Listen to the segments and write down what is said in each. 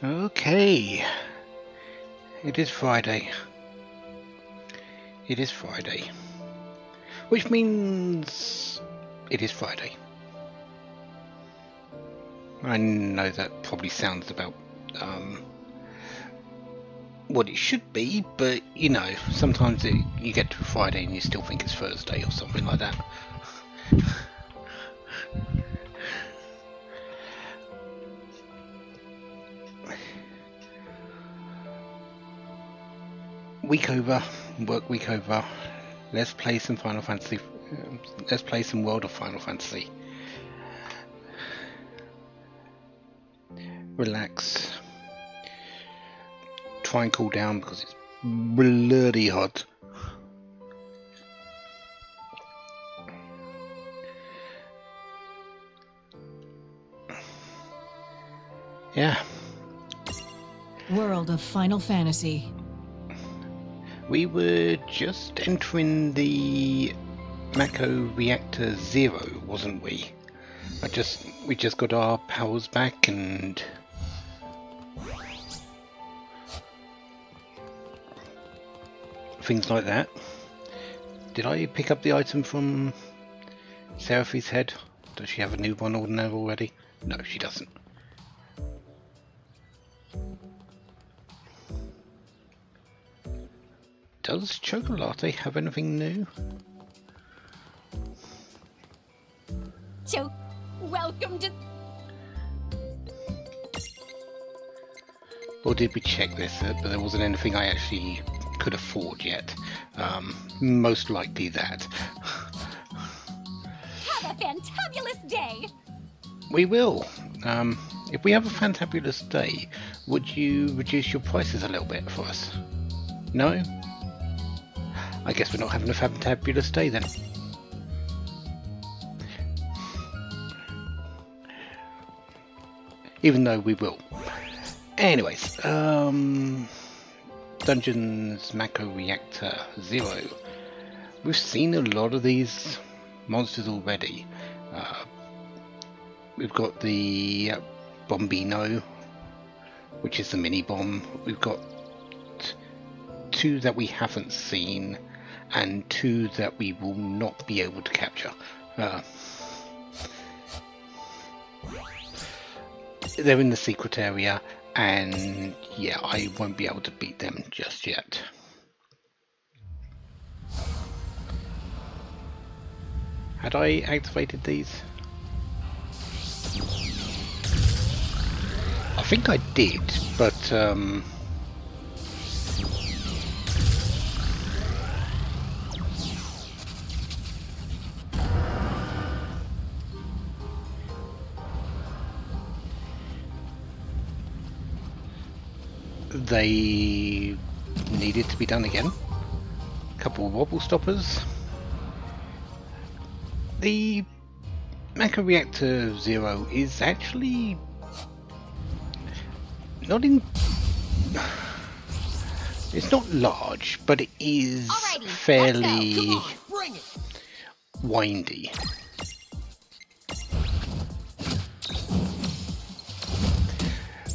Okay, it is Friday. It is Friday. Which means it is Friday. I know that probably sounds about what it should be, but you know, sometimes you get to Friday and you still think it's Thursday or something like that. Week over, work week over. Let's play some Final Fantasy. Let's play some World of Final Fantasy. Relax. Try and cool down because it's bloody hot. Yeah. World of Final Fantasy. We were just entering the Mako Reactor 0, wasn't we? We just got our powers back and things like that. Did I pick up the item from Seraphi's head? Does she have a new one on there already? No, she doesn't. Does Chocolate have anything new? Welcome to... Or did we check this, but there wasn't anything I actually could afford yet? Most likely that. Have a fantabulous day! We will. If we have a fantabulous day, would you reduce your prices a little bit for us? No? I guess we're not having a fantabulous day then. Even though we will. Anyways, Dungeons Mako Reactor 0. We've seen a lot of these monsters already. We've got the Bombino, which is the mini bomb. We've got two that we haven't seen and two that we will not be able to capture. They're in the secret area, and yeah, I won't be able to beat them just yet. Had I activated these? I think I did, but they needed to be done again. A couple of wobble stoppers. The Mako Reactor 0 is actually not in... It's not large, but it is fairly windy.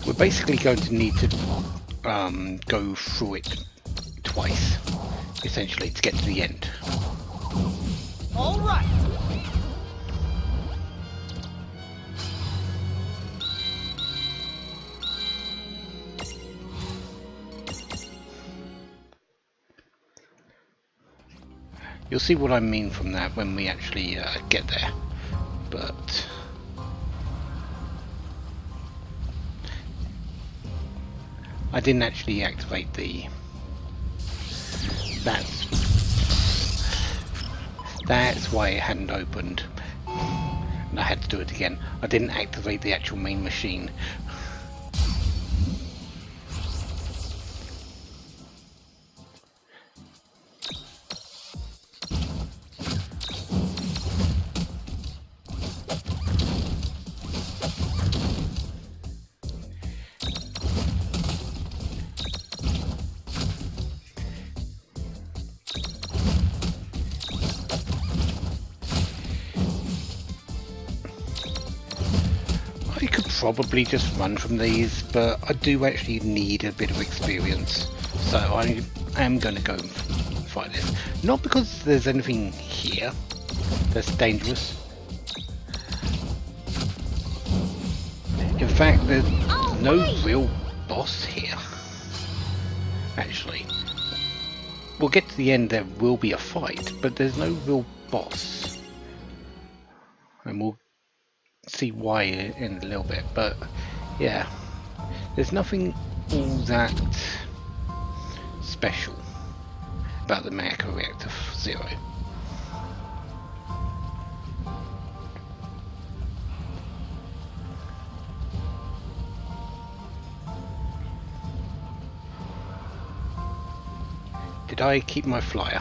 We're basically going to need to go through it twice, essentially, to get to the end. All right. You'll see what I mean from that when we actually get there, but I didn't actually activate the... That's why it hadn't opened. And I had to do it again. I didn't activate the actual main machine. probably just run from these, but I do actually need a bit of experience, so I am going to go and fight this. Not because there's anything here that's dangerous. In fact, there's no real boss here. Actually, we'll get to the end, there will be a fight, but there's no real boss. And we'll see why in a little bit, but yeah, there's nothing all that special about the Mako Reactor Zero. Did I keep my flyer?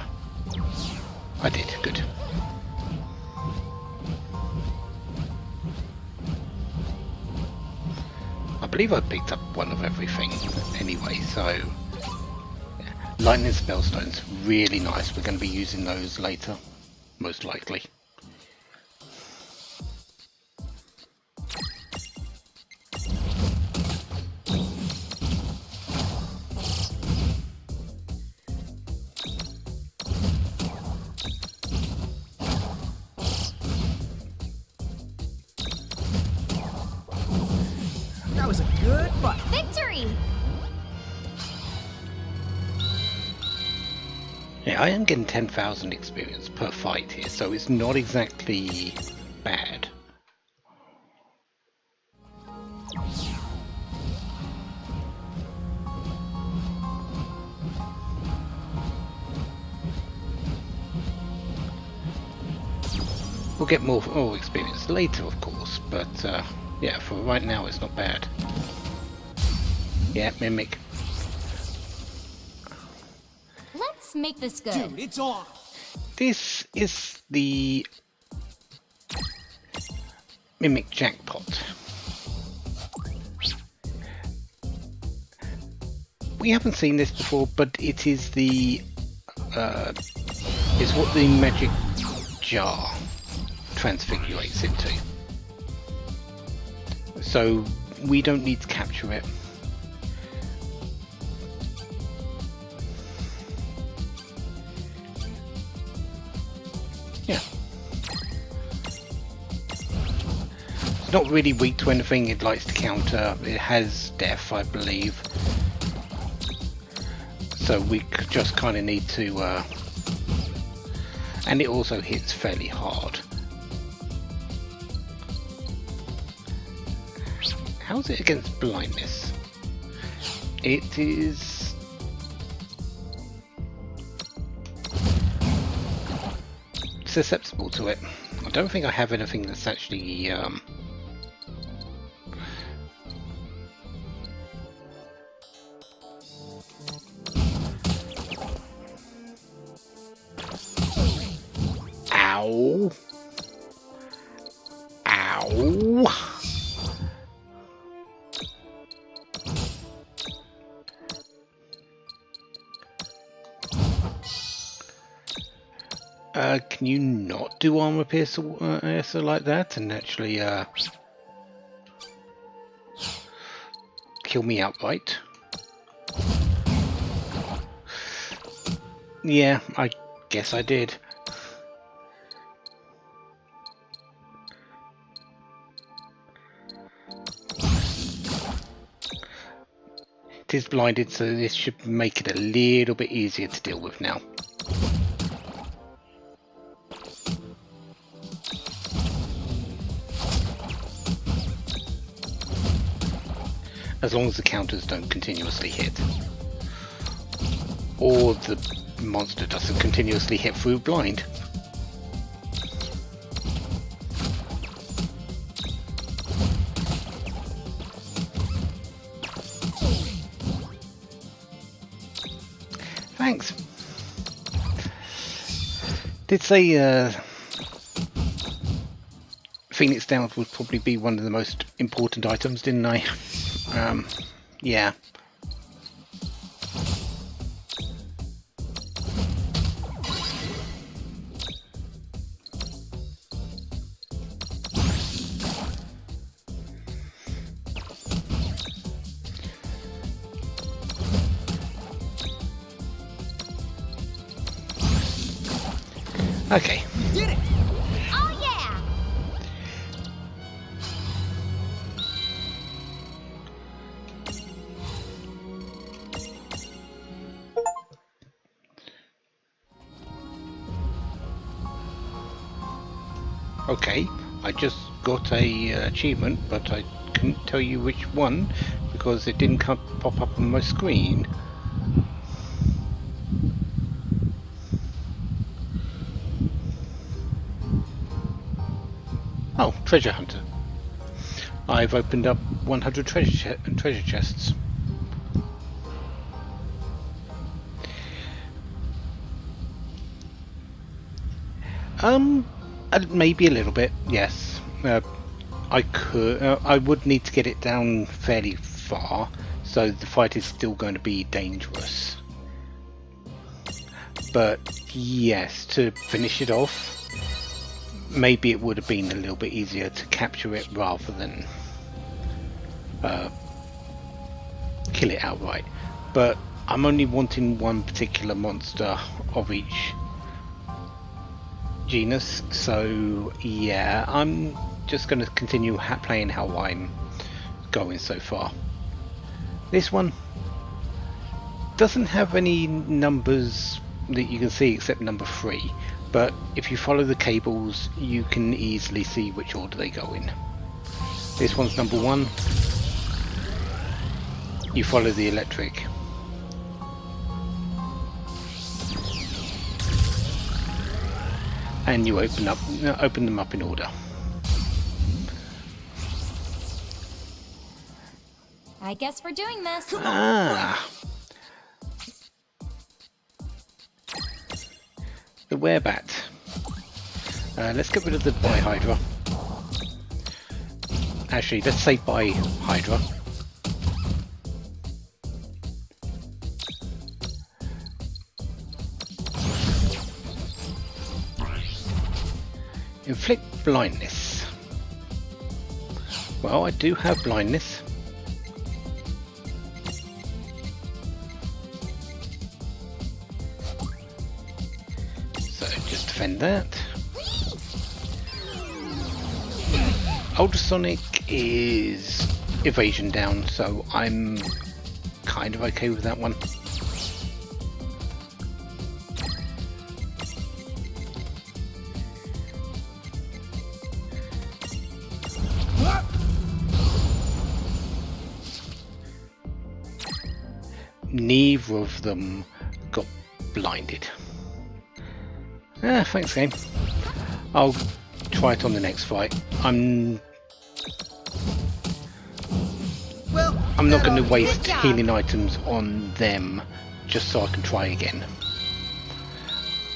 I did, good. I believe I picked up one of everything anyway, so yeah. Lightning Spellstones, really nice. We're going to be using those later, most likely. That was a good fight. Victory! Yeah, I am getting 10,000 experience per fight here, so it's not exactly bad. We'll get more experience later, of course, but yeah, for right now it's not bad. Yeah, Mimic. Let's make this good. Dude, it's on. This is the Mimic Jackpot. We haven't seen this before, but it is the it's what the magic jar transfigurates into. So we don't need to capture it. Yeah. It's not really weak to anything it likes to counter. It has death, I believe. So we just kind of need to... and it also hits fairly hard. How's it against blindness? It is... susceptible to it. I don't think I have anything that's actually Ow. Ow. Can you not do armor piercer like that and actually kill me outright? Yeah, I guess I did. It is blinded, so this should make it a little bit easier to deal with now. As long as the counters don't continuously hit. Or the monster doesn't continuously hit through blind. Thanks. Did say Phoenix Downs would probably be one of the most important items, didn't I? Yeah. Okay. You did it! Oh yeah! Okay, I just got a achievement, but I couldn't tell you which one because it didn't pop up on my screen. Oh, treasure hunter. I've opened up 100 treasure chests. Maybe a little bit, yes. I would need to get it down fairly far, so the fight is still going to be dangerous. But yes, to finish it off, maybe it would have been a little bit easier to capture it rather than kill it outright. But I'm only wanting one particular monster of each genus, so yeah, I'm just going to continue playing how I'm going so far. This one doesn't have any numbers that you can see except number 3, but if you follow the cables you can easily see which order they go in. This one's number 1. You follow the electric. And you open them up in order. I guess we're doing this. Ah, the werebat. Let's get rid of the Hydra. Actually, let's say Hydra. Inflict blindness. Well, I do have blindness. So just defend that. Ultrasonic is evasion down, so I'm kind of okay with that one. Neither of them got blinded. Thanks game. I'll try it on the next fight. I'm not going to waste healing items on them just so I can try again.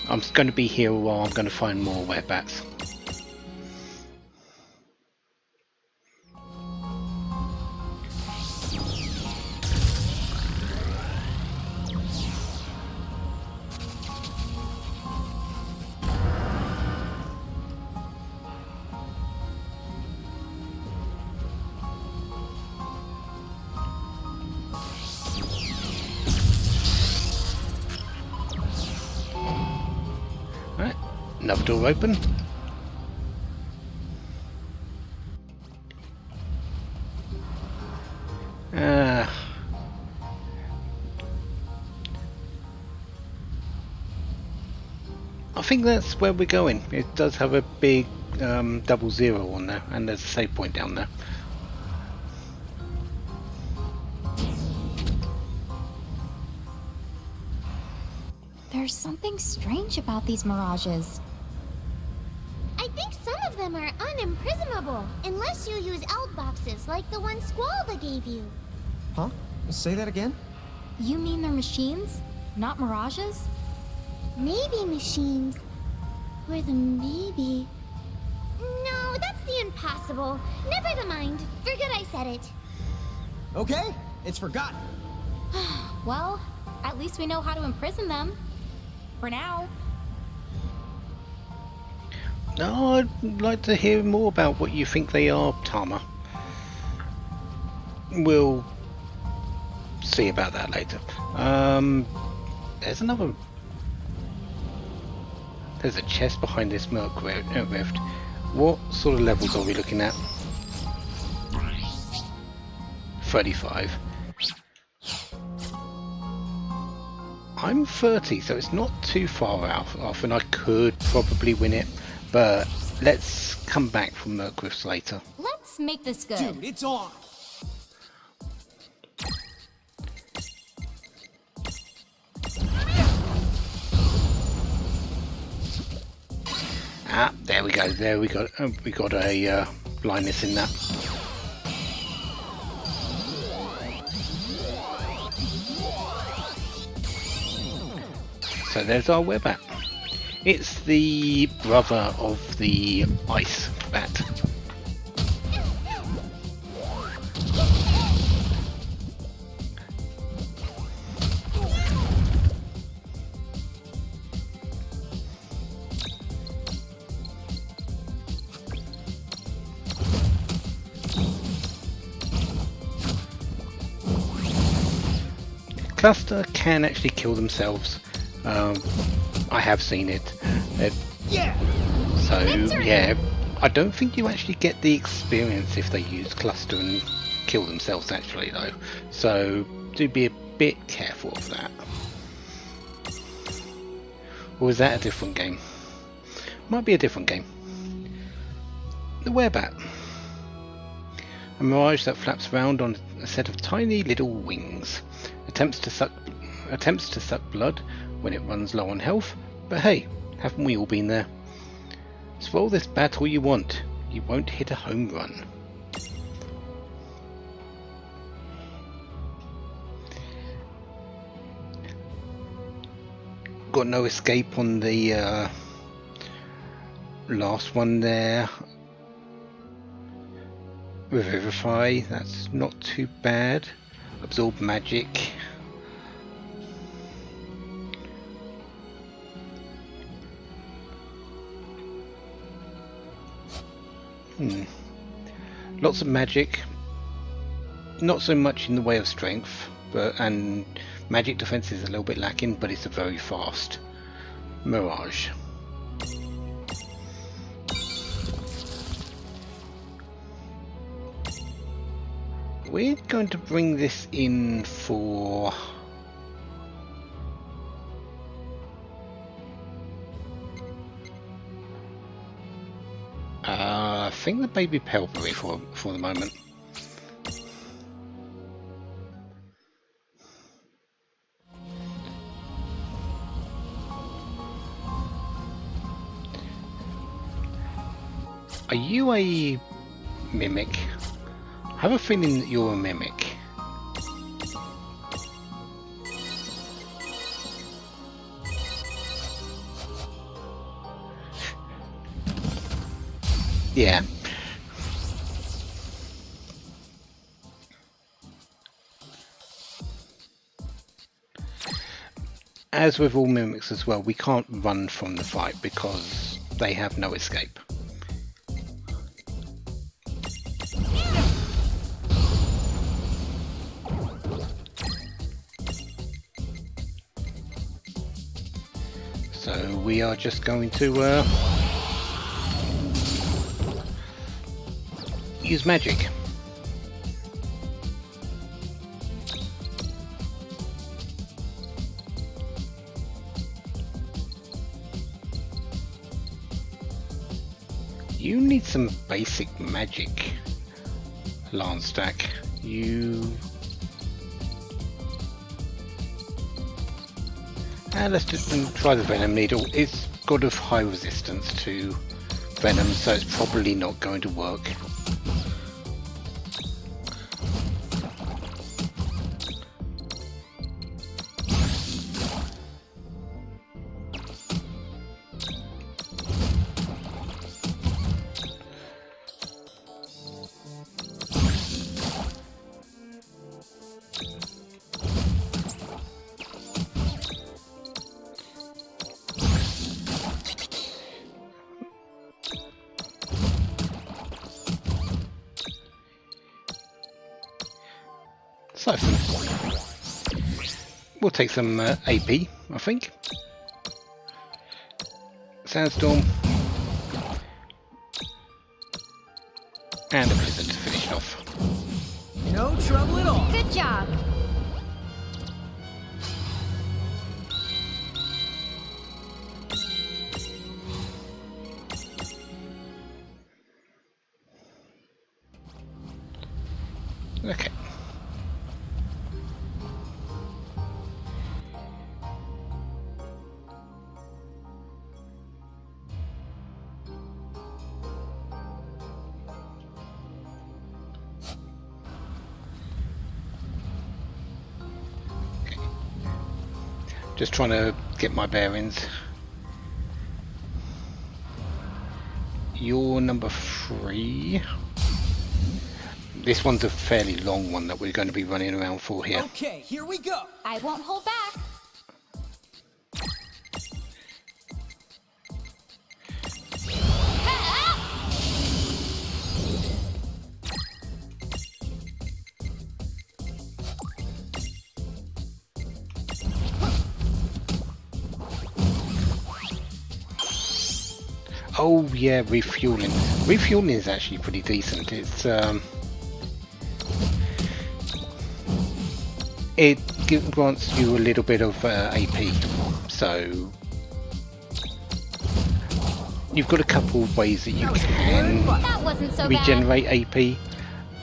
I'm going to be here a while. I'm going to find more werebats. Another door open. I think that's where we're going. It does have a big 00 on there, and there's a save point down there. There's something strange about these mirages. I think some of them are unimprisonable, unless you use out boxes like the one Squalva gave you. Huh? Say that again? You mean they're machines, not mirages? Maybe machines. Or the maybe... No, that's the impossible. Never mind. Forget I said it. Okay, it's forgotten. Well, at least we know how to imprison them. For now. No, I'd like to hear more about what you think they are, Tama. We'll see about that later. There's another... There's a chest behind this Merc Rift. What sort of levels are we looking at? 35. I'm 30, so it's not too far off, and I could probably win it, but let's come back from Merc Rifts later. Let's make this good. Dude, it's on. Ah, there we go. There we got a blindness in that. So there's our web bat. It's the brother of the ice bat. Cluster can actually kill themselves. I have seen it. So yeah, I don't think you actually get the experience if they use Cluster and kill themselves actually though. So do be a bit careful of that. Or is that a different game? Might be a different game. The werebat. A mirage that flaps around on a set of tiny little wings. Attempts to suck blood when it runs low on health, but hey, haven't we all been there? Swirl this bat all you want, you won't hit a home run. Got no escape on the last one there. Revivify, that's not too bad. Absorb magic. Lots of magic. Not so much in the way of strength, and magic defense is a little bit lacking, but it's a very fast mirage. We're going to bring this in for I think the baby Pelbury for the moment. Are you a mimic? I have a feeling that you're a mimic. Yeah. As with all mimics as well, we can't run from the fight because they have no escape. So we are just going to use magic. You need some basic magic, Landstack. Let's just try the Venom Needle. It's got a high resistance to Venom, so it's probably not going to work. We'll take some AP, I think. Sandstorm. And a blizzard to finish it off. No trouble at all. Good job. Okay. Just trying to get my bearings. You're number 3. This one's a fairly long one that we're going to be running around for here. Okay, here we go. I won't hold back. Oh yeah, refueling. Refueling is actually pretty decent. It's it grants you a little bit of AP, so you've got a couple of ways that you can That wasn't so bad. regenerate AP.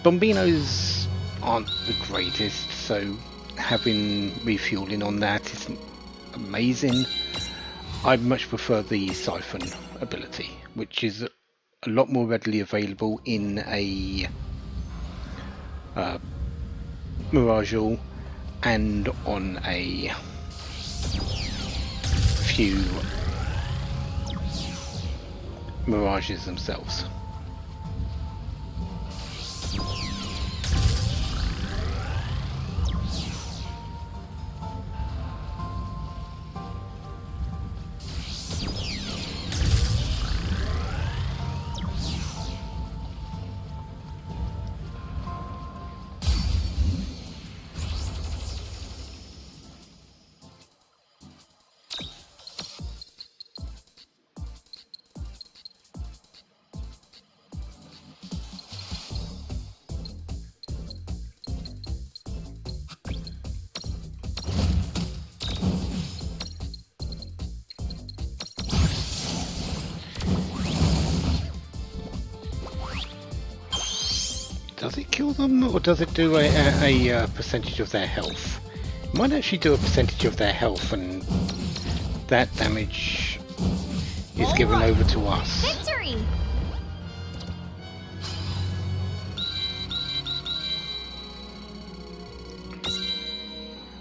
Bombinos aren't the greatest, so having refueling on that isn't amazing. I much prefer the siphon ability, which is a lot more readily available in a Mirage and on a few Mirages themselves. Does it kill them, or does it do a percentage of their health? It might actually do a percentage of their health, and that damage is given over to us. Victory!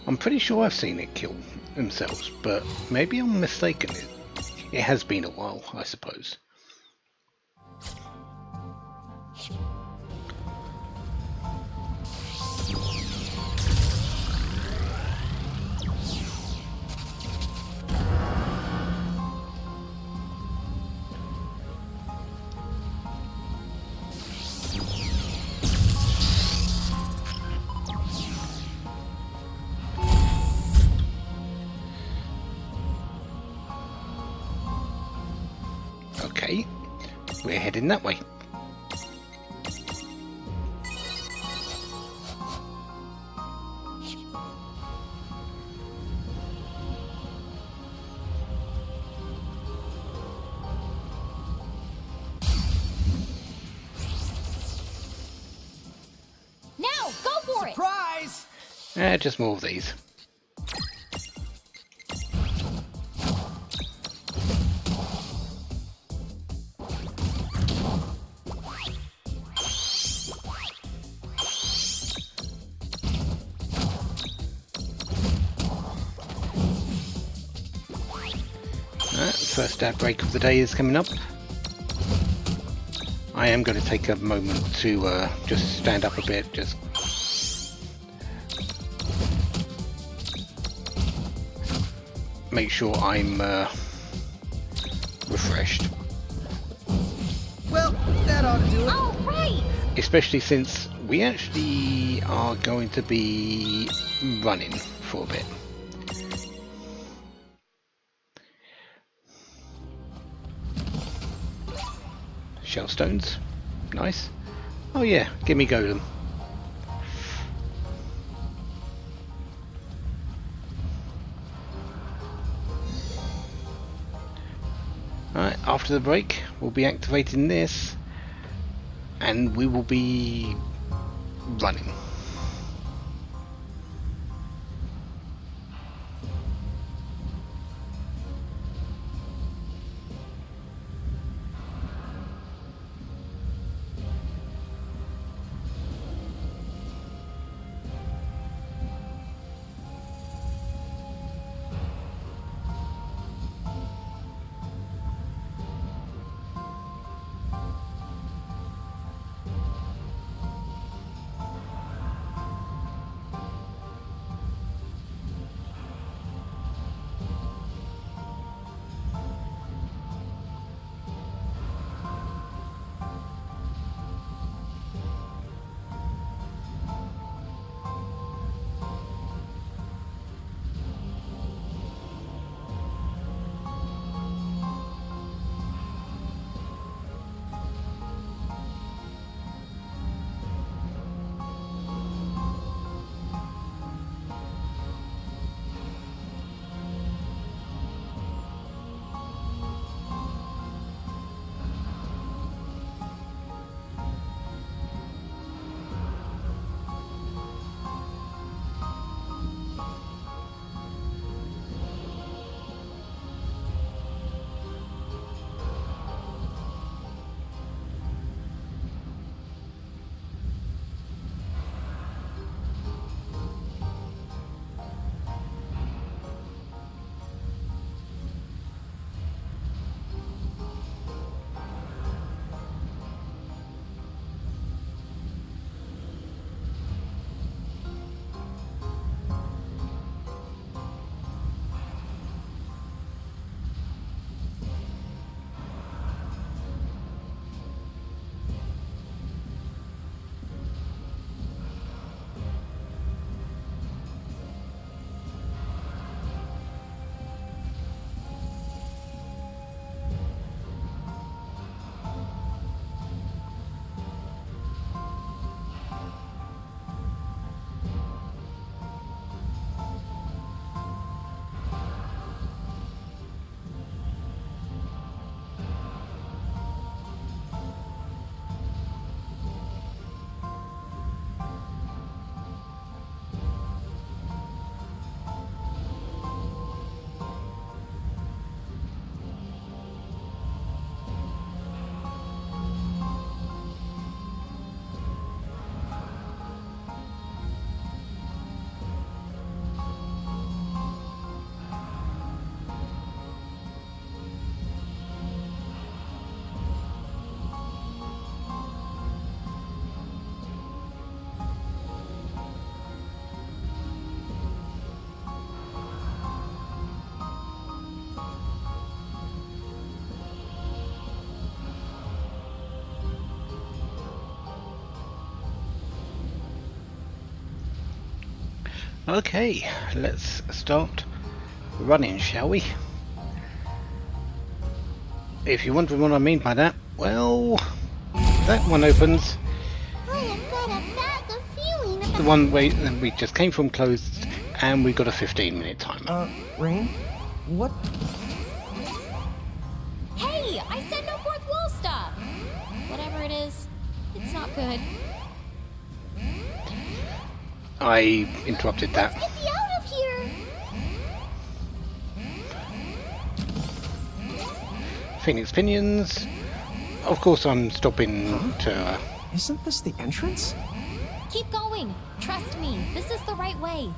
I'm pretty sure I've seen it kill themselves, but maybe I'm mistaken. It has been a while, I suppose. Okay, we're heading that way. Now, go for it! Surprise! Just more of these. First outbreak of the day is coming up. I am going to take a moment to just stand up a bit, just make sure I'm refreshed. Well, that ought to do it. All right! Especially since we actually are going to be running for a bit. Shell stones. Nice. Oh yeah, give me golem. Alright, after the break, we'll be activating this, and we will be running. Okay, let's start running, shall we? If you're wondering what I mean by that, well, that one opens. I have got a bad feeling about The one we just came from closed, and we've got a 15-minute timer. Rain? What? Hey, I said no fourth wall stuff. Whatever it is, it's not good. I interrupted that. Let's get thee out of here! Phoenix Pinions. Of course, I'm stopping to. Isn't this the entrance? Keep going. Trust me, this is the right way.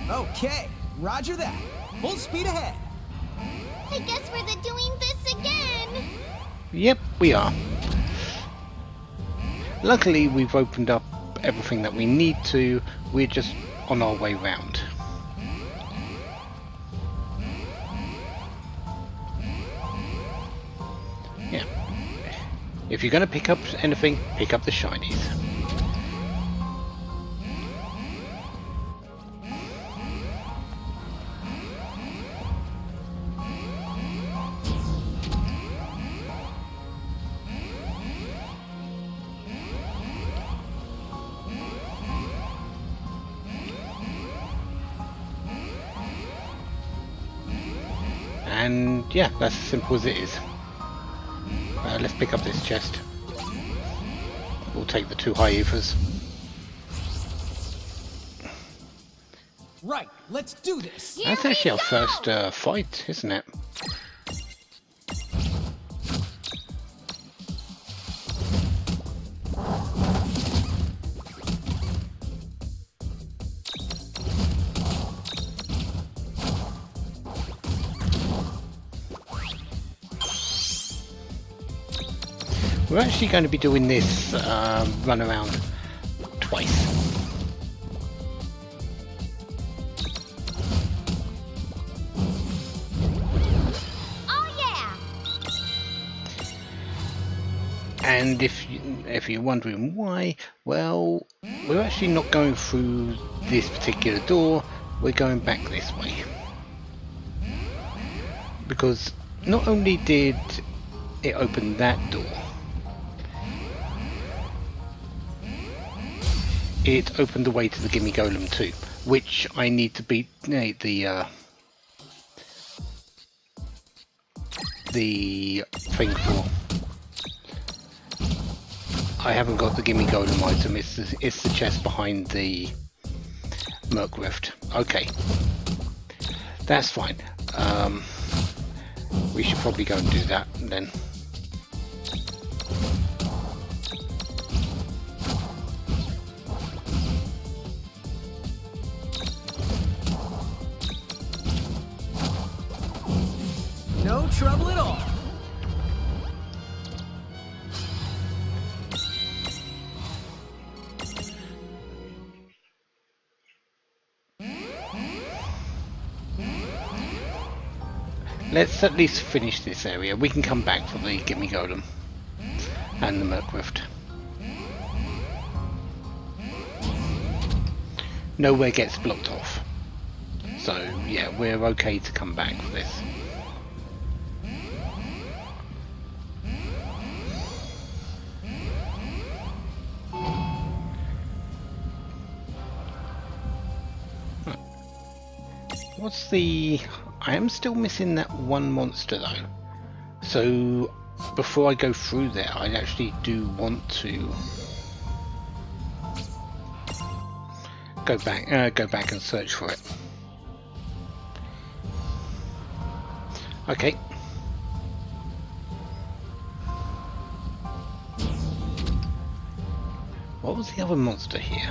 Okay, roger that. Full speed ahead. I guess we're doing this again! Yep, we are. Luckily, we've opened up everything that we need to. We're just on our way round. Yeah. If you're going to pick up anything, pick up the shinies. And yeah, that's as simple as it is. Let's pick up this chest. We'll take the 2 hyenas. Right, let's do this. That's actually our first fight, isn't it? We're actually going to be doing this run around twice. Oh yeah! And if you're wondering why, well, we're actually not going through this particular door. We're going back this way because not only did it open that door, it opened the way to the Gimme Golem too, which I need to beat the thing for. I haven't got the Gimme Golem item. It's the chest behind the Merc Rift. Okay, that's fine. We should probably go and do that then. No trouble at all. Let's at least finish this area. We can come back for the Gimme Golem and the Merc Rift. Nowhere gets blocked off. So yeah, we're okay to come back for this. What's the... I am still missing that one monster though. So before I go through there, I actually do want to go back and search for it. Okay. What was the other monster here?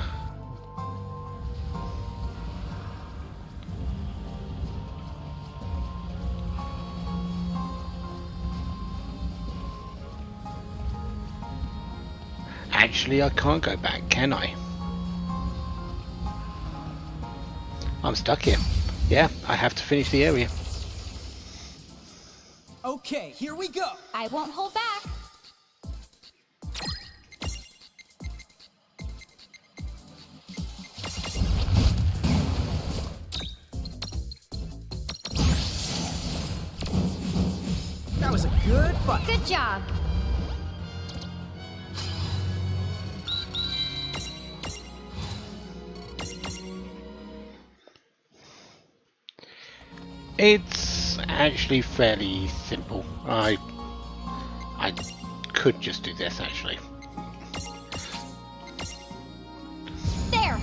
Actually, I can't go back, can I? I'm stuck here. Yeah, I have to finish the area. Okay, here we go. I won't hold back. That was a good fight. Good job. It's actually fairly simple. I could just do this actually. There.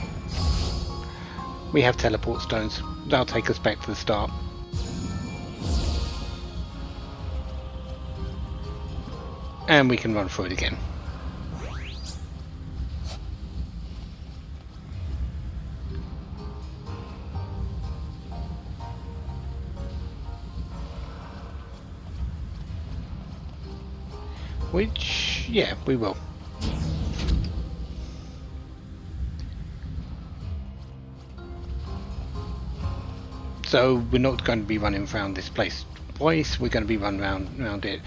We have teleport stones. They'll take us back to the start. And we can run through it again. Which, yeah, we will. So we're not going to be running around this place twice. We're going to be running around it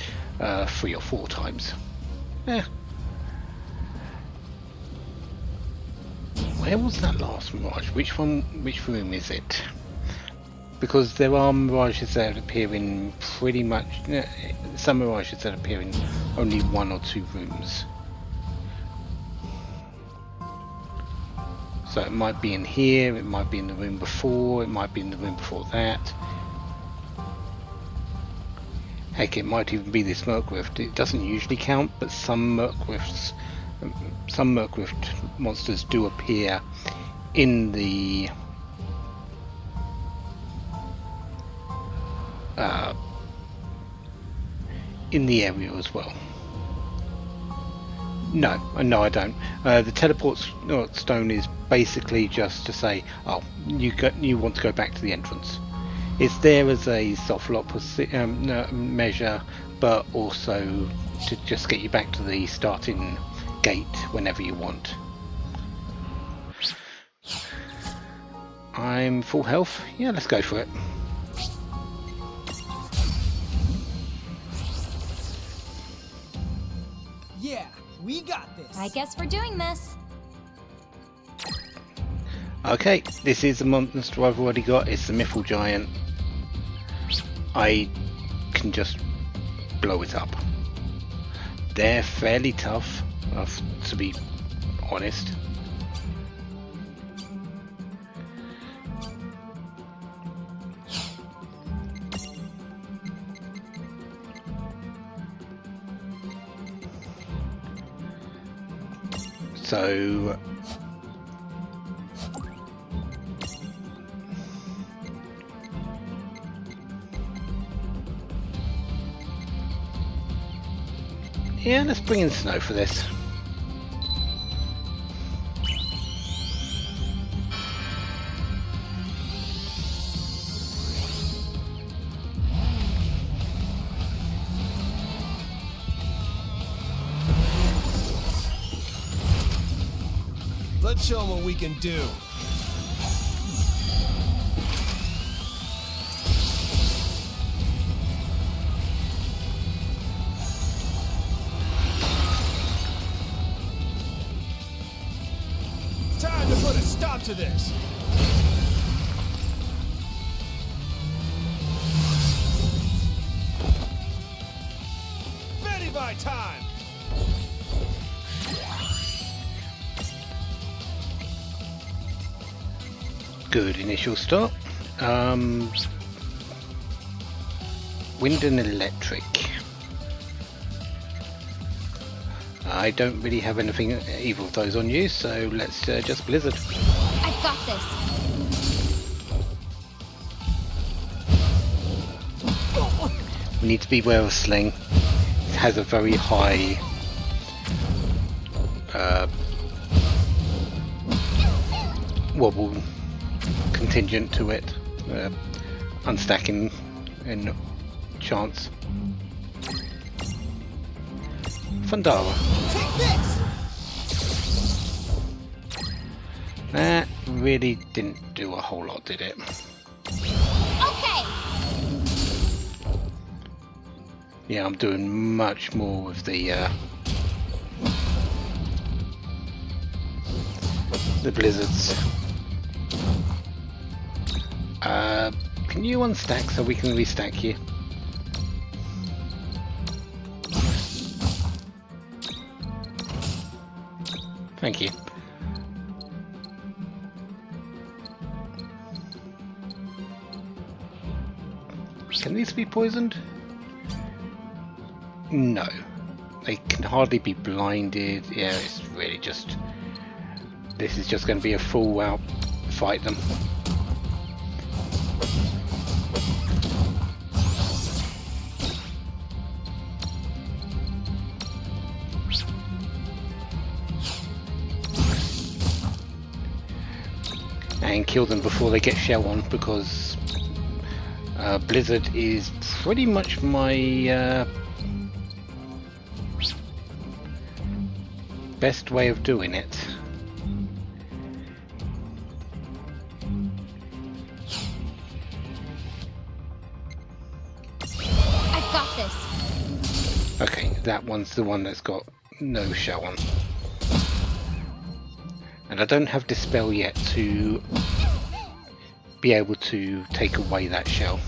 3 or 4 times. Yeah. Where was that last mirage? Which room is it? Because there are mirages that appear in pretty much... some mirages that appear in only 1 or 2 rooms. So it might be in here, it might be in the room before, it might be in the room before that. Heck, it might even be this Merc Rift. It doesn't usually count, but some Merc Rift monsters do appear in the area as well. No, I don't. The teleport stone is basically just to say, oh, you want to go back to the entrance. It's there as a soft lock measure, but also to just get you back to the starting gate whenever you want. I'm full health. Yeah, let's go for it. Yeah, we got this. I guess we're doing this. Okay, this is the monster I've already got. It's the Mythal Giant. I can just blow it up. They're fairly tough, to be honest. So yeah, let's bring in snow for this. Let's show them what we can do. Time to put a stop to this. Betty by time. Good initial start. Wind and electric. I don't really have anything either of those on you, so let's just blizzard. I've got this. We need to be aware of Sling. It has a very high wobble contingent to it, unstacking and chance. Fundara. Take this. That really didn't do a whole lot, did it? Okay. Yeah, I'm doing much more with the blizzards. Can you unstack so we can restack you? Thank you. Can these be poisoned? No. They can hardly be blinded. Yeah, it's really just... This is just going to be a full out fight them. And kill them before they get shell on, because Blizzard is pretty much my best way of doing it. I've got this. Okay, that one's the one that's got no shell on. And I don't have Dispel yet to be able to take away that shell.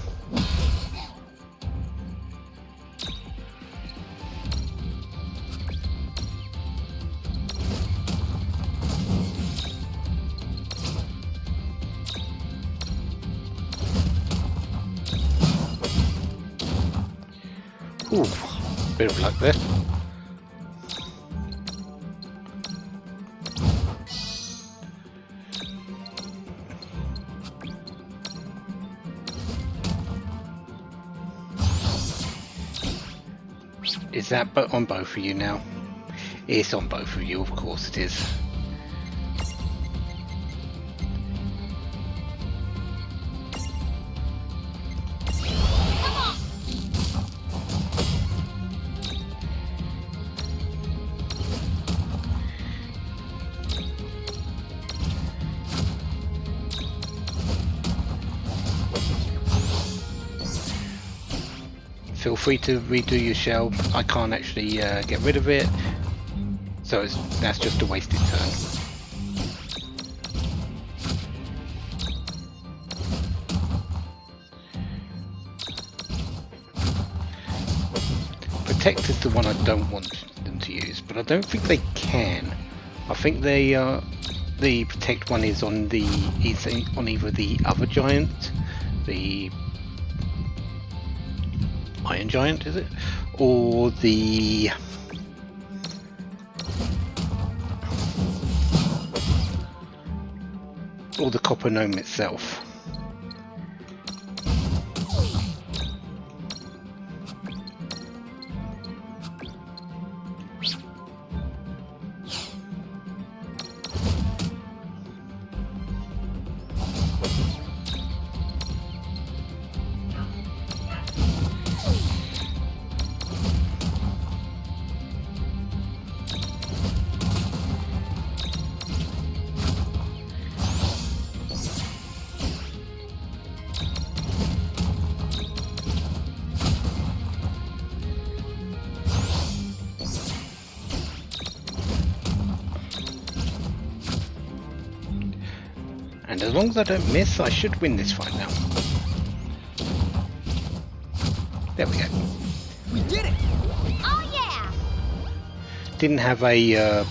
Ooh, bit of luck there. Is that on both of you now? It's on both of you, of course it is. Feel free to redo your shell. I can't actually get rid of it, so that's just a wasted turn. Protect is the one I don't want them to use, but I don't think they can. I think they the protect one is on on either the other giant, the Iron Giant, is it? Or the Copper Gnome itself. And as long as I don't miss, I should win this fight now. There we go. We did it! Oh yeah! Didn't have a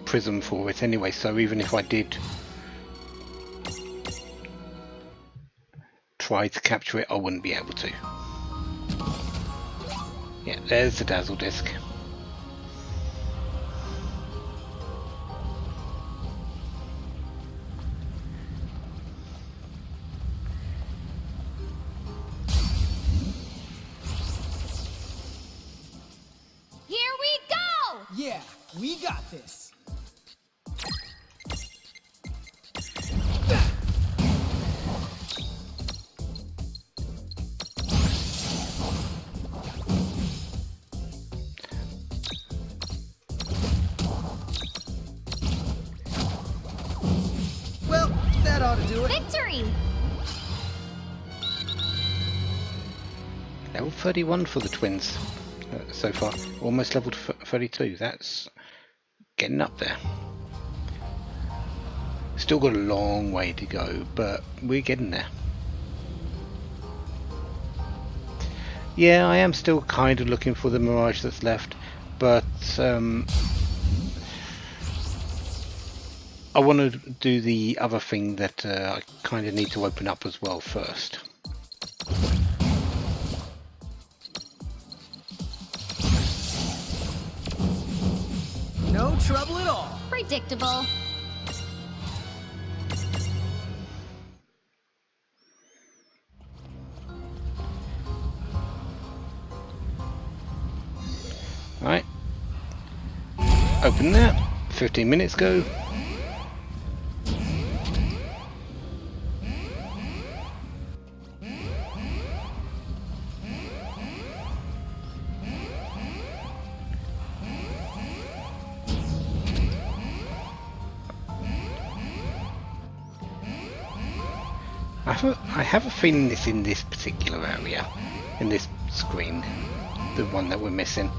prism for it anyway, so even if I did try to capture it, I wouldn't be able to. Yeah, there's the dazzle disc. Yeah, we got this. Well, that ought to do it. Victory! Level 31 for the twins so far. Almost level 32. That's getting up there. Still got a long way to go, but we're getting there. Yeah, I am still kind of looking for the mirage that's left, but I want to do the other thing that I kind of need to open up as well first. No trouble at all. Predictable. Right. Open that. 15 minutes ago. I have a feeling it's in this particular area, in this screen, the one that we're missing.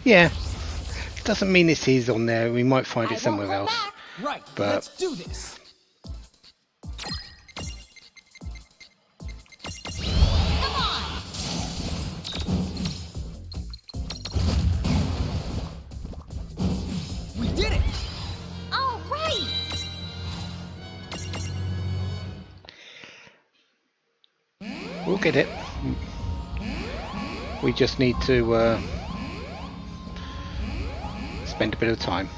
Yeah, doesn't mean it is on there. We might find I it somewhere won't hold else. back. Right, But let's do this. Come on. We did it! All right. we'll get it. We just need to spend a bit of time.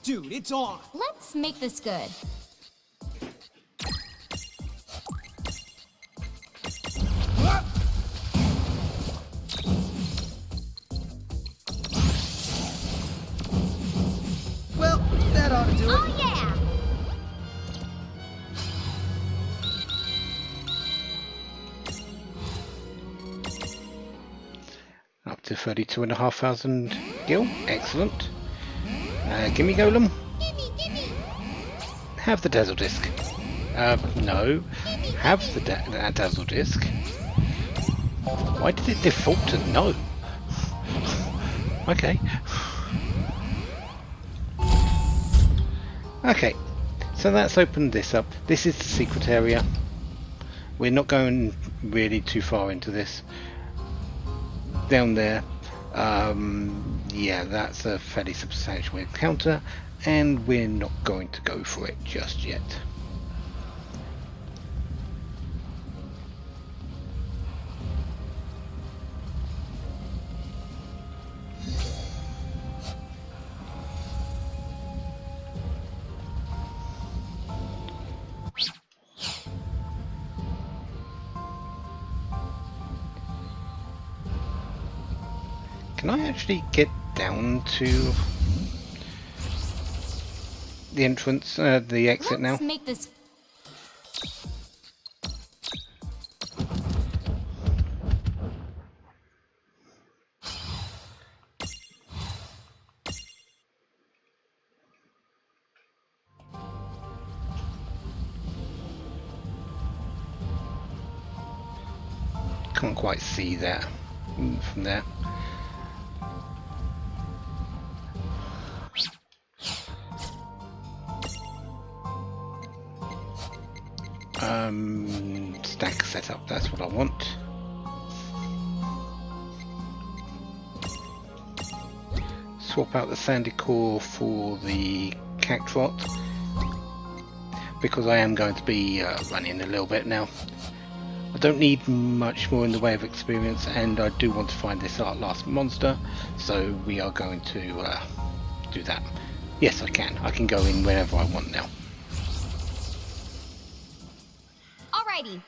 Dude, it's on. Let's make this good. Well, that ought to do it. Oh yeah. Up to 32,500 gil. Excellent. Gimme Golem. Gimme, gimme. Have the dazzle disc. No. Have the dazzle disc. Why did it default to no? Okay. Okay. So that's opened this up. This is the secret area. We're not going really too far into this. Down there, yeah, that's a fairly substantial encounter, and we're not going to go for it just yet. Can I actually get down to the entrance, the exit now? Let's make this. Can't quite see that from there. Stack setup, that's what I want. Swap out the sandy core for the cactrot, because I am going to be running a little bit now. I don't need much more in the way of experience, and I do want to find this last monster, so we are going to do that. Yes, I can. I can go in whenever I want now. Alrighty.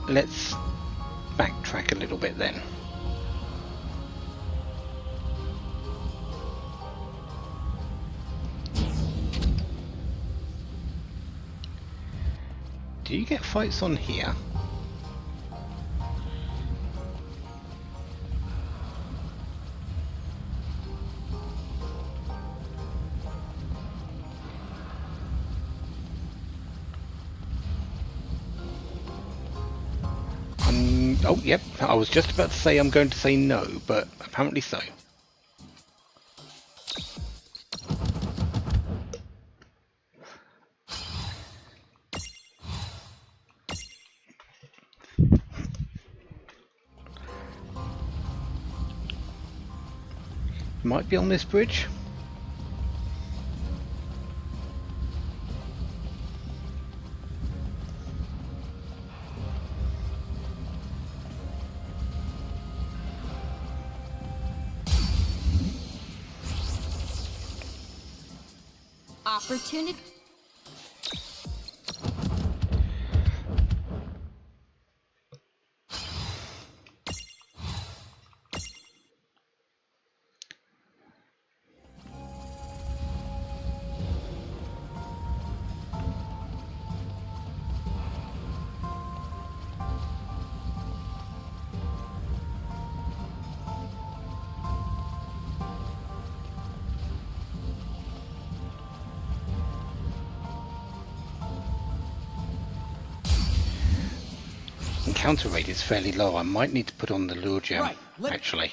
Let's backtrack a little bit then. Do you get fights on here? Oh, yep. I was just about to say I'm going to say no, but apparently so. Might be on this bridge. Opportunity. encounter rate is fairly low. I might need to put on the lure gem, Right, actually.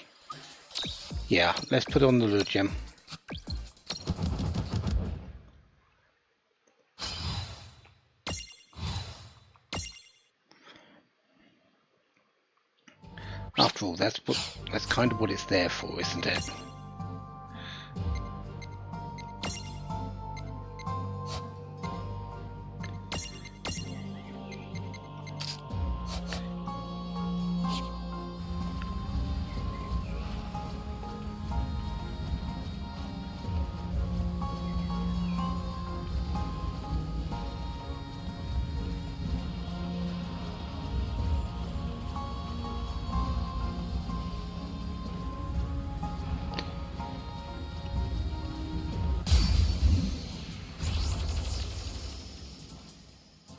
Yeah, let's put on the lure gem. After all, that's kind of what it's there for, isn't it?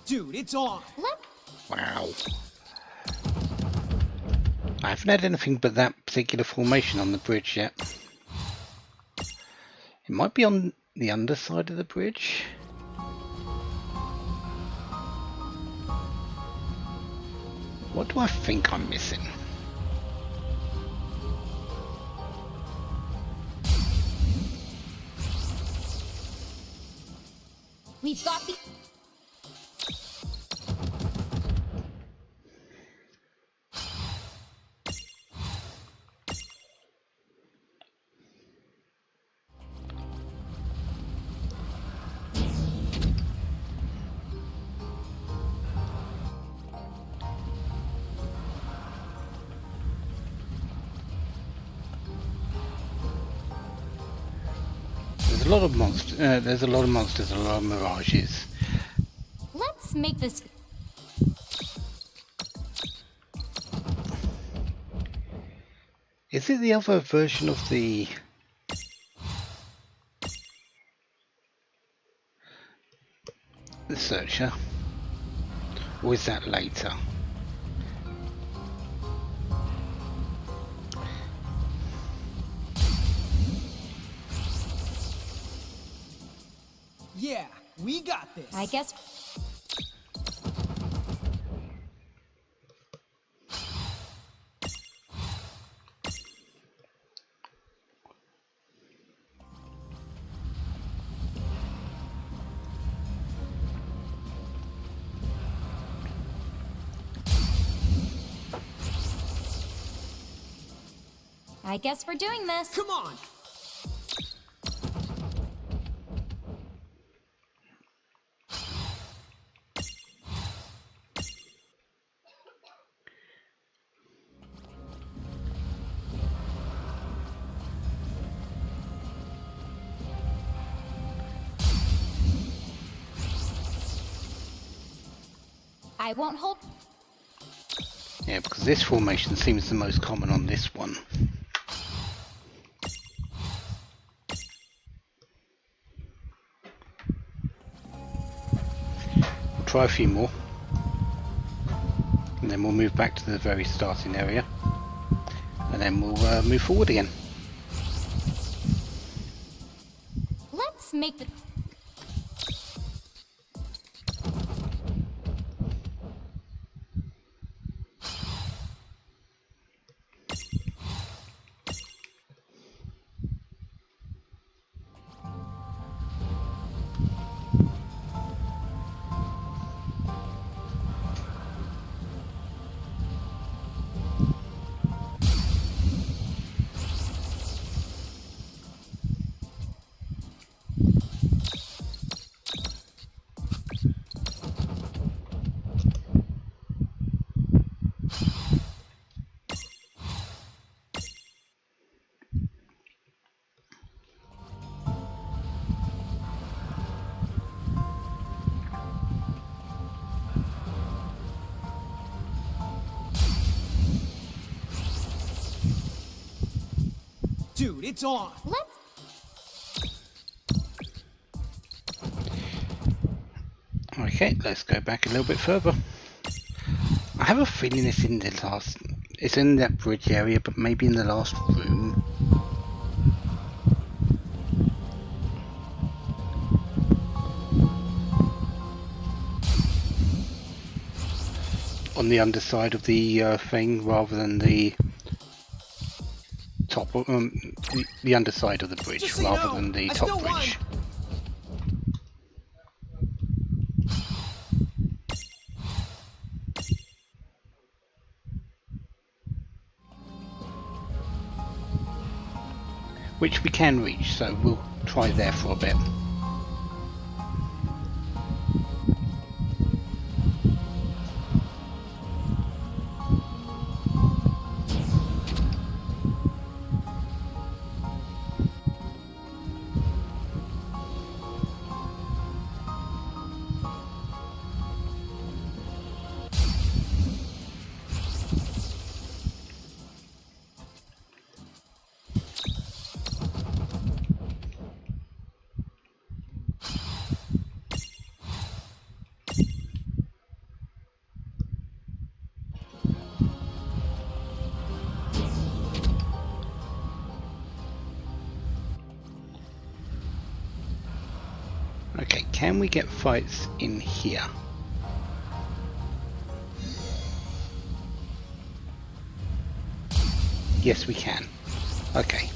Dude, it's on. Wow. I haven't had anything but that particular formation on the bridge yet. It might be on the underside of the bridge. What do I think I'm missing? We've got the... There's a lot of monsters. There's a lot of monsters. A lot of mirages. Let's make this... Is it the other version of the searcher, or is that later? Yeah, we got this. I guess... I guess we're doing this. Come on. I won't hold... Yeah, because this formation seems the most common on this one. We'll try a few more, and then we'll move back to the very starting area, and then we'll move forward again. Let's make the... Dude, it's on. Let's... Okay, let's go back a little bit further. I have a feeling it's in the last... It's in that bridge area, but maybe in the last room. on the underside of the thing rather than the top, the underside of the bridge Just so you rather know, than the I top still won. bridge. Which we can reach, so we'll try there for a bit. Okay, can we get fights in here? Yes, we can. Okay.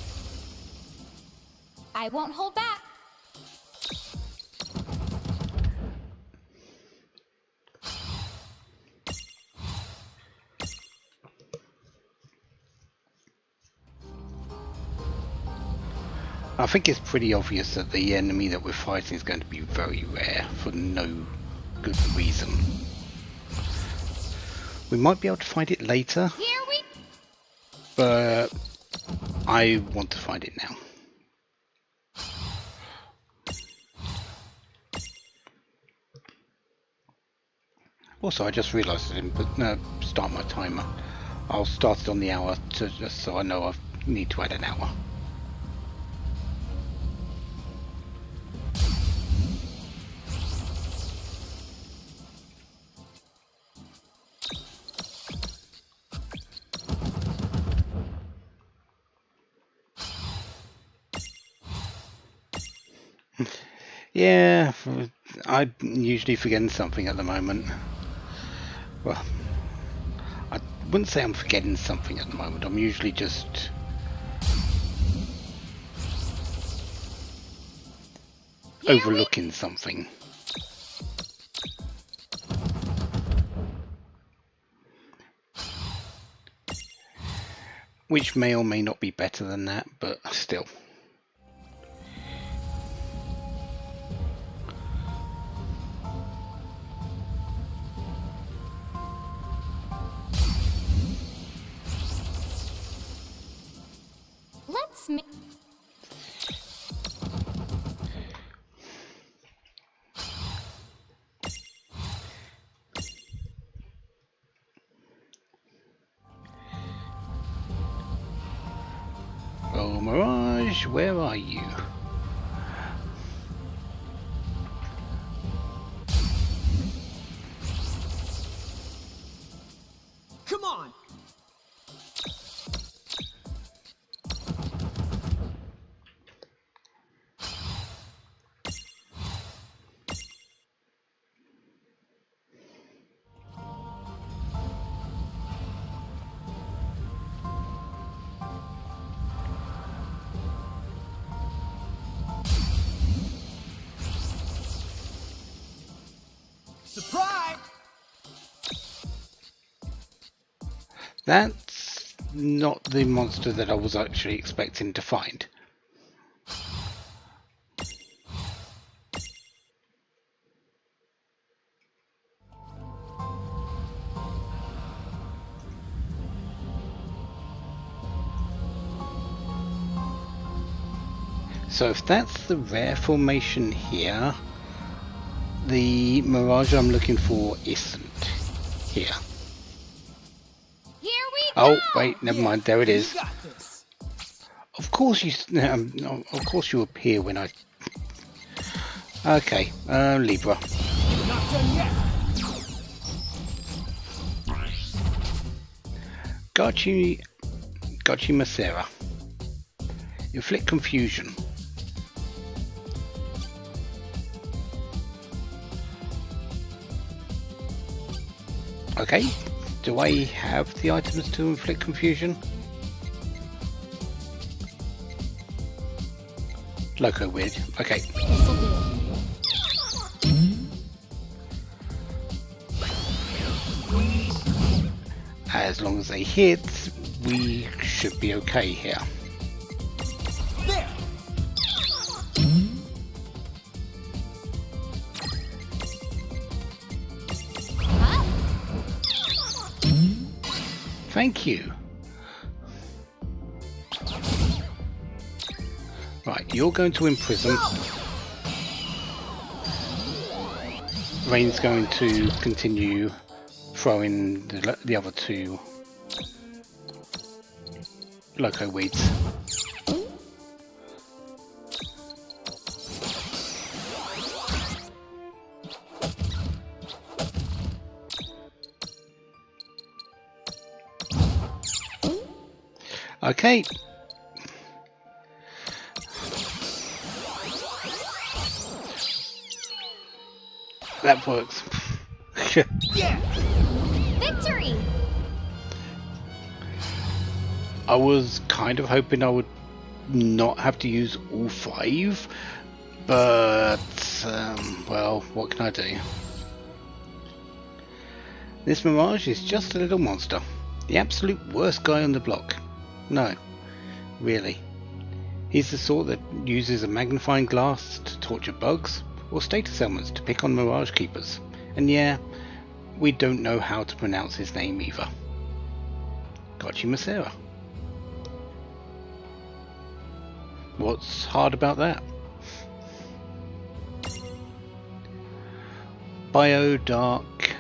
I won't hold back. I think it's pretty obvious that the enemy that we're fighting is going to be very rare for no good reason. We might be able to find it later, Here we... but I want to find it now. Also, I just realised I didn't start my timer. I'll start it on the hour just so I know I need to add an hour. Yeah, I'm usually forgetting something at the moment. Well, I wouldn't say I'm forgetting something at the moment. I'm usually just overlooking something. Which may or may not be better than that, but still. Let's make... Oh, Mirage, where are you? Come on. Surprise! That's not the monster that I was actually expecting to find. So if that's the rare formation here, the Mirage I'm looking for isn't here. Here we Oh, go! wait, never mind, there it You is. got this. Of course of course you appear when I... Okay, Libra. Not done yet. Gachi Macera. Inflict confusion. Okay, Do I have the items to inflict confusion? Loco weird. Okay. This'll do it. As long as they hit, we should be okay here. There! Huh? Thank you. Right, you're going to imprison. Rain's going to continue throwing the other two loco weeds. Okay. That works. Yeah! Victory! I was kind of hoping I would not have to use all 5, but well, what can I do? This Mirage is just a little monster. The absolute worst guy on the block. No, really. He's the sort that uses a magnifying glass to torture bugs, or status elements to pick on Mirage Keepers. And yeah, we don't know how to pronounce his name either. Gotchi. What's hard about that? Bio, Dark,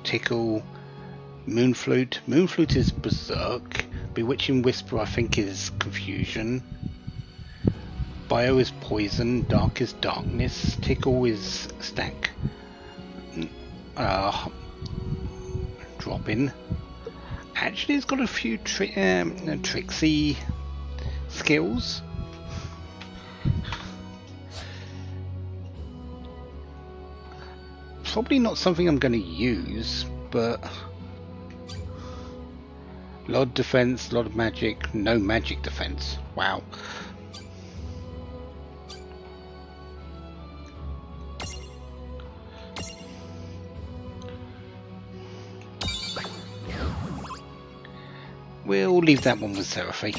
Tickle, Moonflute. Moonflute is Berserk. Bewitching Whisper I think is Confusion. Bio is Poison. Dark is Darkness. Tickle is Stack. Drop-in. Actually, it's got a few tricksy skills. Probably not something I'm going to use, but a lot of defense, a lot of magic, no magic defense. Wow. We'll leave that one with Seraphy.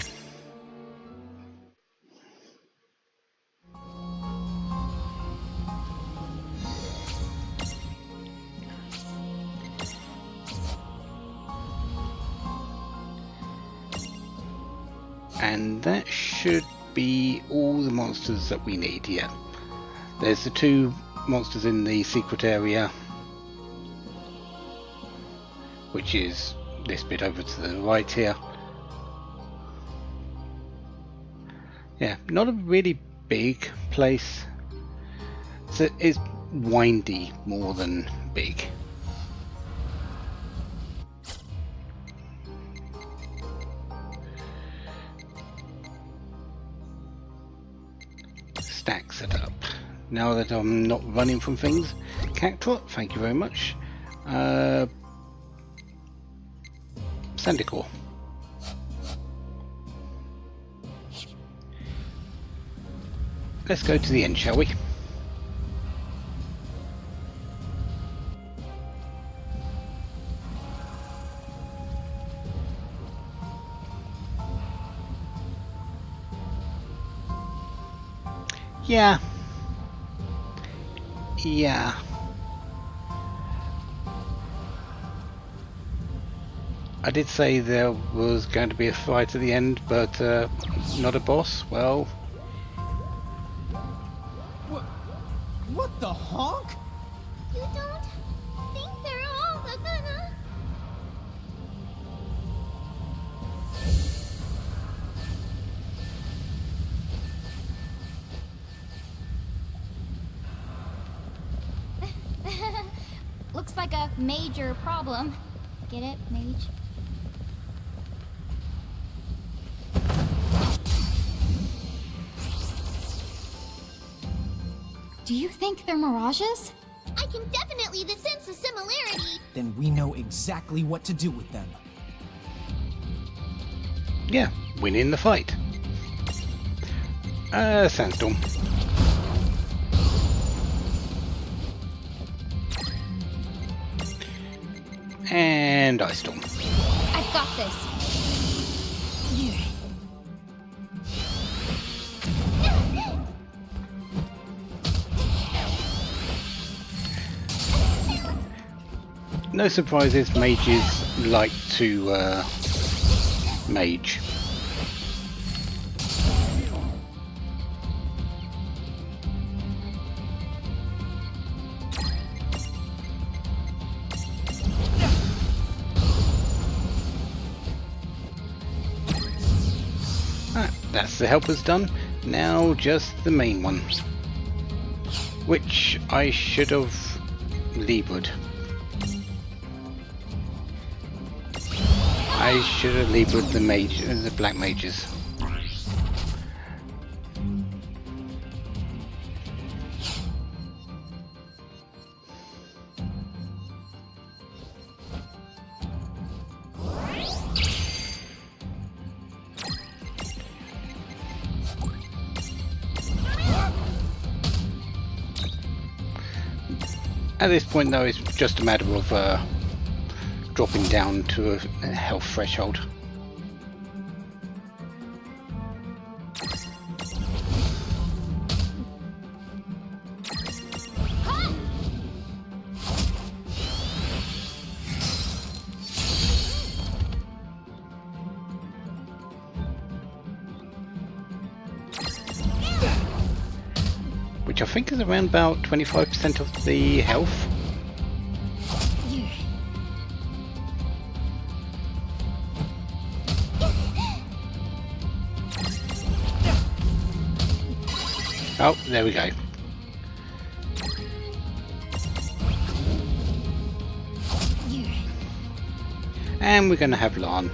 And that should be all the monsters that we need, yeah. There's the 2 monsters in the secret area, which is this bit over to the right here. Yeah, not a really big place. So it's windy more than big. Stack set up. Now that I'm not running from things. Cactuar, thank you very much. Sandicore. Let's go to the end, shall we? Yeah. Yeah. I did say there was going to be a fight at the end, but not a boss. Well, What the honk? You don't think they're all gonna... Looks like a major problem. Get it, mage? Do you think they're mirages? I can definitely sense a similarity. then we know exactly what to do with them. Yeah, winning the fight. Sandstorm. And Ice Storm. I've got this. No surprises, mages like to mage. That's the helpers done. Now just the main one, which I should have levered. I should have levered the black mages. At this point though, it's just a matter of dropping down to a health threshold. Which I think is around about 25% of the health. Oh, there we go. And we're going to have Lan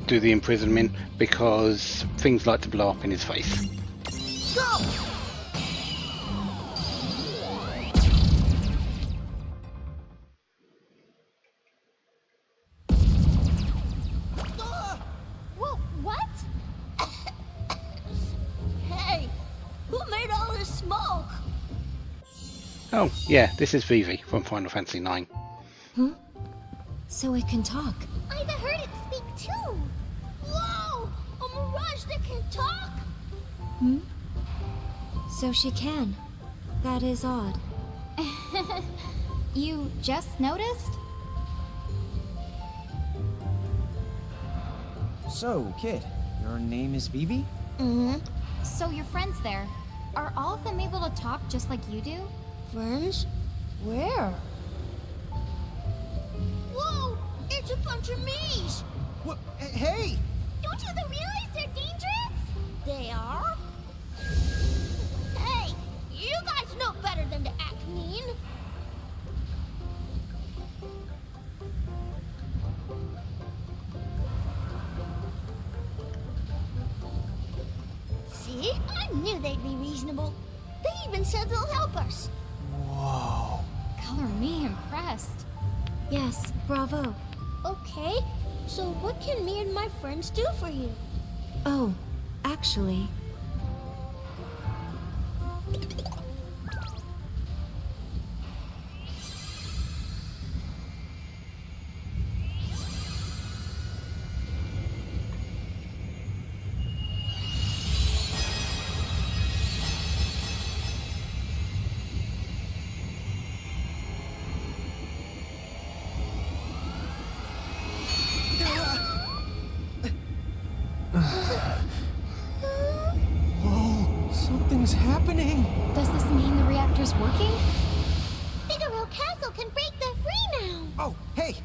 do the imprisonment because things like to blow up in his face. Go! Whoa, what? Hey, who made all this smoke? Oh, yeah, this is Vivi from Final Fantasy IX. So it can talk. I've heard it speak too. Whoa! A mirage that can talk? So she can. That is odd. You just noticed? So, kid, your name is Vivi? Mm-hmm. So your friends there, are all of them able to talk just like you do? Friends? Where? Whoa! It's a bunch of me's! What? Hey! Don't you realize they're dangerous? They are? Hey! You guys know better than to act mean! See? I knew they'd be reasonable. They even said they'll help us. Whoa. Color me impressed. Yes, bravo. Okay, so what can me and my friends do for you? Oh, actually... Whoa, something's happening. Does this mean the reactor's working? Figaro Castle can break the free now! Oh, hey!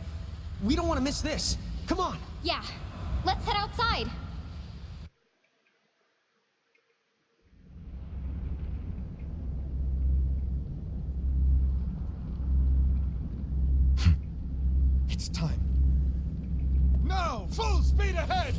We don't want to miss this. Come on! Yeah. Let's head outside. It's time. Now, full speed ahead!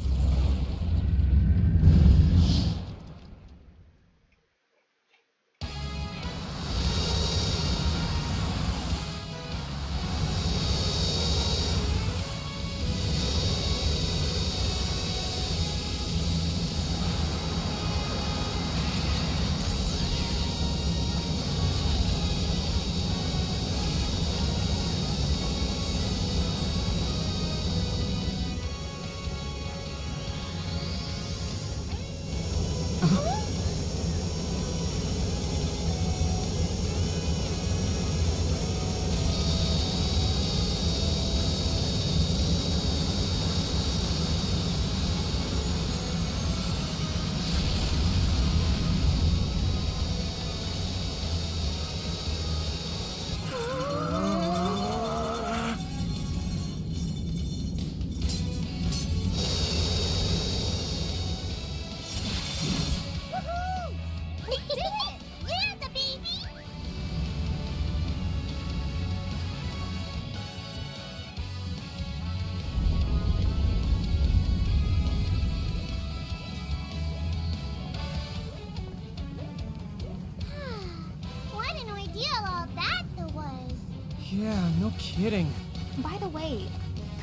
Yeah, no kidding. By the way,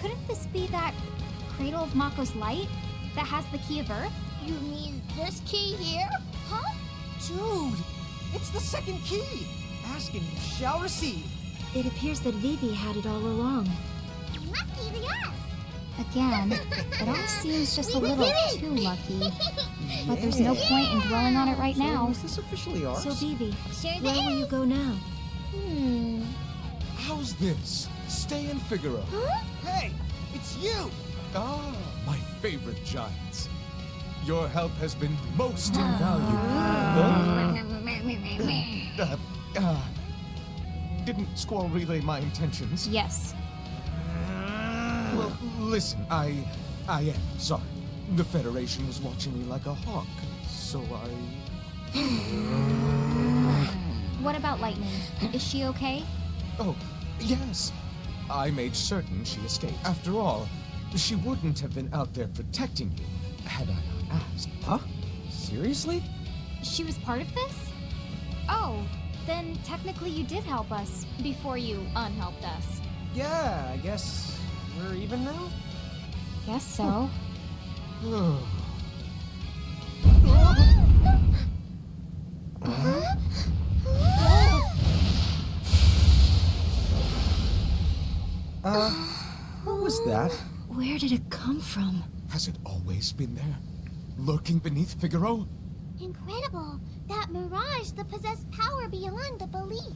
couldn't this be that Cradle of Mako's Light that has the Key of Earth? You mean this key here? Huh? Dude, it's the second key. Ask and you shall receive. It appears that Vivi had it all along. Lucky the us! Again, it all seems just a We little did it! too lucky. But there's no point in dwelling on it right now. Is this officially ours? So Vivi, Sure where will you go now? How's this? Stay in Figaro. Hey, it's you! Ah, my favorite giants. Your help has been most invaluable. Didn't Squall relay my intentions? Yes. Well, listen, I am sorry. The Federation was watching me like a hawk, so I... What about Lightning? Is she okay? Oh, yes. I made certain she escaped. After all, she wouldn't have been out there protecting you had I not asked. Huh? Seriously? She was part of this? Oh, then technically you did help us before you unhelped us. Yeah, I guess we're even now? Guess so. What was that? Where did it come from? Has it always been there? Lurking beneath Figaro? Incredible! That mirage, the possessed power beyond the belief.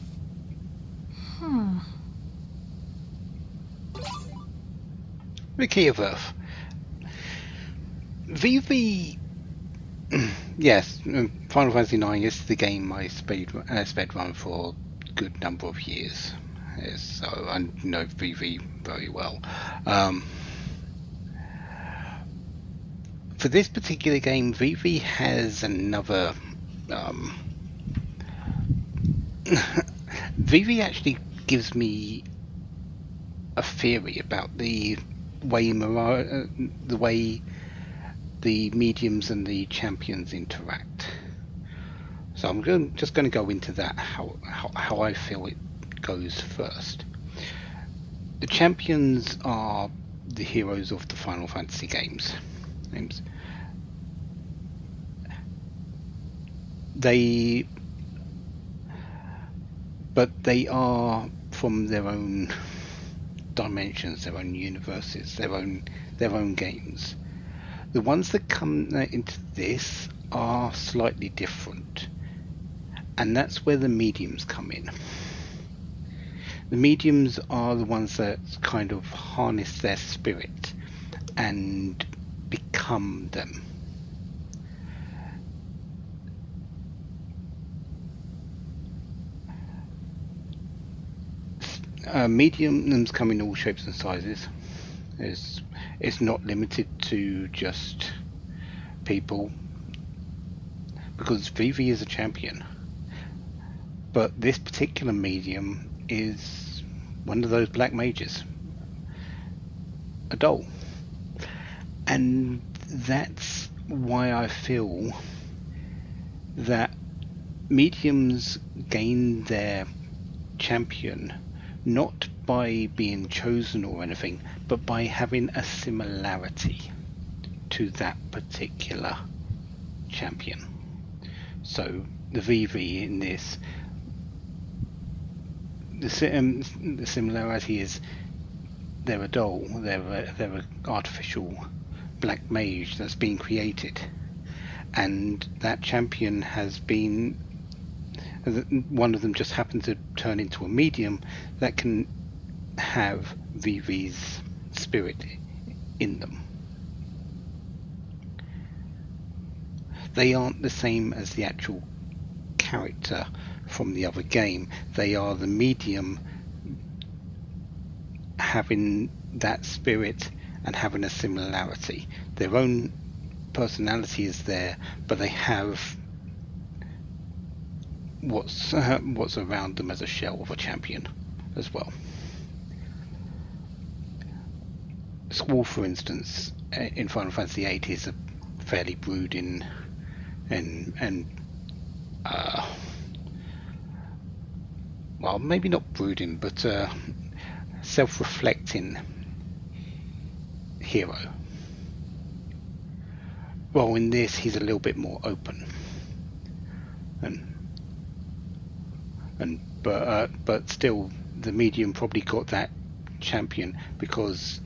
The Key of Earth. VV. Yes, Final Fantasy IX is the game I sped run for a good number of years. Yes, so I know VV very well. For this particular game, VV has another. VV actually gives me a theory about the way the mediums and the champions interact. So I'm just going to go into that, how I feel it goes first. The champions are the heroes of the Final Fantasy games. But they are from their own dimensions, their own universes, their own games. The ones that come into this are slightly different, and that's where the mediums come in. The mediums are the ones that kind of harness their spirit and become them. Mediums come in all shapes and sizes. It's not limited to just people, because Vivi is a champion, but this particular medium is one of those black mages, a doll, and that's why I feel that mediums gain their champion not by being chosen or anything, but by having a similarity to that particular champion. So the VV in this, the similarity is they're a doll, they're an artificial black mage that's been created, and that champion has been, one of them just happened to turn into a medium that can have VV's spirit in them. They aren't the same as the actual character from the other game. They are the medium having that spirit and having a similarity. Their own personality is there, but they have what's around them as a shell of a champion as well. Squall, for instance, in Final Fantasy VIII is a fairly brooding and well, maybe not brooding, but self-reflecting hero. Well, in this, he's a little bit more open, but still, the medium probably got that champion because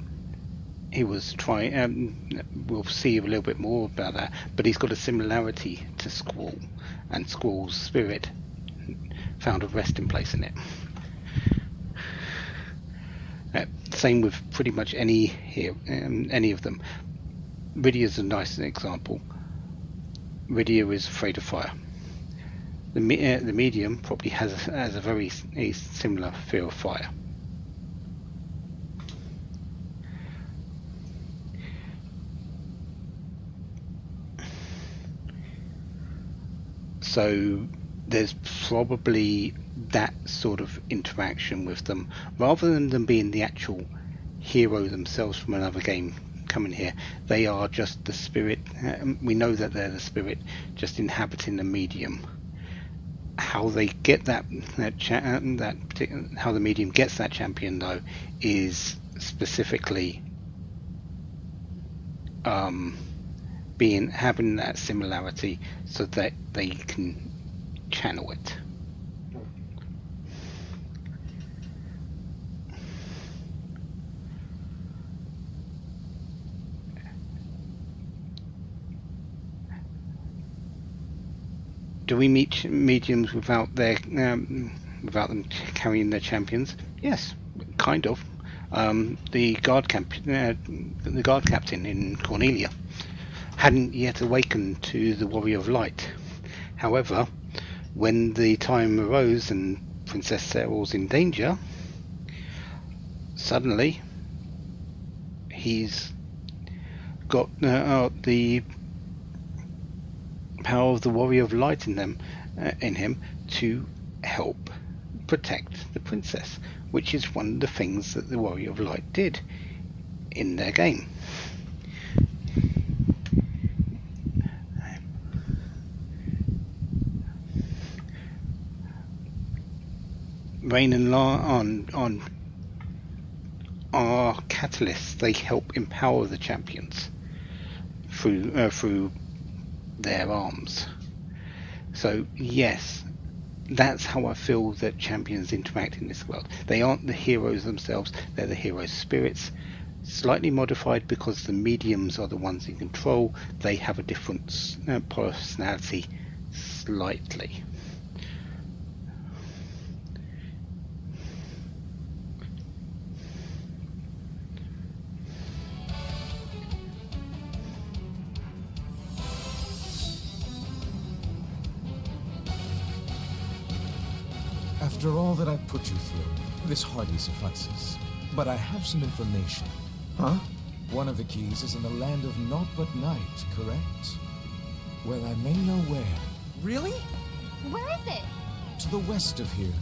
he was trying. We'll see a little bit more about that, but he's got a similarity to Squall, and Squall's spirit found a resting place in it. Same with pretty much any of them. Rydia's a nice example. Rydia is afraid of fire. The medium probably has a very similar fear of fire. So there's probably that sort of interaction with them, rather than them being the actual hero themselves from another game coming here. They are just the spirit. We know that they're the spirit, just inhabiting the medium. How they get how the medium gets that champion, though, is specifically having that similarity, so that they can channel it. Do we meet mediums without without them carrying their champions? Yes, kind of. The guard captain in Cornelia hadn't yet awakened to the Warrior of Light. However, when the time arose and Princess Sarah was in danger, suddenly he's got the power of the Warrior of Light in him to help protect the princess, which is one of the things that the Warrior of Light did in their game. Rain and on are catalysts. They help empower the champions through their arms. So yes, that's how I feel that champions interact in this world. They aren't the heroes themselves, they're the heroes' spirits, slightly modified because the mediums are the ones in control. They have a different personality slightly. After all that I've put you through, this hardly suffices. But I have some information. Huh? One of the keys is in the land of naught but night, correct? Well, I may know where. Really? Where is it? To the west of here,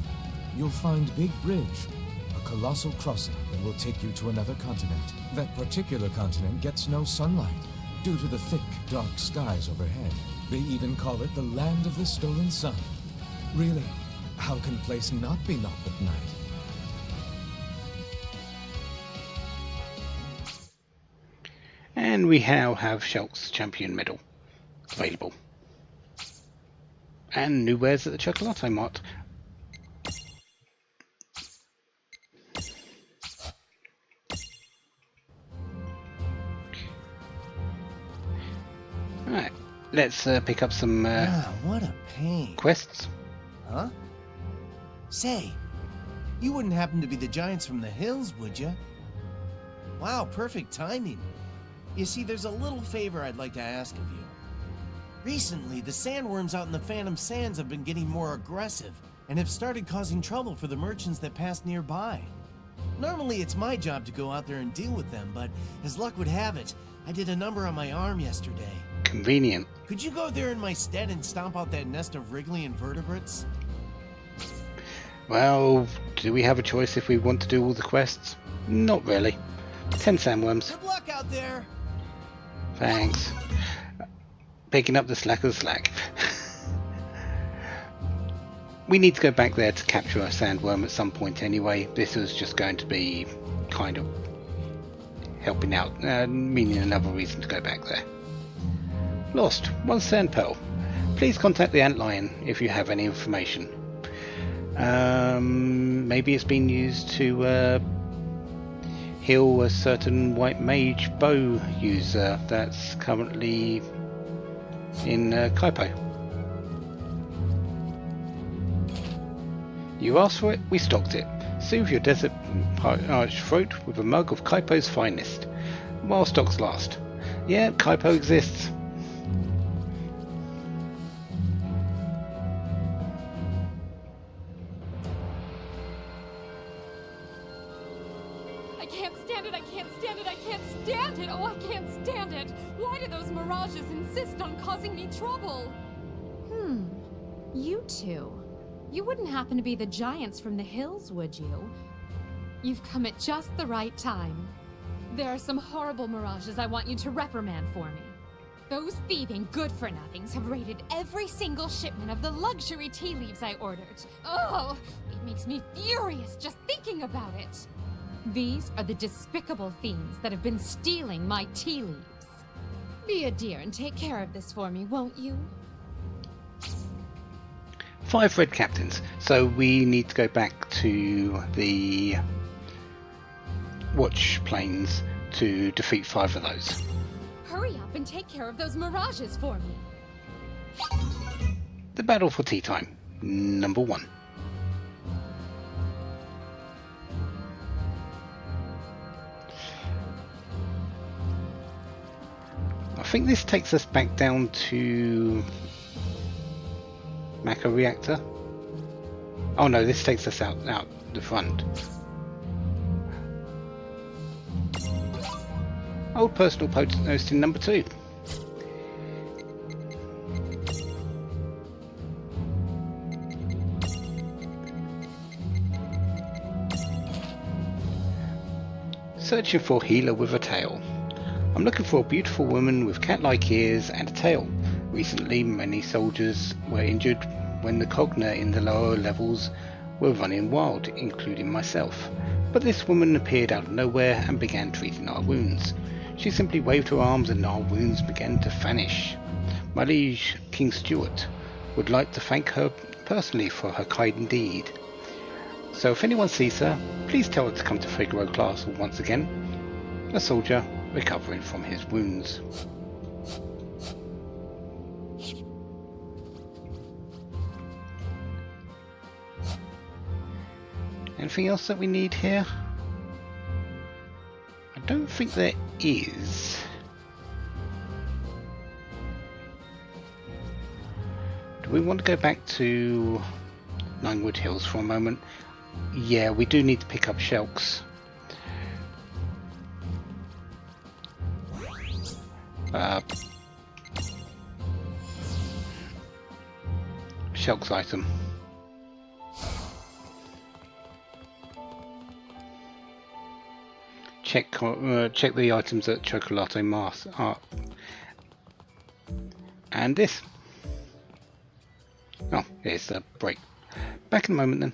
you'll find Big Bridge, a colossal crossing that will take you to another continent. That particular continent gets no sunlight due to the thick, dark skies overhead. They even call it the Land of the Stolen Sun. Really, how can a place not be naught but night? And we now have Shulk's Champion Medal available. And new wares at the Chocolate Mart. Alright, let's pick up some what a pain. quests. Huh? Say, you wouldn't happen to be the giants from the hills, would you? Wow, perfect timing. You see, there's a little favor I'd like to ask of you. Recently, the sandworms out in the Phantom Sands have been getting more aggressive and have started causing trouble for the merchants that pass nearby. Normally, it's my job to go out there and deal with them, but as luck would have it, I did a number on my arm yesterday. Convenient. Could you go there in my stead and stomp out that nest of wriggly invertebrates? Well, do we have a choice if we want to do all the quests? Not really. 10 sandworms. Good luck out there! Thanks. Picking up the slack of slack. we need to go back there to capture a sandworm at some point anyway. This was just going to be kind of helping out, meaning another reason to go back there. Lost, 1 sand pearl. Please contact the antlion if you have any information. Maybe it's been used to heal a certain white mage bow user that's currently in Kaipo. You asked for it, we stocked it. Soothe your desert parched throat with a mug of Kaipo's finest. While stocks last. Yeah, Kaipo exists. I can't stand it, I can't stand it, I can't stand it! Oh, I can't stand it! Why do those mirages insist on causing me trouble? You two. You wouldn't happen to be the giants from the hills, would you? You've come at just the right time. There are some horrible mirages I want you to reprimand for me. Those thieving good-for-nothings have raided every single shipment of the luxury tea leaves I ordered. Oh, it makes me furious just thinking about it. These are the despicable fiends that have been stealing my tea leaves. Be a dear and take care of this for me, won't you? 5 red captains, so we need to go back to the watch planes to defeat 5 of those. Hurry up and take care of those mirages for me. The battle for tea time, number 1. I think this takes us back down to Mako reactor. Oh no, this takes us out the front. Old personal posting number 2. Searching for healer with a tail. I'm looking for a beautiful woman with cat-like ears and a tail. Recently, many soldiers were injured when the cogna in the lower levels were running wild, including myself. But this woman appeared out of nowhere and began treating our wounds. She simply waved her arms and our wounds began to vanish. My liege, King Stuart, would like to thank her personally for her kind deed. So if anyone sees her, please tell her to come to Figaro Castle once again. A soldier recovering from his wounds. Anything else that we need here? I don't think there is. Do we want to go back to Ninewood Hills for a moment? Yeah, we do need to pick up Shelk's. Shelk's item. Check the items at Chocolate Mars art. And this. Oh, here's the break. Back in a moment then.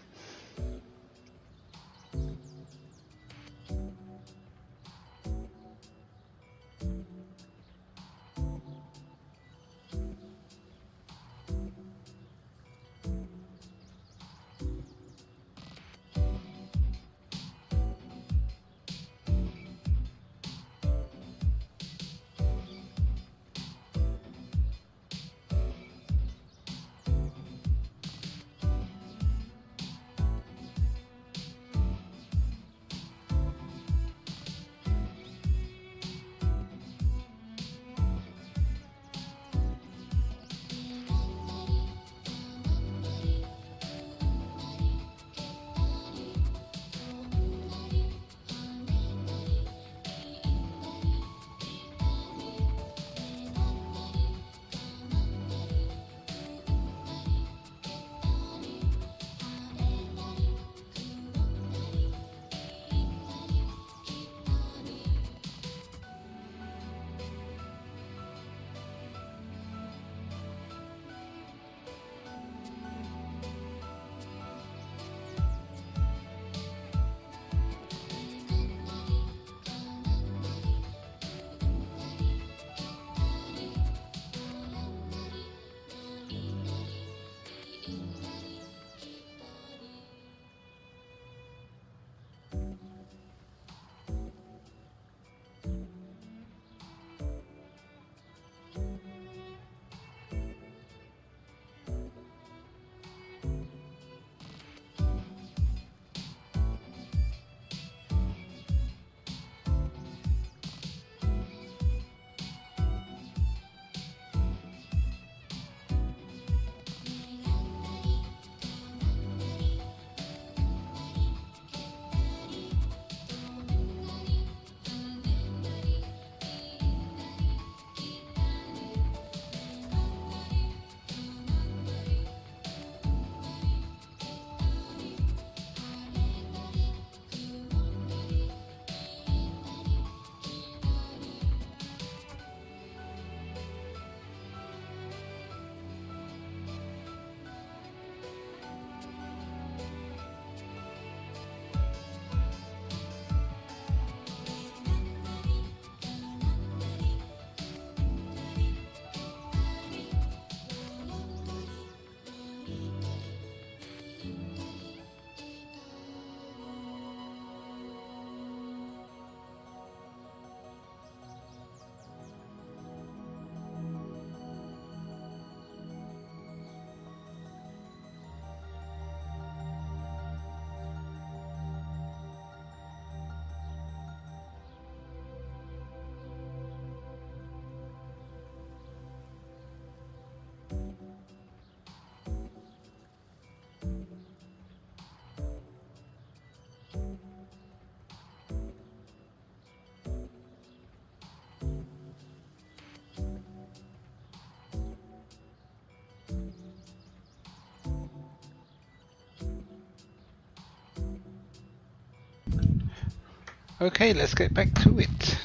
Okay, let's get back to it.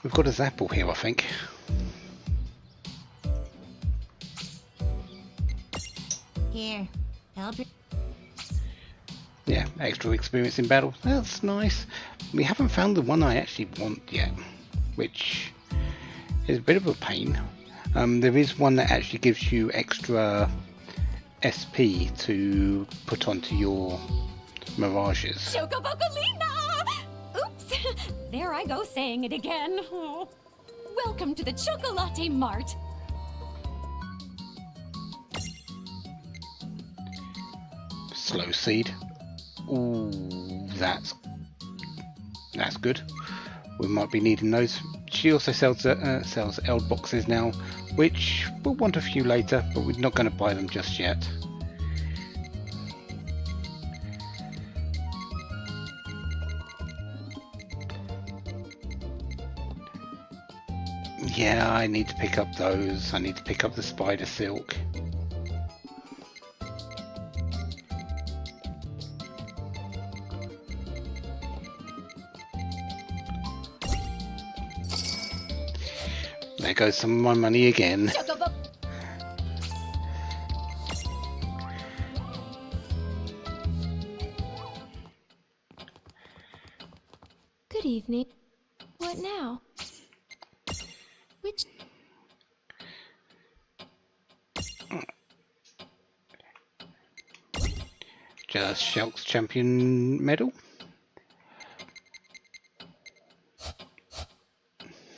We've got a Zapple here, I think. Here, help your... Yeah, extra experience in battle. That's nice. We haven't found the one I actually want yet, which is a bit of a pain. There is one that actually gives you extra SP to put onto your mirages. Chocobocolina! Oops! There I go saying it again. Oh. Welcome to the Chocolate Mart. Slow seed. Ooh, that's good. We might be needing those. She also sells Eld boxes now, which we'll want a few later, but we're not going to buy them just yet. Yeah, I need to pick up those. I need to pick up the spider silk. There goes some of my money again. Good evening. What now? Which... Just Shulk's champion medal.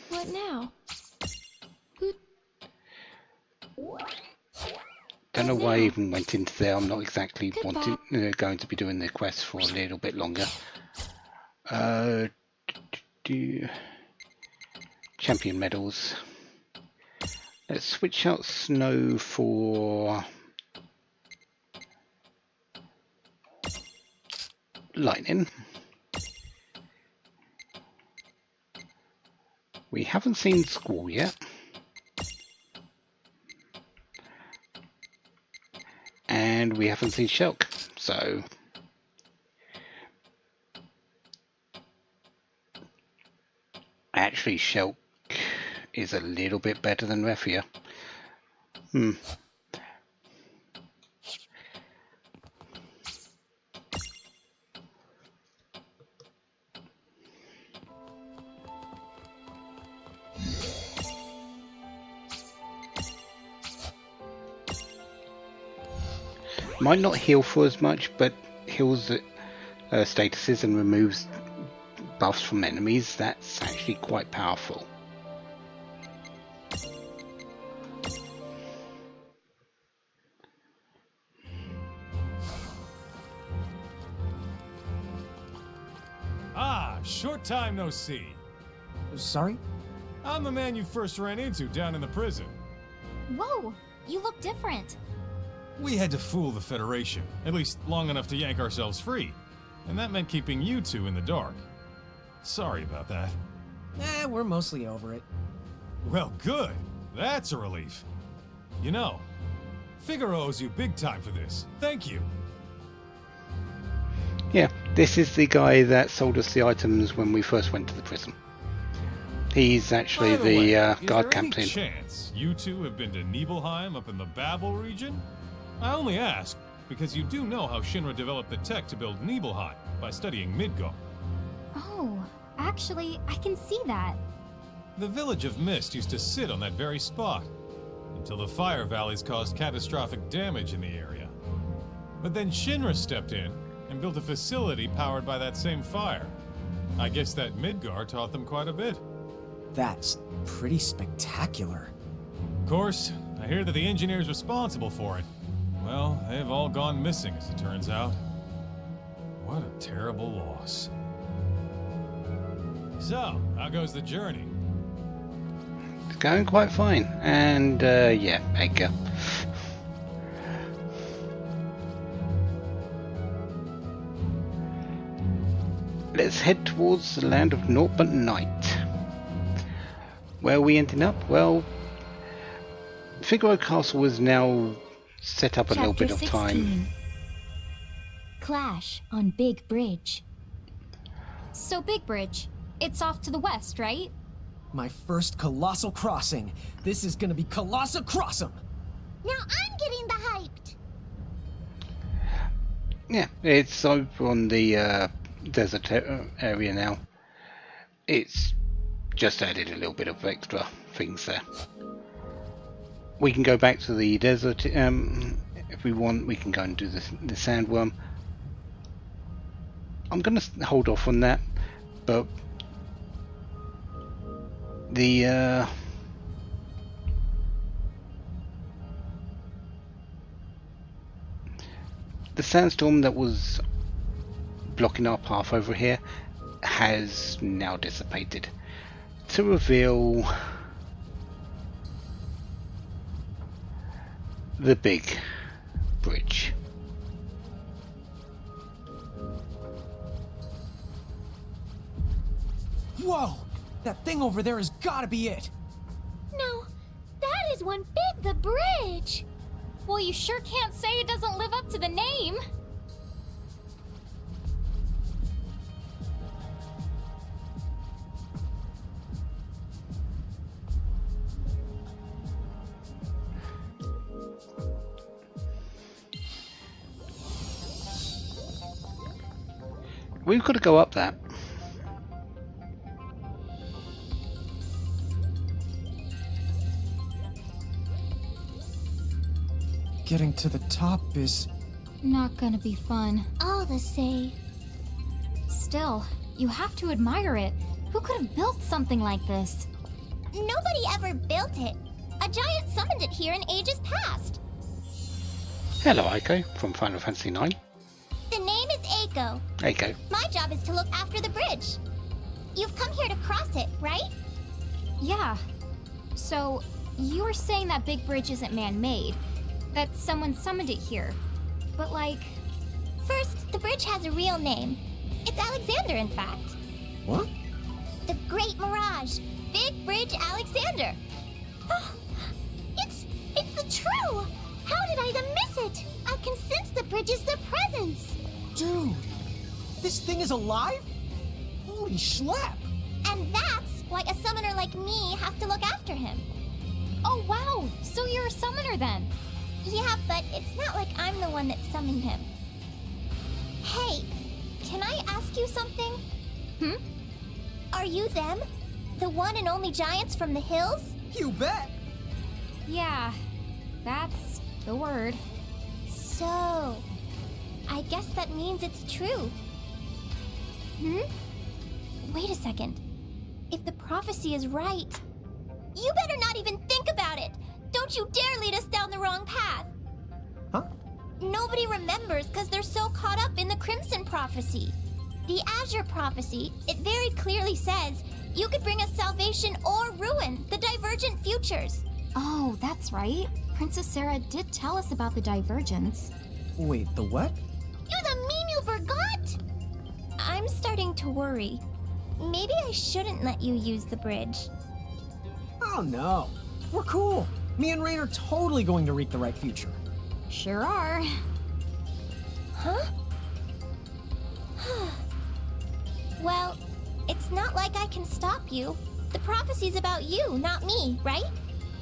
What now? Don't know why I even went into there. I'm not exactly wanting going to be doing the quest for a little bit longer. Champion medals. Let's switch out Snow for Lightning. We haven't seen Squall yet. And we haven't seen Shulk, so actually Shulk is a little bit better than Refia. Might not heal for as much, but heals statuses and removes buffs from enemies. That's actually quite powerful. Ah, short time no see. Sorry? I'm the man you first ran into down in the prison. Whoa, you look different. We had to fool the Federation, at least long enough to yank ourselves free. And that meant keeping you two in the dark. Sorry about that. We're mostly over it. Well, good. That's a relief. You know, Figaro owes you big time for this. Thank you. Yeah, this is the guy that sold us the items when we first went to the prison. He's actually By the way, guard is there captain. any chance you two have been to Nibelheim up in the Babel region? I only ask because you do know how Shinra developed the tech to build Nibelheim by studying Midgard. Oh, actually, I can see that. The village of Mist used to sit on that very spot until the fire valleys caused catastrophic damage in the area. But then Shinra stepped in and built a facility powered by that same fire. I guess that Midgard taught them quite a bit. That's pretty spectacular. Of course, I hear that the engineers responsible for it, well, they've all gone missing, as it turns out. What a terrible loss. So, how goes the journey? It's going quite fine. And, yeah, Edgar. Let's head towards the land of naught but night. Where are we ending up? Well, Figaro Castle is now set up a little bit of time. Clash on Big Bridge. So Big Bridge, it's off to the west, right? My first colossal crossing. This is gonna be colossal crossum. Now I'm getting the hyped. Yeah, it's over on the desert area now. It's just added a little bit of extra things there. We can go back to the desert if we want. We can go and do the sandworm. I'm going to hold off on that, but the sandstorm that was blocking our path over here has now dissipated to reveal the big bridge. Whoa! That thing over there has gotta be it! No, that is one big the bridge. Well, you sure can't say it doesn't live up to the name. We've got to go up that. Getting to the top is... Not gonna be fun. All the same. Still, you have to admire it. Who could have built something like this? Nobody ever built it. A giant summoned it here in ages past. Hello, Aiko from Final Fantasy IX. The name is Eiko. Aiko. My job is to look after the bridge. You've come here to cross it, right? Yeah. So, you were saying that Big Bridge isn't man-made. That someone summoned it here. But like... First, the bridge has a real name. It's Alexander, in fact. What? The Great Mirage. Big Bridge Alexander. Oh, it's the true. How did I even miss it? I can sense the bridge is the presence. Dude! This thing is alive? Holy schlep! And that's why a summoner like me has to look after him. Oh wow! So you're a summoner then? Yeah, but it's not like I'm the one that summoned him. Hey, can I ask you something? Are you them? The one and only giants from the hills? You bet! Yeah, that's the word. So, I guess that means it's true. Wait a second. If the prophecy is right, you better not even think about it! Don't you dare lead us down the wrong path! Huh? Nobody remembers because they're so caught up in the Crimson Prophecy. The Azure Prophecy, it very clearly says you could bring us salvation or ruin, the divergent futures. Oh, that's right. Princess Sarah did tell us about the divergence. Wait, the what? You the mean you forgot? I'm starting to worry. Maybe I shouldn't let you use the bridge. Oh no. We're cool. Me and Rain are totally going to reap the right future. Sure are. Huh? Well, it's not like I can stop you. The prophecy's about you, not me, right?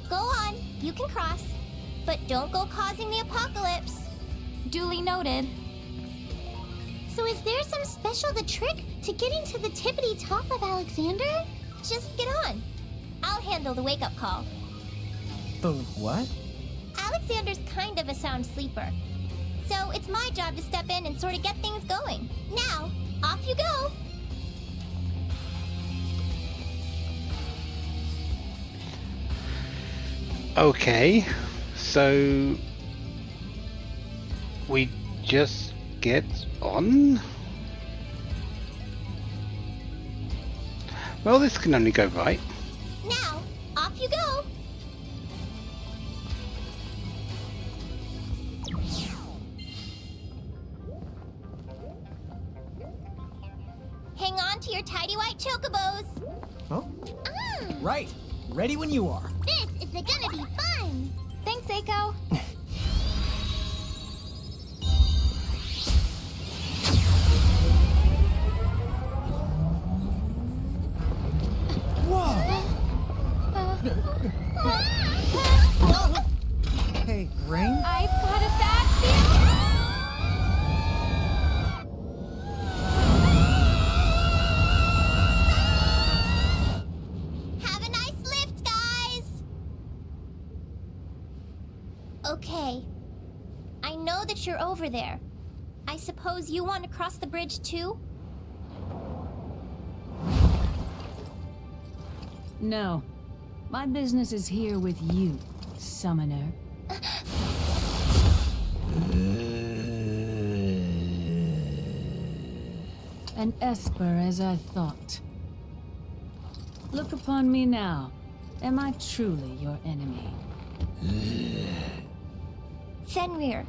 Go on, you can cross. But don't go causing the apocalypse. Duly noted. So is there some special trick to getting to the tippity top of Alexander? Just get on. I'll handle the wake-up call. The what? Alexander's kind of a sound sleeper. So it's my job to step in and sort of get things going. Now, off you go! Okay, so we just get on? Well, this can only go right. Now, off you go! Hang on to your tidy white chocobos! Huh? Right. Ready when you are. This is gonna be fun! Thanks, Eiko. that you're over there, I suppose you want to cross the bridge too? No. My business is here with you, summoner. An Esper as I thought. Look upon me now. Am I truly your enemy? Fenrir,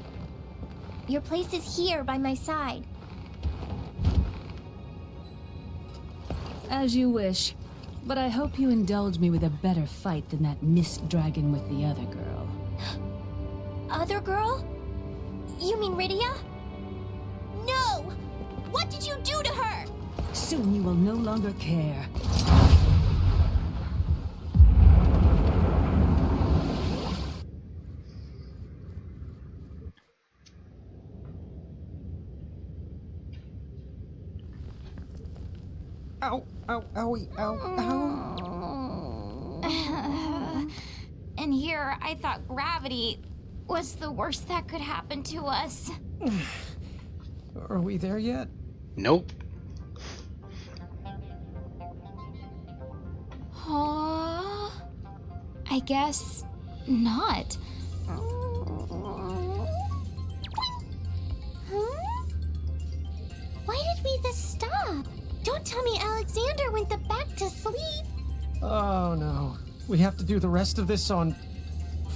your place is here by my side. As you wish. But I hope you indulge me with a better fight than that mist dragon with the other girl. Other girl? You mean Rydia? No! What did you do to her? Soon you will no longer care. Ow, ow, owie, ow, ow. And here, I thought gravity was the worst that could happen to us. Are we there yet? Nope. I guess not. Huh? Why did we just stop? Don't tell me Alexander went back to sleep. Oh no. We have to do the rest of this on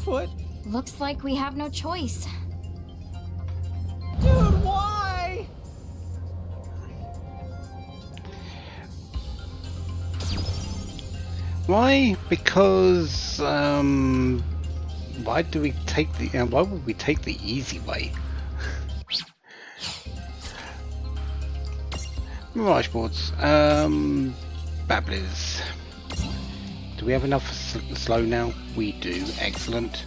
foot? Looks like we have no choice. Dude, why? Why? Because why do we take the? Why would we take the easy way? Mirage boards. Babblers. Do we have enough for slow now? We do. Excellent.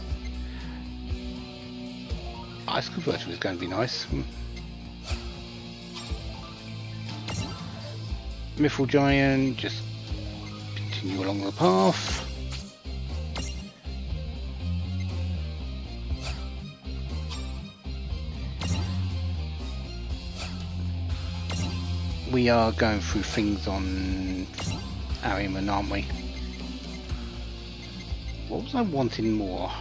Ice converter is going to be nice. Mithril Giant, just continue along the path. We are going through things on Ariman, aren't we? What was I wanting more?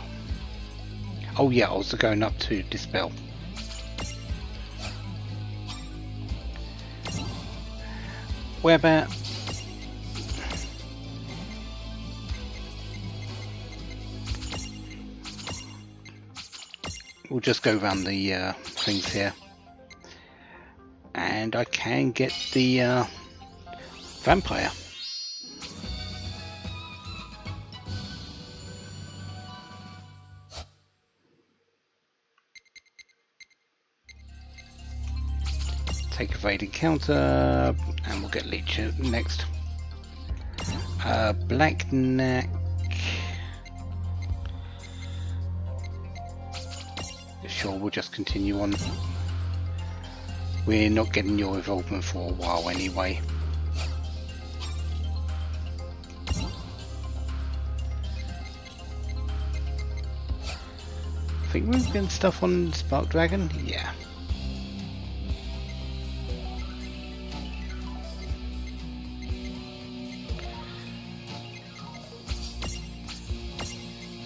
Oh yeah, I was going up to Dispel. Whereabout? We'll just go around the things here. And I can get the vampire. Take evade encounter, and we'll get leech next. Black Knack. Sure, we'll just continue on. We're not getting your involvement for a while anyway. I think we're getting stuff on Spark Dragon? Yeah.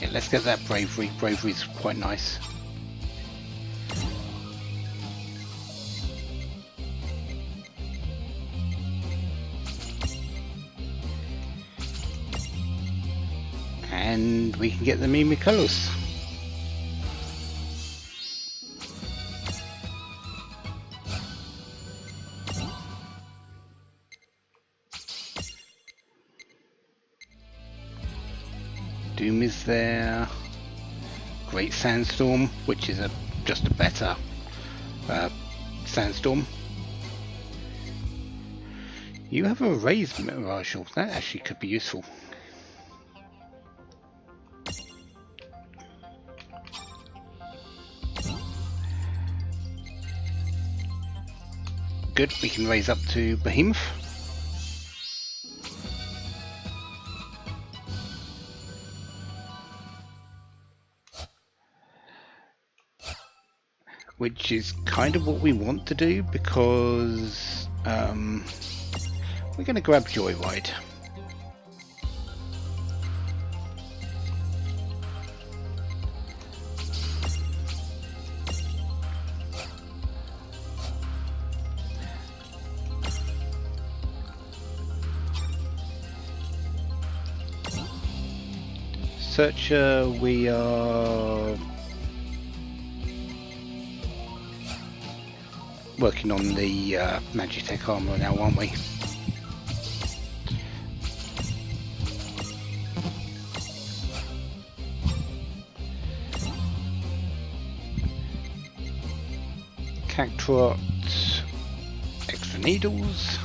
Yeah, let's get that bravery. Bravery's quite nice. And we can get the Mimiculus. Doom is there. Great Sandstorm, which is just a better Sandstorm. You have a raised Mirage, that actually could be useful. Good, we can raise up to Behemoth. which is kind of what we want to do, because we're going to grab Joyride. Searcher, we are working on the Magitech armor now, aren't we? Cactrot, extra needles.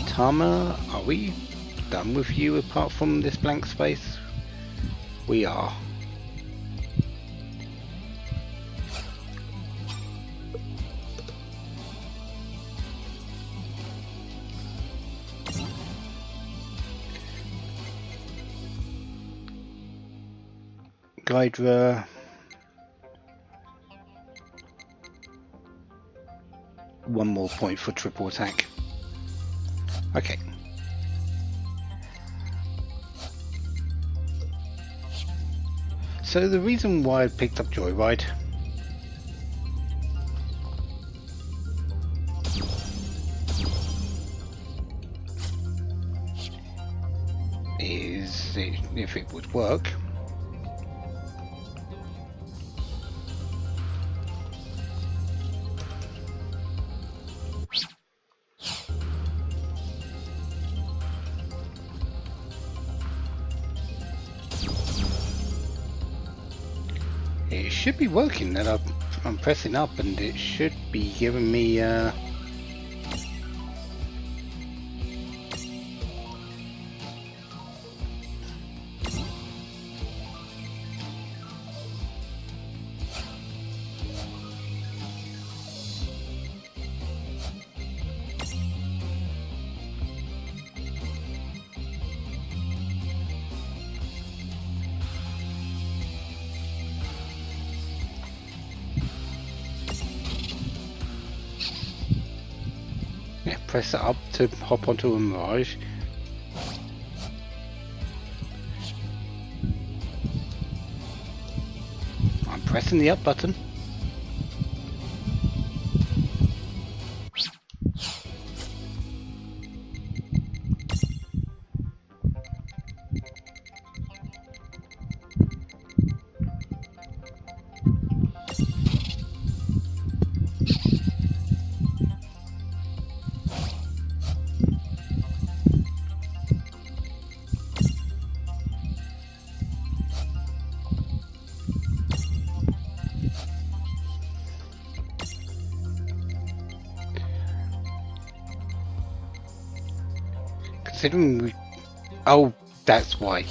Tama, are we done with you apart from this blank space? We are. Guidra. One more point for triple attack. Okay. So the reason why I picked up Joyride is if it would work. It should be working. That I'm pressing up, and it should be giving me. Yeah, press it up to hop onto a Mirage. I'm pressing the up button. Considering we... Oh, that's why.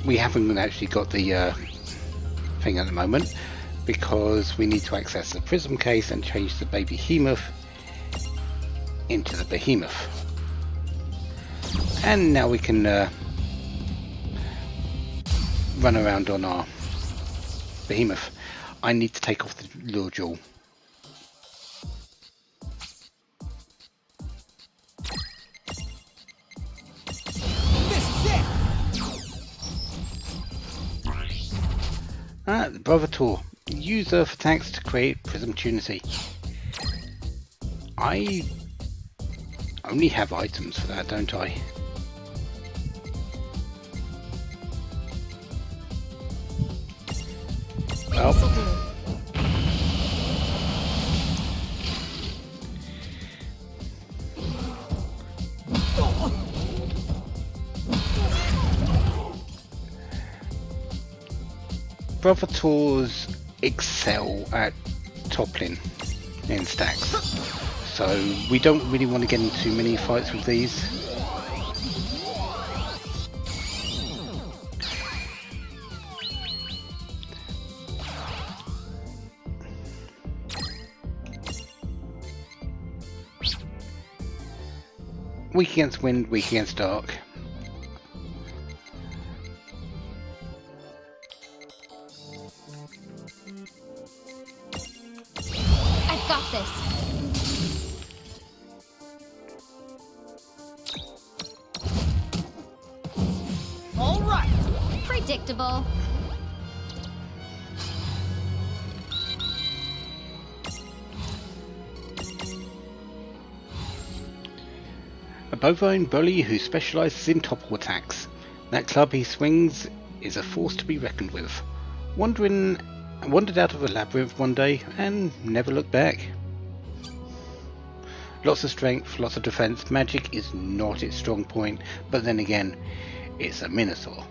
We haven't actually got the thing at the moment, because we need to access the prism case and change the baby behemoth into the behemoth. And now we can run around on our behemoth. I need to take off the lure jewel. The Brother Tour. Use Earth attacks to create Prism Tunity. I only have items for that, don't I? Well, Brother Tours excel at toppling in stacks, so we don't really want to get into too many fights with these. Weak against wind, weak against dark. got this. All right. Predictable. A bovine bully who specializes in topple attacks. That club he swings is a force to be reckoned with. Wandered out of a labyrinth one day and never looked back. Lots of strength, lots of defense. Magic is not its strong point, but then again, it's a minotaur.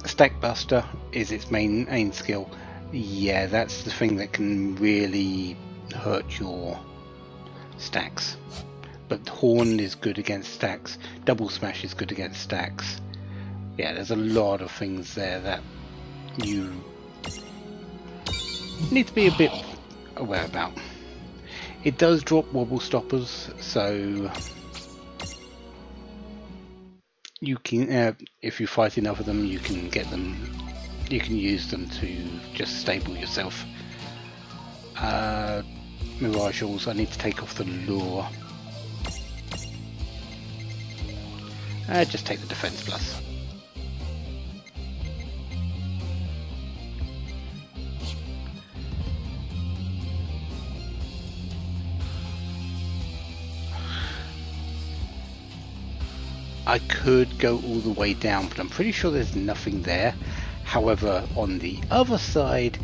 Stack Buster is its main skill. Yeah, that's the thing that can really hurt your stacks. But Horn is good against stacks. Double Smash is good against stacks. Yeah, there's a lot of things there that you need to be a bit aware about. It does drop wobble stoppers, so you can, if you fight enough of them, you can get them. You can use them to just stable yourself. Mirages, I need to take off the lure. Just take the defense plus. I could go all the way down, but I'm pretty sure there's nothing there. However, on the other side,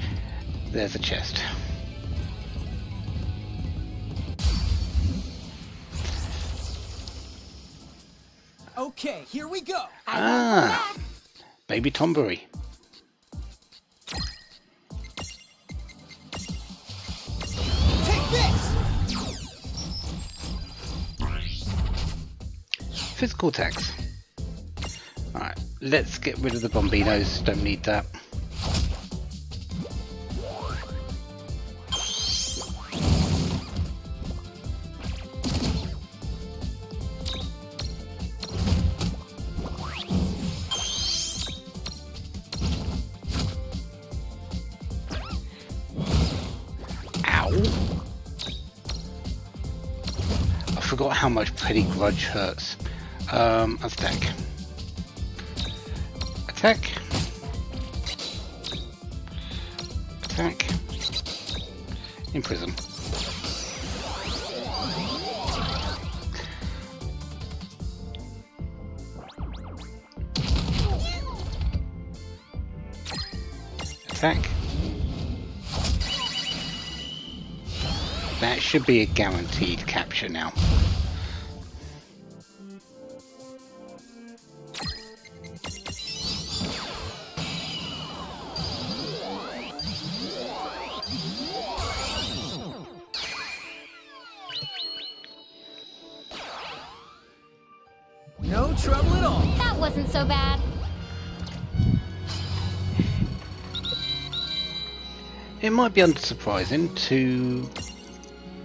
there's a chest. Okay, here we go. Baby Tombury. Take this. Physical attacks. Alright, let's get rid of the Bombinos, don't need that. Ow! I forgot how much Petty Grudge hurts. Attack. Attack. Attack. Imprison. Attack. That should be a guaranteed capture now. No trouble at all. That wasn't so bad. It might be unsurprising to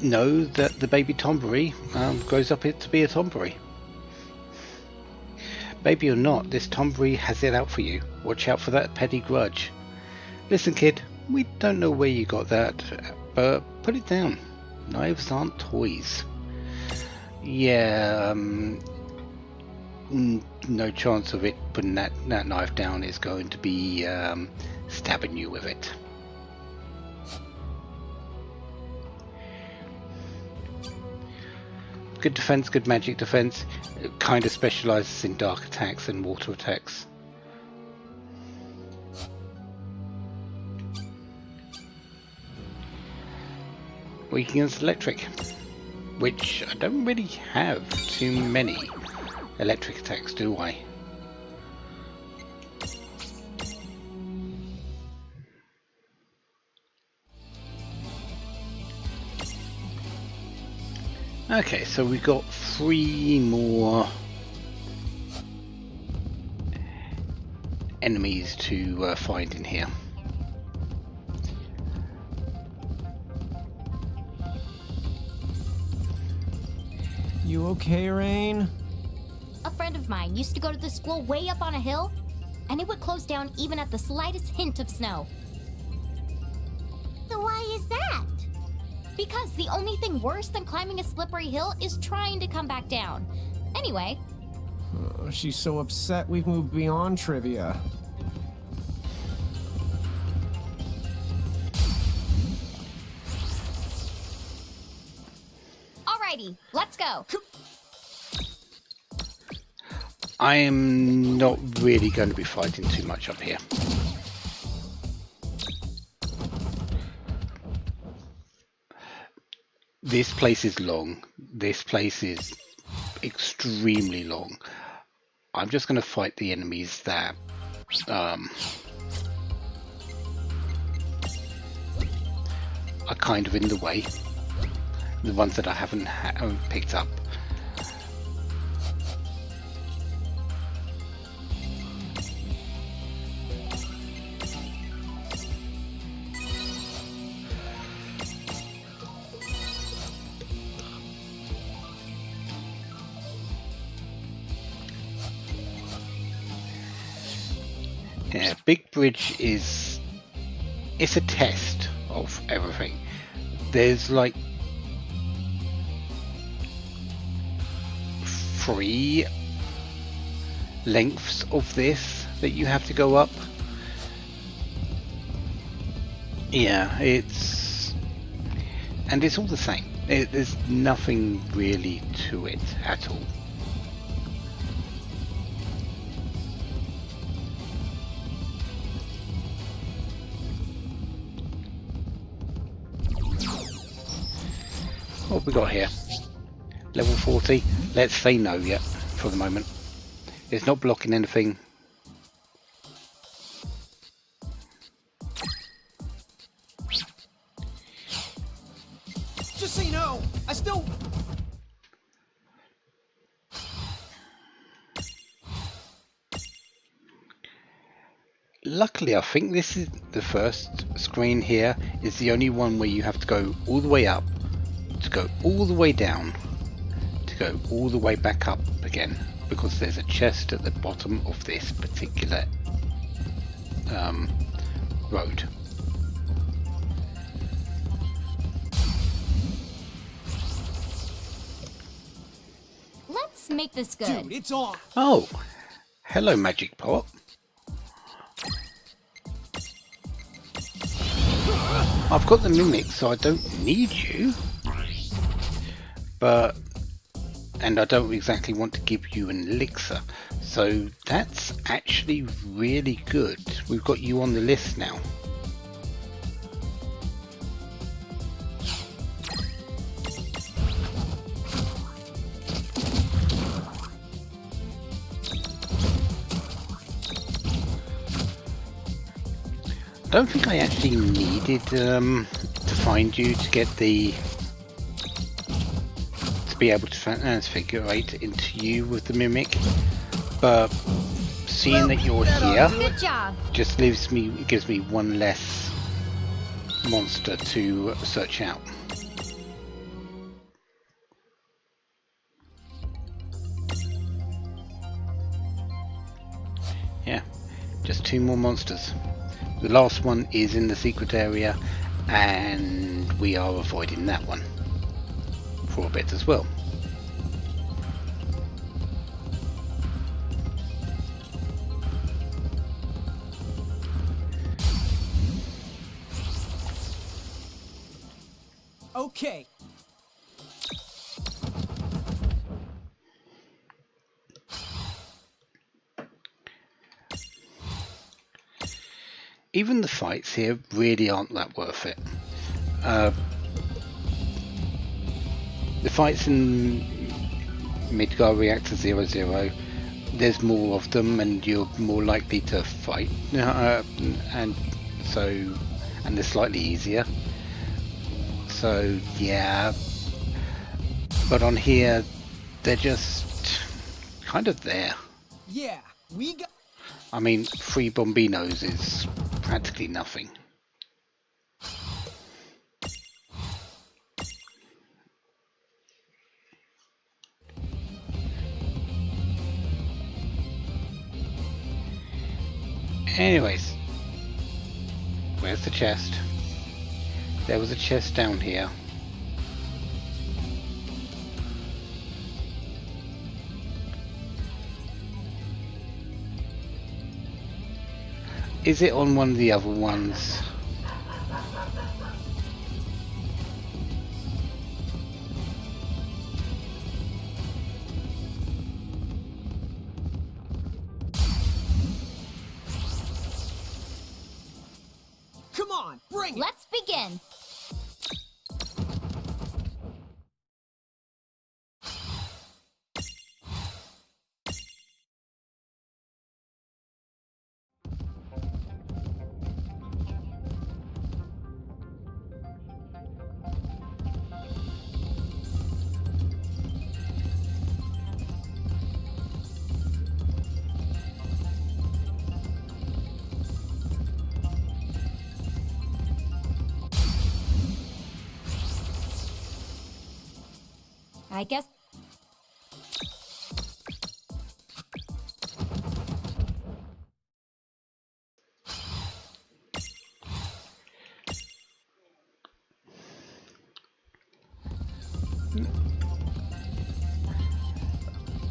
know that the baby Tombury grows up to be a Tombury. Baby or not, this Tombury has it out for you. Watch out for that Petty Grudge. Listen kid, we don't know where you got that, but put it down. Knives aren't toys. Yeah, no chance of it putting that knife down. Is going to be stabbing you with it. Good defense, good magic defense. It kind of specializes in dark attacks and water attacks. Weak against electric, which I don't really have too many electric attacks, do I? Okay, so we've got 3 more enemies to find in here. You okay, Rain? A friend of mine used to go to the school way up on a hill. and it would close down even at the slightest hint of snow. So why is that? Because the only thing worse than climbing a slippery hill is trying to come back down. Anyway, She's so upset we've moved beyond trivia. alrighty, let's go. I am not really going to be fighting too much up here. This place is long. This place is extremely long. I'm just going to fight the enemies that are kind of in the way. The ones that I haven't picked up. Yeah, Big Bridge it's a test of everything. There's like 3 lengths of this that you have to go up. Yeah, it's all the same. There's nothing really to it at all. What have we got here? Level 40. Let's say no yet for the moment. It's not blocking anything. Just so you know, I still... Luckily, I think this is the first screen here is the only one where you have to go all the way up, to go all the way down, to go all the way back up again, because there's a chest at the bottom of this particular road. Let's make this good. Dude, it's on! Oh, hello Magic Pot. I've got the Mimic, so I don't need you. And I don't exactly want to give you an elixir. So that's actually really good. We've got you on the list now. I don't think I actually needed to find you to get to be able to transfigurate into you with the Mimic, but seeing that you're here Good job. just gives me one less monster to search out. Yeah, just 2 more monsters. The last one is in the secret area, and we are avoiding that one for a bit as well. Okay. Even the fights here really aren't that worth it. The fights in Midgar Reactor 00, there's more of them and you're more likely to fight, and they're slightly easier. So yeah, but on here they're just kind of there. Yeah, we got... I mean, 3 Bombinos is practically nothing. Anyways, where's the chest? There was a chest down here. Is it on one of the other ones? Come on, bring it! Let's begin. I guess.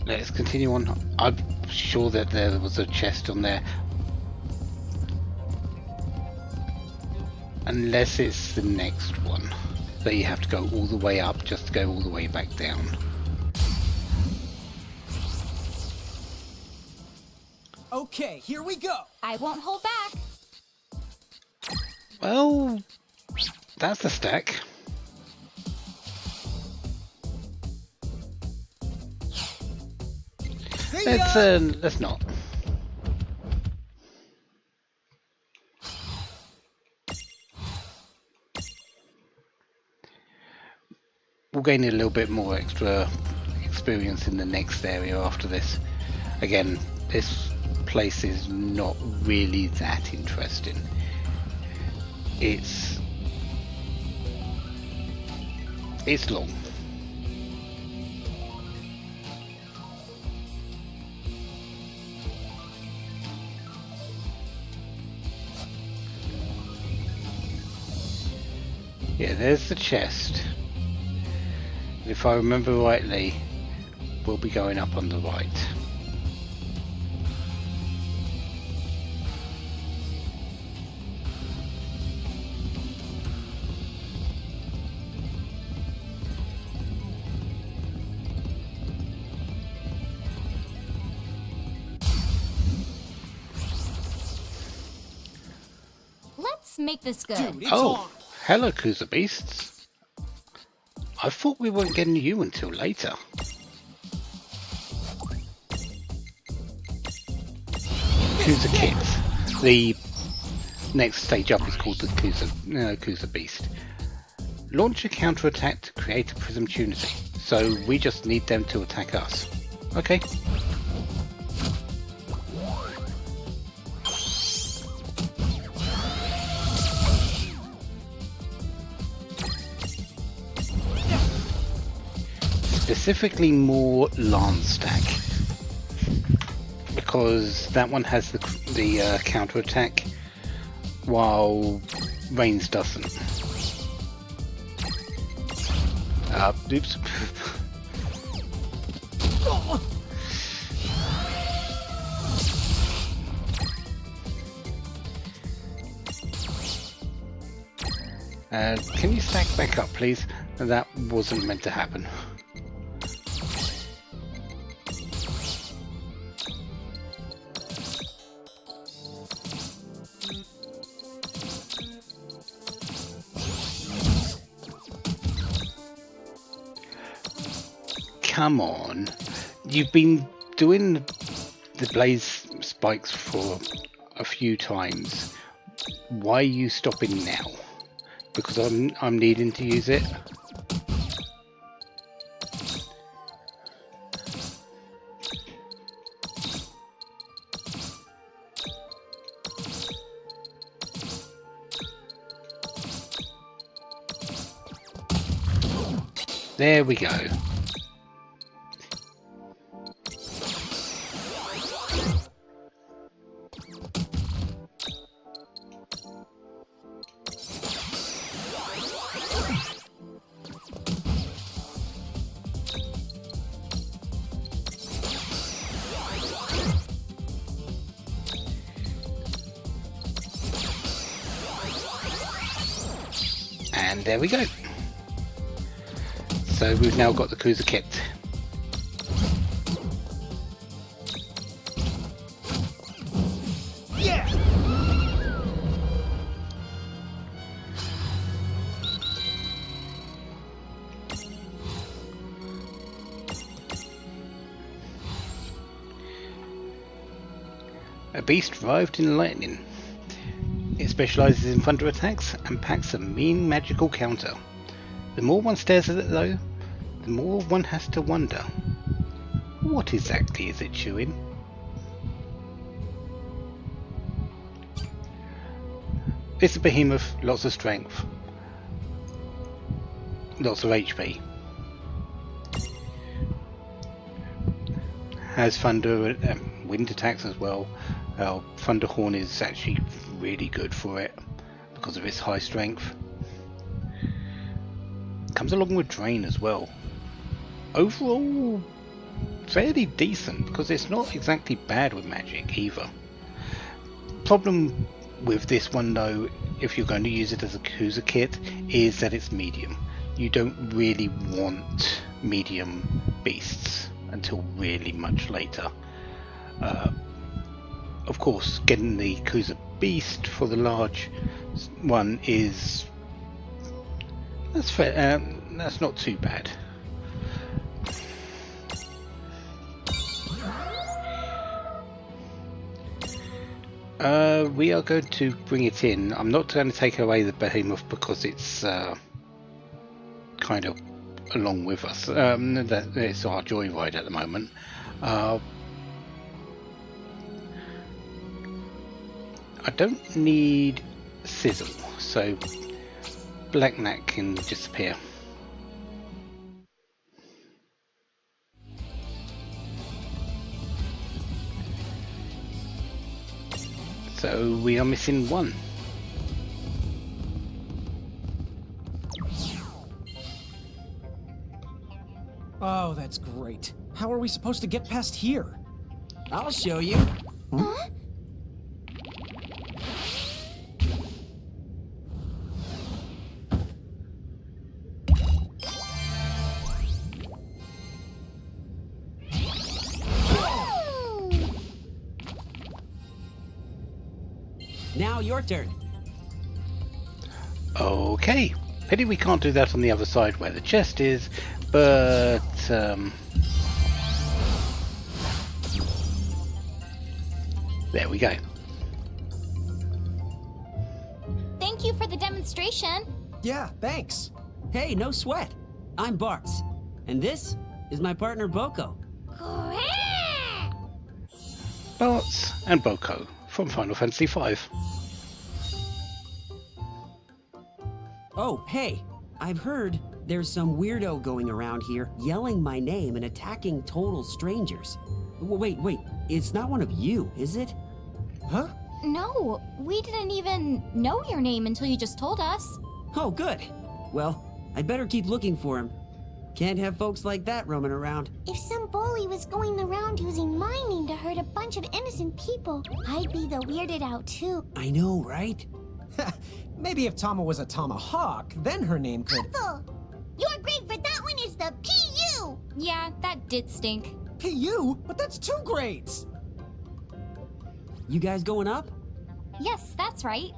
Let's continue on. I'm sure that there was a chest on there. Unless it's the next one. That you have to go all the way up just to go all the way back down. Okay, here we go! I won't hold back. Well, that's the stack. Let's not. We'll gain a little bit more extra experience in the next area after this. Again, this place is not really that interesting. It's long. Yeah, there's the chest. If I remember rightly, we'll be going up on the right. Let's make this good. Dude, it's Oh, on! hello, Kuza Beasts. I thought we weren't getting you until later. Kuza Kids. The next stage up is called the Kuza Beast. Launch a counterattack to create a Prism Trinity. So we just need them to attack us. Okay. Specifically more Lance stack, because that one has the counter attack, while Reigns doesn't. Oops. Can you stack back up, please? That wasn't meant to happen. Come on, you've been doing the blaze spikes for a few times. Why are you stopping now? Because I'm needing to use it. There we go. And there we go. So we've now got the cruiser kit. Yeah! A beast arrived in lightning. It specializes in thunder attacks and packs a mean magical counter. The more one stares at it though, the more one has to wonder, what exactly is it chewing? It's a behemoth, lots of strength, lots of HP. Has thunder and wind attacks as well. Thunderhorn is actually really good for it because of its high strength. Comes along with Drain as well. Overall, fairly decent because it's not exactly bad with magic either. Problem with this one though, if you're going to use it as a cruiser kit, is that it's medium. You don't really want medium beasts until really much later. Of course, getting the cruiser beast for the large one is that's fair. That's not too bad. We are going to bring it in. I'm not going to take away the behemoth because it's kind of along with us. It's our joyride at the moment. I don't need sizzle, so Black Gnat can disappear. So we are missing one. Oh, that's great. How are we supposed to get past here? I'll show you. Huh? Now your turn. Okay. Pity we can't do that on the other side where the chest is, but there we go. Thank you for the demonstration. Yeah, thanks. Hey, no sweat. I'm Bartz, and this is my partner Boko. Bartz and Boko from Final Fantasy V. Oh, hey, I've heard there's some weirdo going around here yelling my name and attacking total strangers. Wait, it's not one of you, is it? Huh? No, we didn't even know your name until you just told us. Oh, good. Well, I better keep looking for him. Can't have folks like that roaming around. If some bully was going around using my name to hurt a bunch of innocent people, I'd be the weirded out too. I know, right? Maybe if Tama was a tomahawk, then her name could... Apple! Your grade for that one is the PU! Yeah, that did stink. PU? But that's 2 grades! You guys going up? Yes, that's right.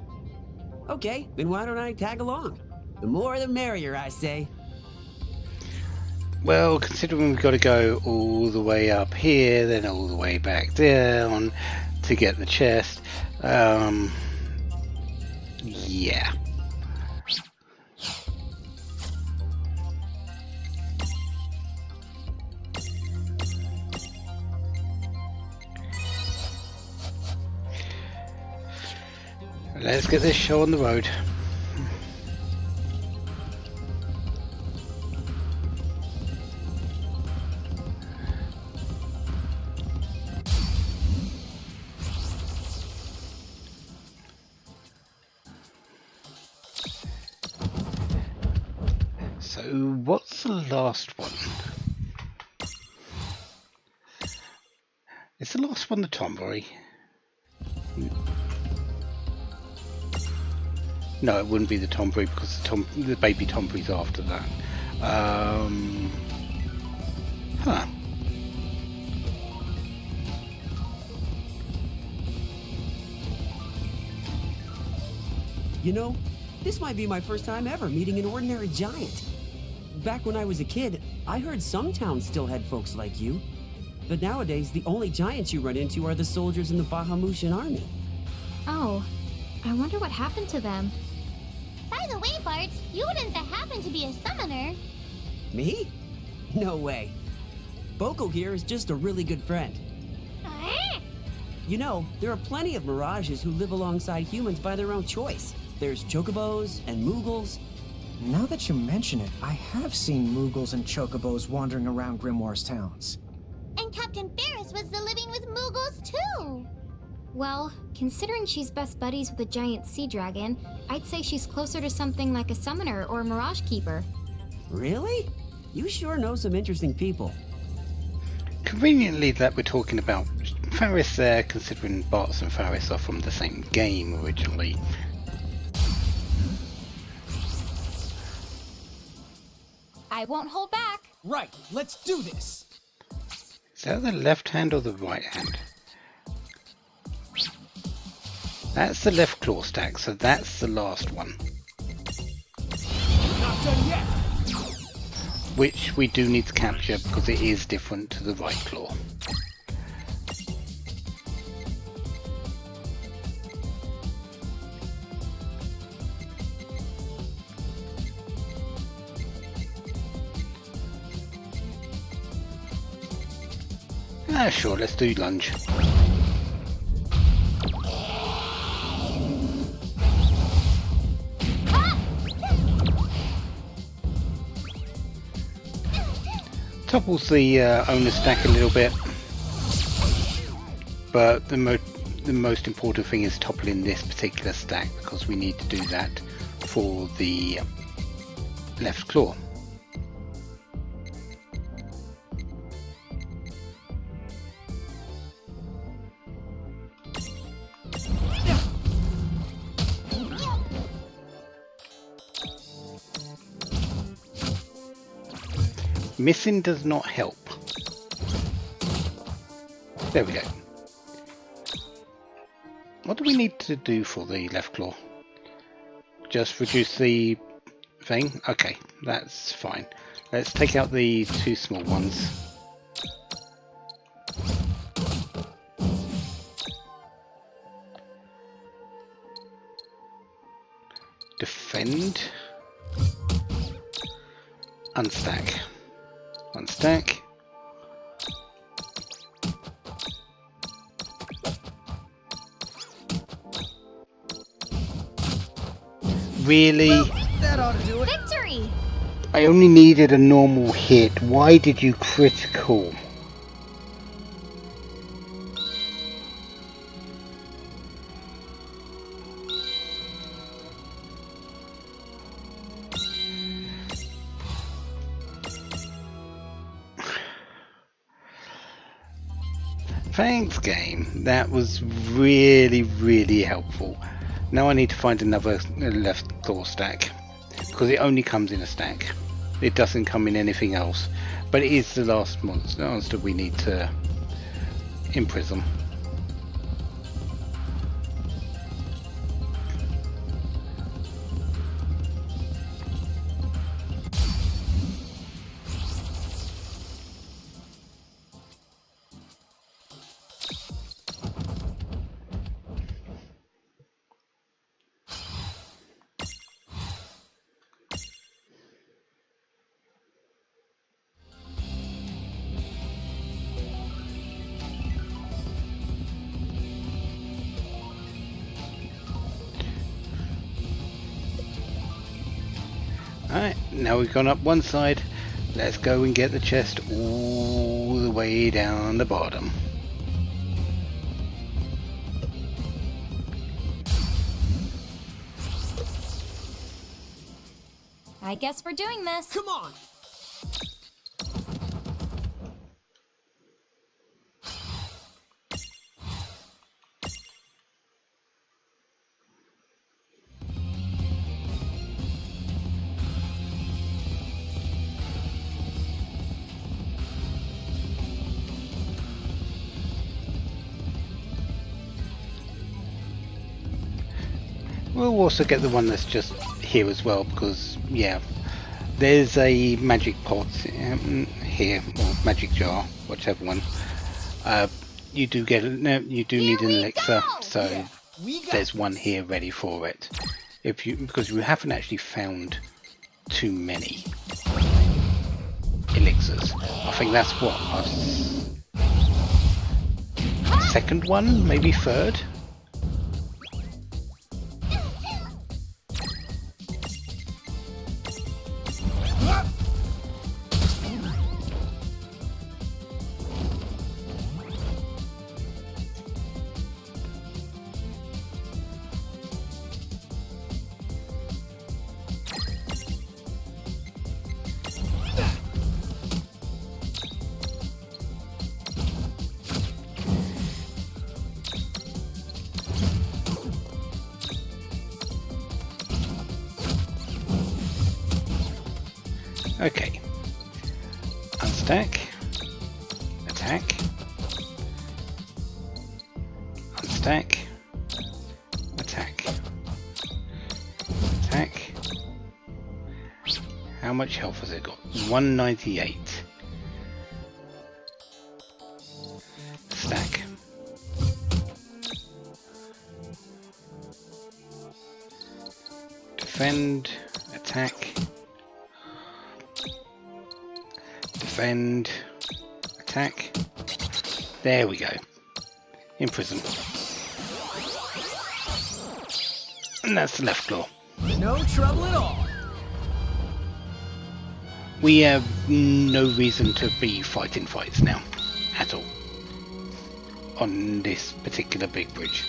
Okay, then why don't I tag along? The more the merrier, I say. Well, considering we've got to go all the way up here, then all the way back down to get the chest, yeah. Let's get this show on the road. So, what's the last one? Is the last one the tomboy? No, it wouldn't be the Tombury because the baby Tombury's after that. Huh. You know, this might be my first time ever meeting an ordinary giant. Back when I was a kid, I heard some towns still had folks like you. But nowadays, the only giants you run into are the soldiers in the Bahamutian army. Oh, I wonder what happened to them. By the way, Bart, you wouldn't happen to be a summoner. Me? No way. Boko here is just a really good friend. You know, there are plenty of mirages who live alongside humans by their own choice. There's chocobos and moogles. Now that you mention it, I have seen Moogles and Chocobos wandering around Grimoire's towns. And Captain Ferris was the living with Moogles too. Well, considering she's best buddies with a giant sea dragon, I'd say she's closer to something like a summoner or a mirage keeper. Really? You sure know some interesting people. Conveniently that we're talking about Faris there, considering Bartz and Faris are from the same game originally. I won't hold back. Right, let's do this! Is that the left hand or the right hand? That's the left claw stack, so that's the last one. Not done yet! Which we do need to capture because it is different to the right claw. Ah, sure, let's do lunge. Topples the owner stack a little bit, but the most important thing is toppling this particular stack because we need to do that for the left claw. Missing does not help. There we go. What do we need to do for the left claw? Just reduce the thing? Okay, that's fine. Let's take out the two small ones. Defend. Unstack. Unstack. Really? Well, that ought to do it. Victory! I only needed a normal hit. Why did you critical? Thanks, game. That was really, really helpful. Now I need to find another left claw stack because it only comes in a stack. It doesn't come in anything else. But it is the last monster we need to imprison. Alright, now we've gone up one side, let's go and get the chest all the way down the bottom. I guess we're doing this. Come on! We'll also get the one that's just here as well, because yeah, there's a magic pot here, or magic jar, whichever one. You do get you do need an elixir, so there's one here ready for it. Because you haven't actually found too many elixirs. I think that's what our second one, maybe third. Okay. Unstack. Attack. Unstack. Attack. Attack. How much health has it got? 198. Stack. Defend. Attack. Defend, attack. There we go. Imprison. And that's the left claw. No trouble at all. We have no reason to be fighting fights now, at all, on this particular big bridge.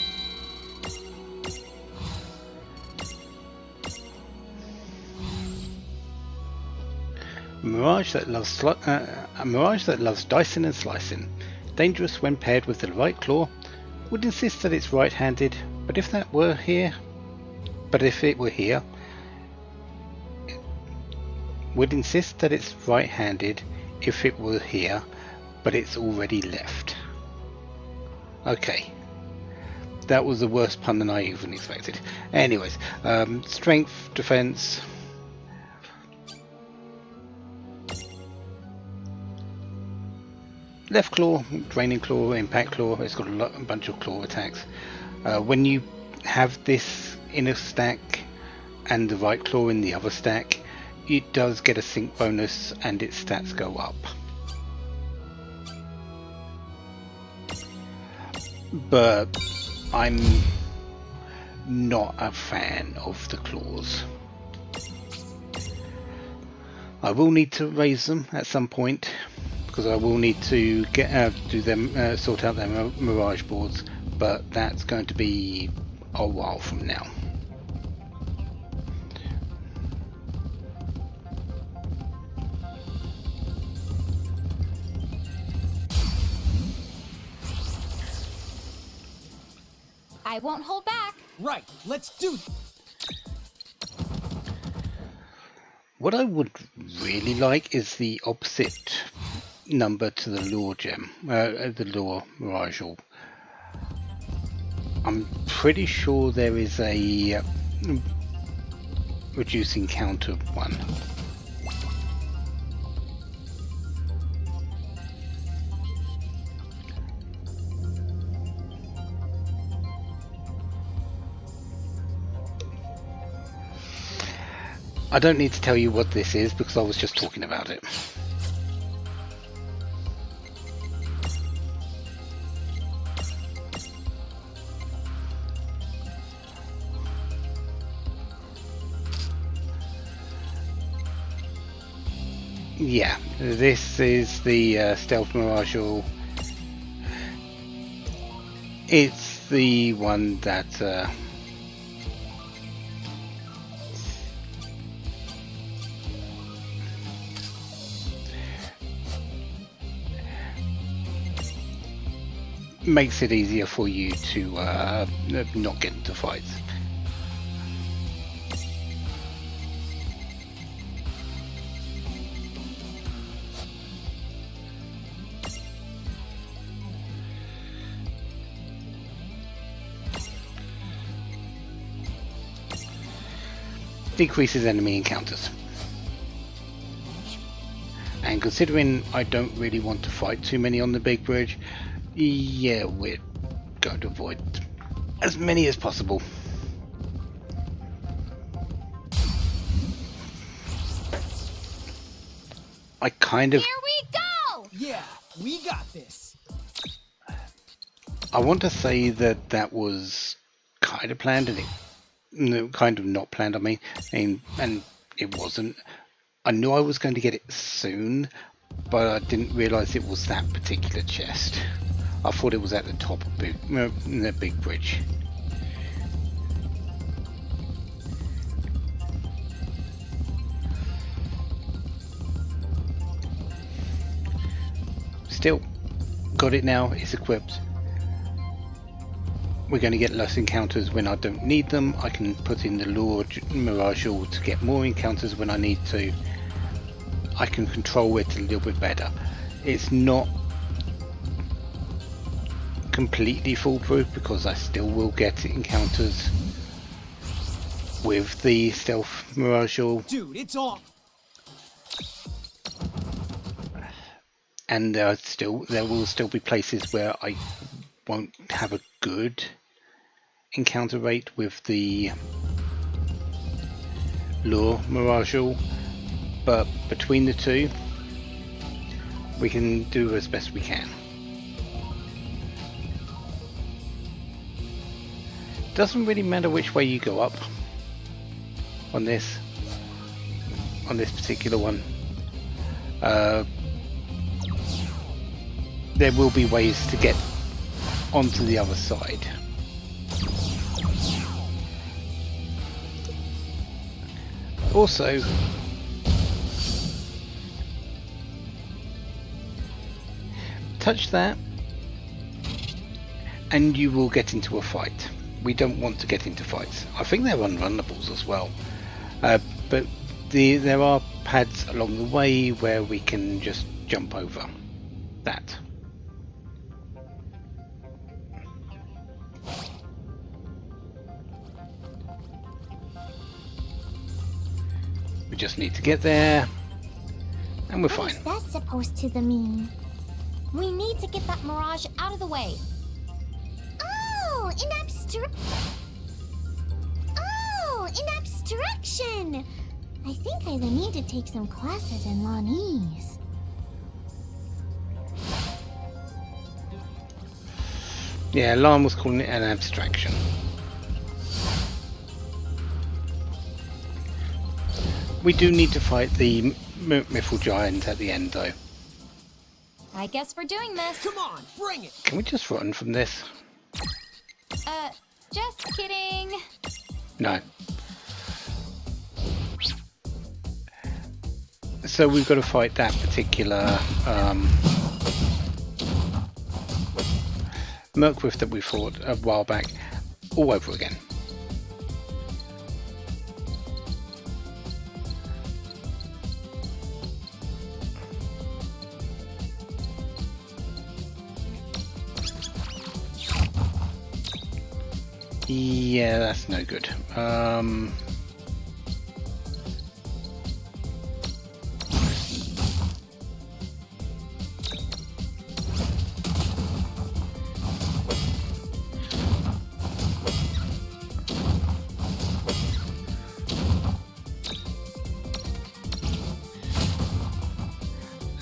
A mirage that loves dicing and slicing, dangerous when paired with the right claw, would insist that it's right-handed, but if it were here, would insist that it's right-handed if it were here, but it's already left. Okay, that was the worst pun than I even expected. Anyways, strength, defense. Left claw, draining claw, impact claw. It's got a bunch of claw attacks. When you have this in a stack and the right claw in the other stack, it does get a sync bonus and its stats go up. But I'm not a fan of the claws. I will need to raise them at some point, because I will need to get sort out their mirage boards, but that's going to be a while from now. I won't hold back. Right, let's do it. What I would really like is the opposite number to the lure gem, the lure mirage orb. I'm pretty sure there is a reducing counter one. I don't need to tell you what this is because I was just talking about it. Yeah, this is the Stealth Mirage. It's the one that makes it easier for you to not get into fights. decreases enemy encounters. And considering I don't really want to fight too many on the big bridge, yeah, we're going to avoid as many as possible. I kind of... Here we go! Yeah, we got this. I want to say that that was kind of planned, and no, kind of not planned. I mean, and it wasn't. I knew I was going to get it soon, but I didn't realise it was that particular chest. I thought it was at the top of the big bridge. Still, got it now. It's equipped. We're going to get less encounters when I don't need them. I can put in the lure mirage jewel to get more encounters when I need to. I can control it a little bit better. It's not completely foolproof because I still will get encounters with the stealth mirage jewel. Dude, it's on. And there will still be places where I won't have a good encounter rate with the lure mirage jewel, but between the two we can do as best we can. Doesn't really matter which way you go up on this particular one. There will be ways to get onto the other side. Also, touch that and you will get into a fight. We don't want to get into fights. I think they're unrunnables as well, but there are pads along the way where we can just jump over that. We just need to get there and we're fine. What is that supposed to mean? We need to get that mirage out of the way. Oh, in abstraction! I think I need to take some classes in Lanese. Yeah, Lan was calling it an abstraction. We do need to fight the Mythal Giant at the end though. I guess we're doing this. Come on, bring it. Can we just run from this? Just kidding. No. So we've got to fight that particular Merkwith that we fought a while back all over again. Yeah, that's no good.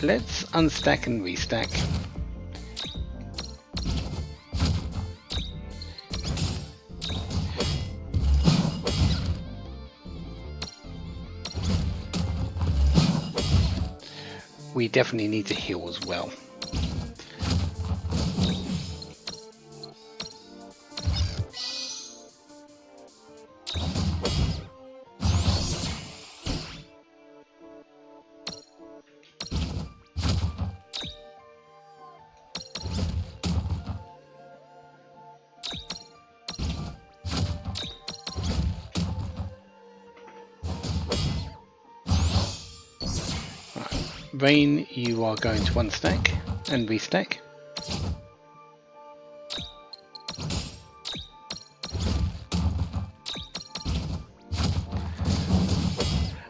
Let's unstack and restack. We definitely need to heal as well. Rain, you are going to unstack and restack.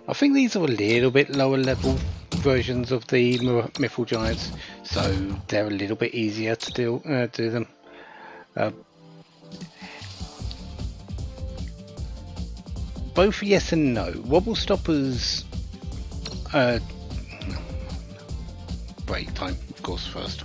I think these are a little bit lower level versions of the Mythal Giants, so they're a little bit easier to do them. Both yes and no. Wobble stoppers. Break time, of course, first.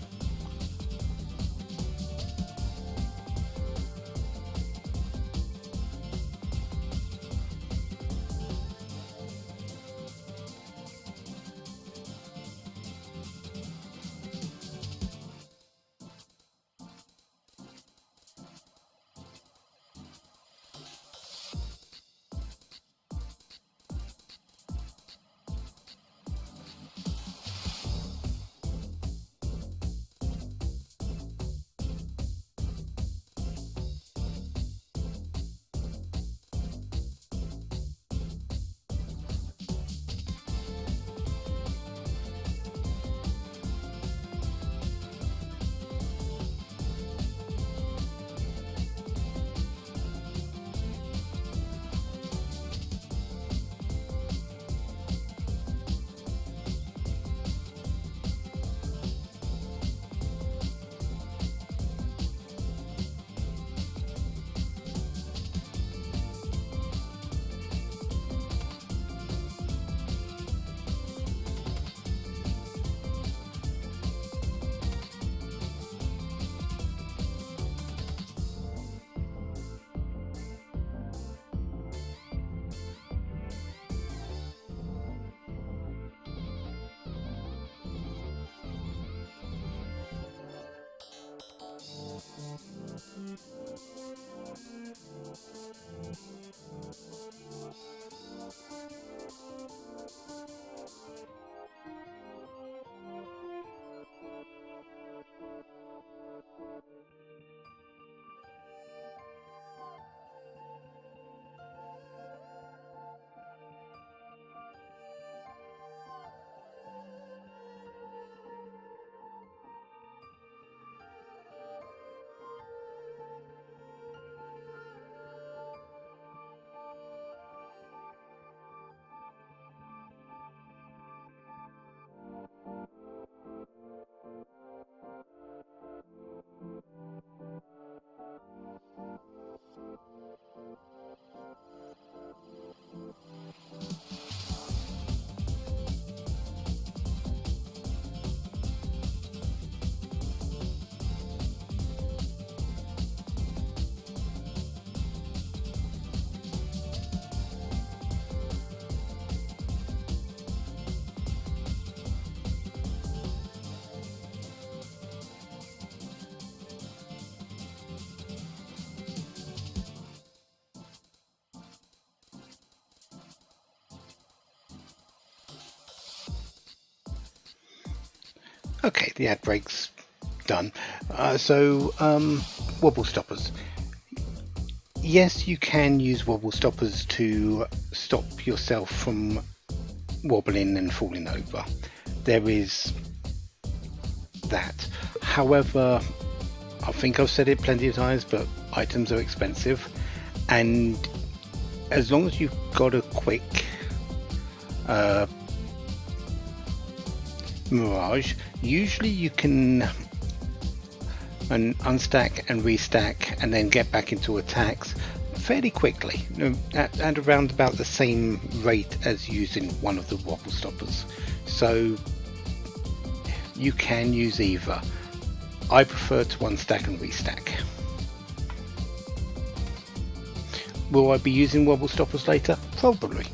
Okay, the ad break's done. Wobble stoppers. Yes, you can use wobble stoppers to stop yourself from wobbling and falling over. There is that. However, I think I've said it plenty of times, but items are expensive, and as long as you've got a quick Mirage, usually you can unstack and restack and then get back into attacks fairly quickly, at around about the same rate as using one of the wobble stoppers. So you can use either. I prefer to unstack and restack. Will I be using wobble stoppers later? Probably,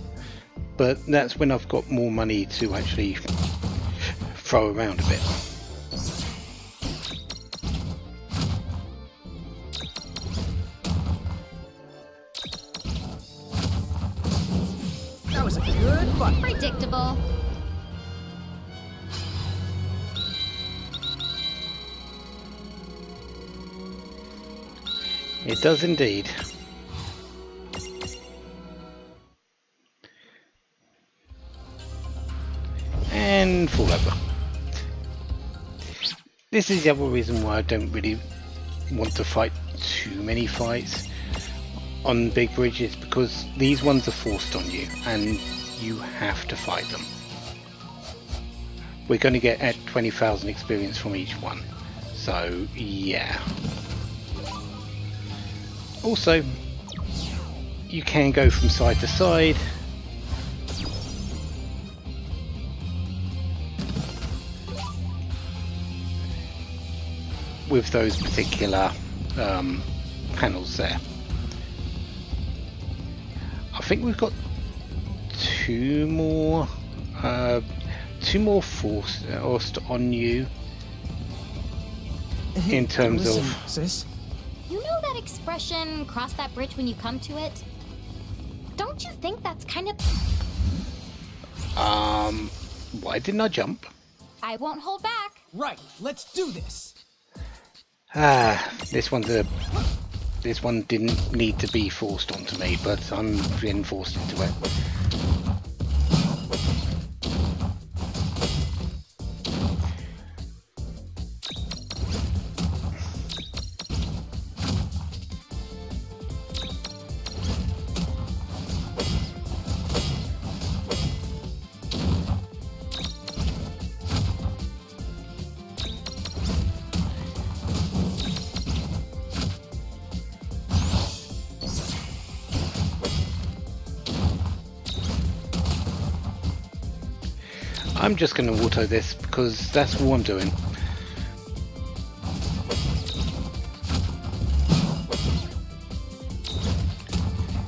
but that's when I've got more money to actually throw around a bit. That was a good fight. Predictable. It does indeed. And fall over. This is the other reason why I don't really want to fight too many fights on big bridges, because these ones are forced on you, and you have to fight them. We're going to get at 20,000 experience from each one. So, yeah. Also, you can go from side to side. With those particular panels there. I think we've got two more forced on you in terms Listen, of sis. You know that expression, cross that bridge when you come to it? Don't you think that's kind of... why didn't I jump? I won't hold back. Right, let's do this. This one didn't need to be forced onto me, but I'm being forced into it. I'm just going to auto this because that's all I'm doing.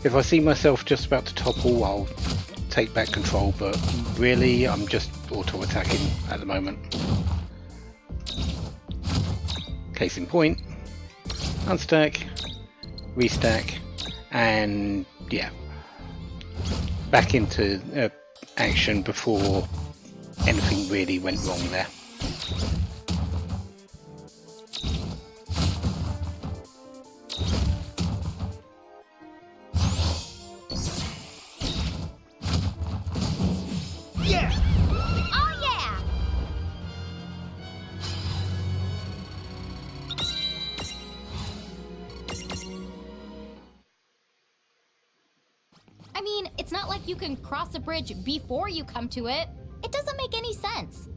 If I see myself just about to topple, I'll take back control, but really I'm just auto attacking at the moment. Case in point, unstack, restack, and yeah, back into action before anything really went wrong there. Yeah! Oh yeah! I mean, it's not like you can cross a bridge before you come to it. It doesn't make any sense.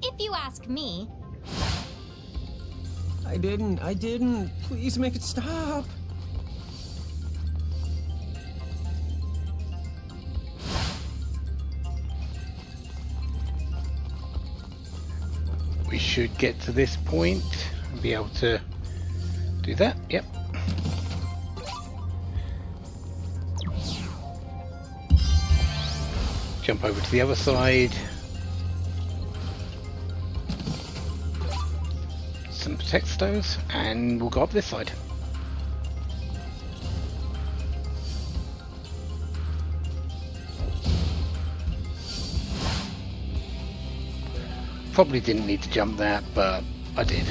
If you ask me. I didn't. Please make it stop. We should get to this point and be able to do that. Yep. Jump over to the other side. Some protect stones, and we'll go up this side. Probably didn't need to jump that, but I did.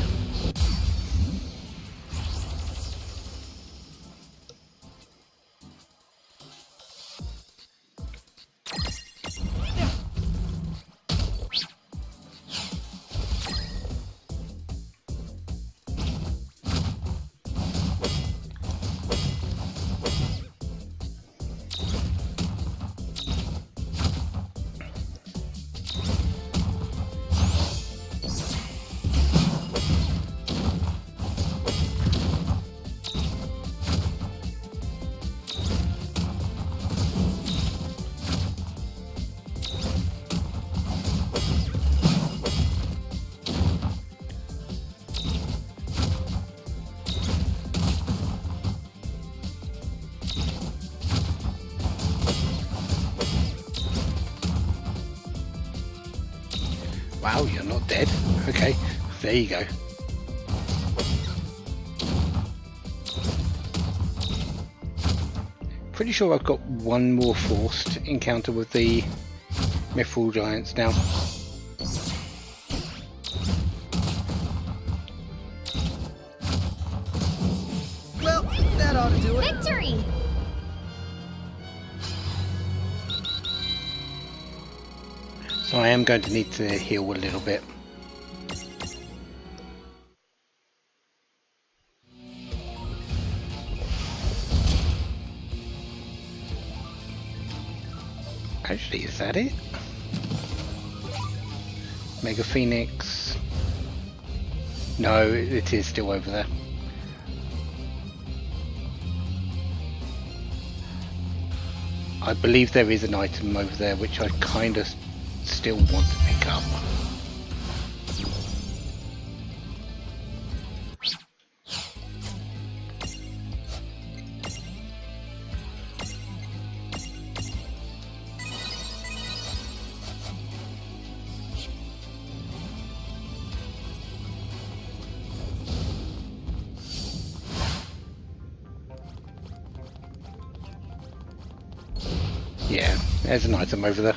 Wow, you're not dead. Okay, there you go. Pretty sure I've got one more forced encounter with the Mithril Giants now. Well, that ought to do it. Victory! So I am going to need to heal a little bit. Actually, is that it? Mega Phoenix. No, it is still over there. I believe there is an item over there which I kind of still want to pick up. Yeah, there's an item over there.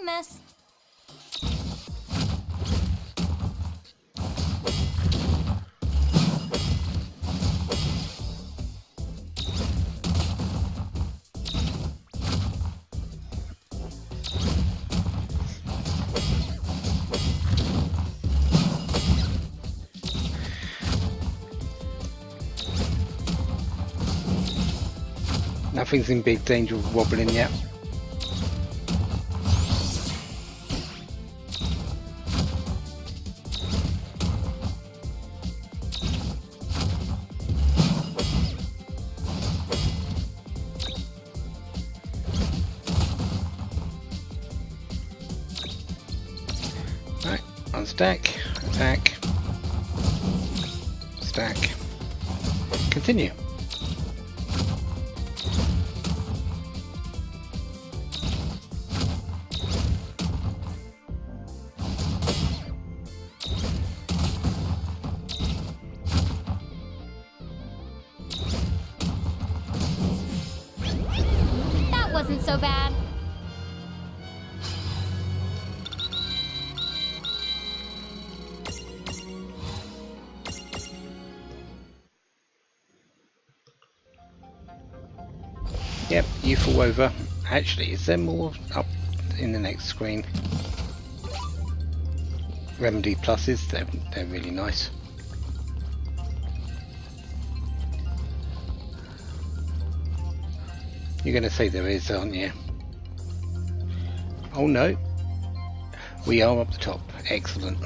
Miss. Nothing's in big danger of wobbling yet. Right, unstack, attack, stack, continue. Wasn't so bad. Yep, you fall over. Actually, is there more up in the next screen? Remedy pluses, they're really nice. You're going to say there is, aren't you? Oh no. We are up the top. Excellent.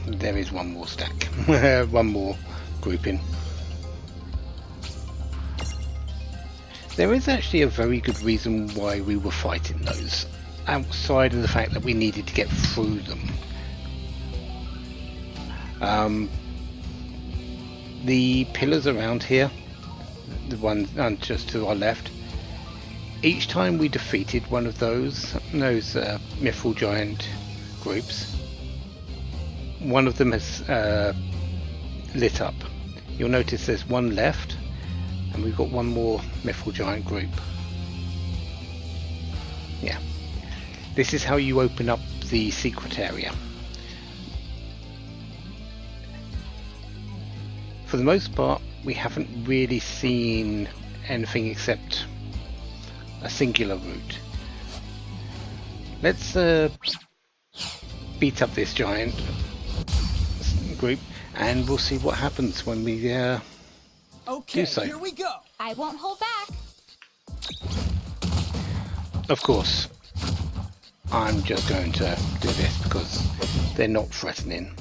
There is one more stack. One more grouping. There is actually a very good reason why we were fighting those, outside of the fact that we needed to get through them. The pillars around here, the one just to our left, each time we defeated one of those Mithril Giant groups, one of them has lit up. You'll notice there's one left, and we've got one more Mithril Giant group. Yeah. This is how you open up the secret area. For the most part, we haven't really seen anything except a singular route. Let's beat up this giant group, and we'll see what happens when we do so. Here we go. I won't hold back. Of course, I'm just going to do this because they're not threatening.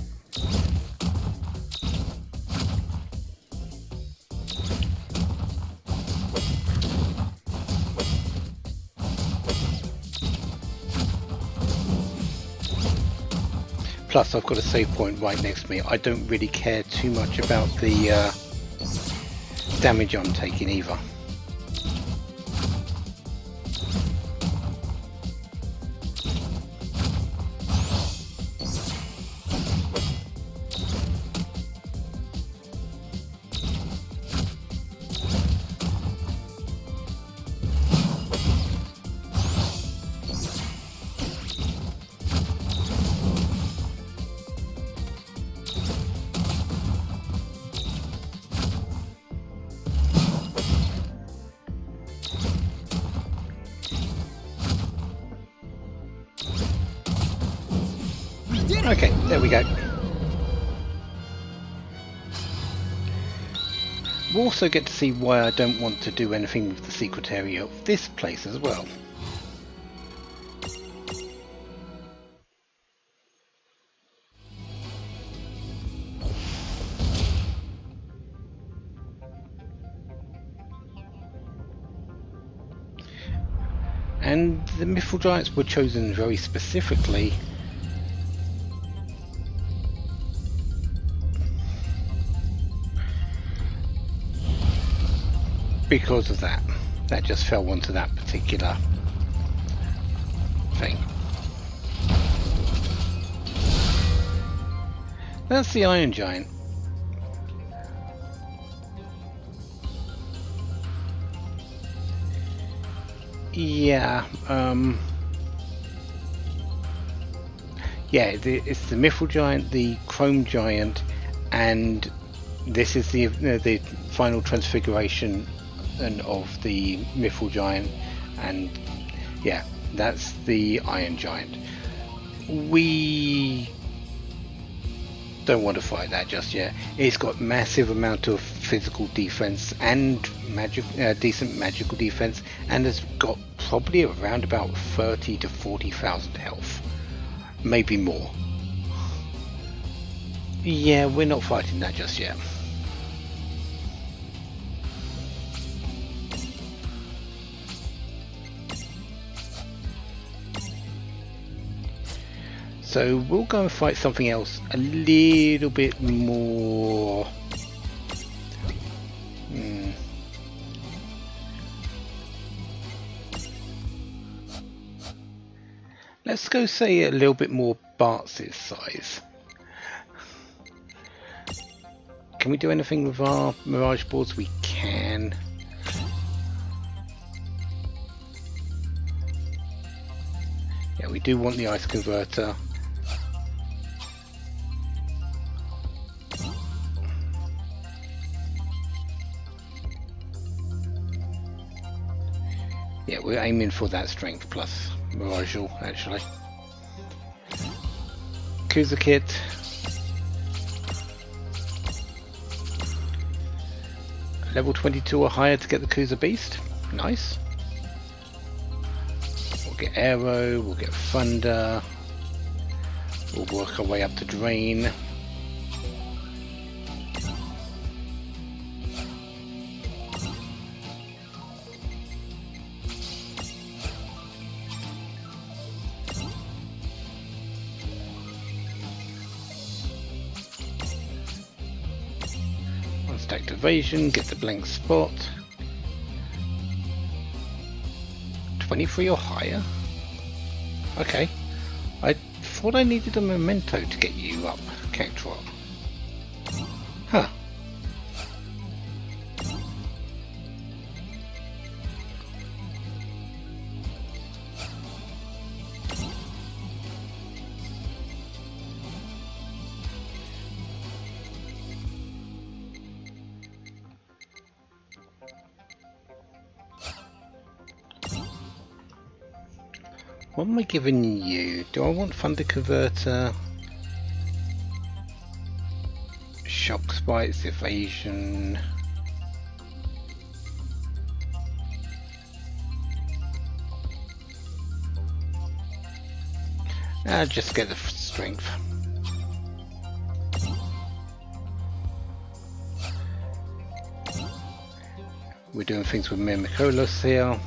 Plus, I've got a save point right next to me. I don't really care too much about the damage I'm taking either. Okay, there we go. We'll also get to see why I don't want to do anything with the secret area of this place as well. And the Mythal Giants were chosen very specifically because of that. That just fell onto that particular thing. That's the Iron Giant. Yeah, yeah, it's the Mythal Giant, the Chrome Giant, and this is the final transfiguration of the Mythal Giant, and yeah, that's the Iron Giant. We don't want to fight that just yet. It's got massive amount of physical defense and decent magical defense, and has got probably around about 30 to 40,000 health, maybe more. Yeah, we're not fighting that just yet. So we'll go and fight something else a little bit more. Let's go say a little bit more Bartz's size. Can we do anything with our Mirage boards? We can. Yeah, we do want the ice converter. Yeah, we're aiming for that strength plus Mirage, actually. Kuza kit. Level 22 or higher to get the Kuza Beast. Nice. We'll get Aero, we'll get Thunder. We'll work our way up to Drain. Activation, get the blank spot. 23 or higher? Okay. I thought I needed a memento to get you up, Cactuar. Huh. What am I giving you? Do I want Thunder Converter? Shock Spikes, Evasion. Just get the strength. We're doing things with Mimicolos here.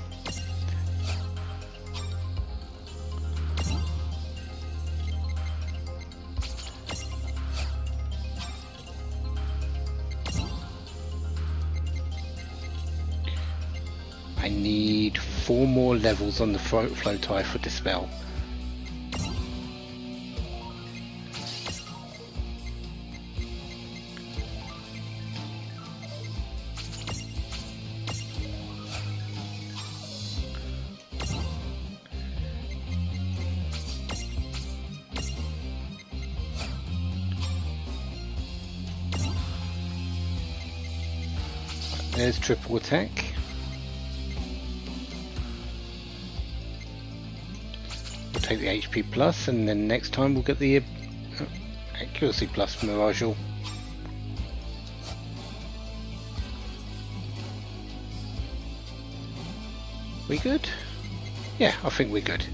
I need 4 more levels on the Floatai for Dispel. There's triple attack. We'll take the HP plus, and then next time we'll get the accuracy plus Mirage. We good? Yeah, I think we're good.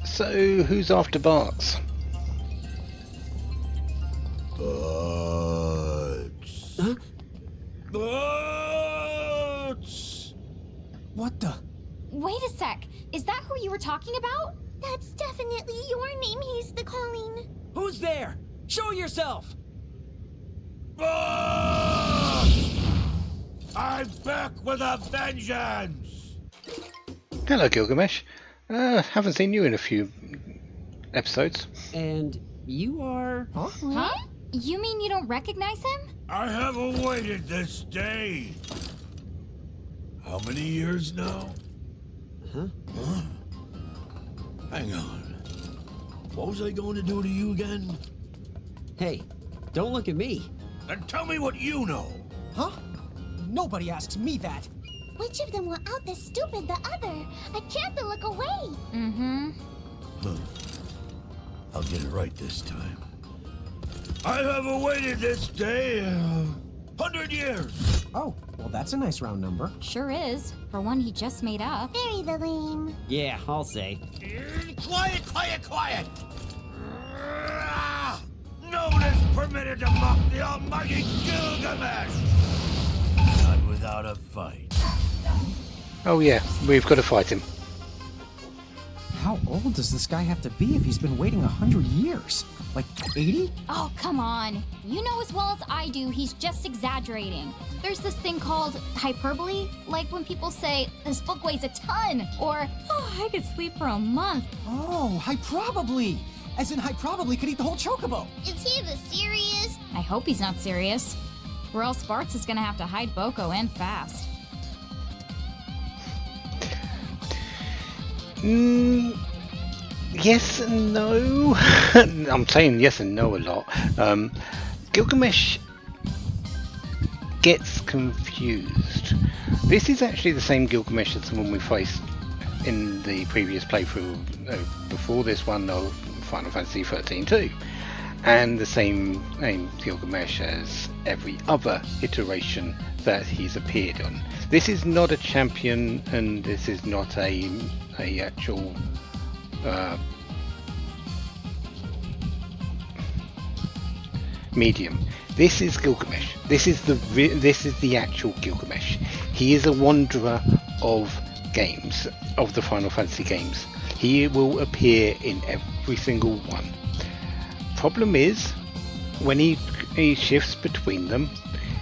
So, who's after Bart's? Huh? What the? Wait a sec. Is that who you were talking about? That's definitely your name he's the calling. Who's there? Show yourself! I'm back with a vengeance! Hello, Gilgamesh. Haven't seen you in a few episodes. And you are... Huh? You mean you don't recognize him? I have awaited this day. How many years now? Huh? Hang on. What was I going to do to you again? Hey, don't look at me. Then tell me what you know. Huh? Nobody asks me that. Which of them will out the stupid the other? I can't but look away. Mm-hmm. I'll get it right this time. I have awaited this day 100 years. Oh, well, that's a nice round number. Sure is. For one he just made up. Very the lame. Yeah, I'll say. Quiet, quiet, quiet! No one is permitted to mock the almighty Gilgamesh! Not without a fight. Oh yeah, we've got to fight him. How old does this guy have to be if he's been waiting 100 years? Like 80? Oh, come on. You know as well as I do, he's just exaggerating. There's this thing called hyperbole, like when people say, this book weighs a ton, or, oh, I could sleep for a month. Oh, hyprobably! As in, hyprobably could eat the whole chocobo. Is he the serious? I hope he's not serious. Or else Bart's is gonna have to hide Boko and fast. Yes and no. I'm saying yes and no a lot. Gilgamesh gets confused. This is actually the same Gilgamesh as the one we faced in the previous playthrough before this one of Final Fantasy 13-2, and the same Gilgamesh as every other iteration that he's appeared on. This is not a champion, and this is not a actual medium. This is Gilgamesh. This is the actual Gilgamesh. He is a wanderer of games, of the Final Fantasy games. He will appear in every single one. Problem is, when he shifts between them,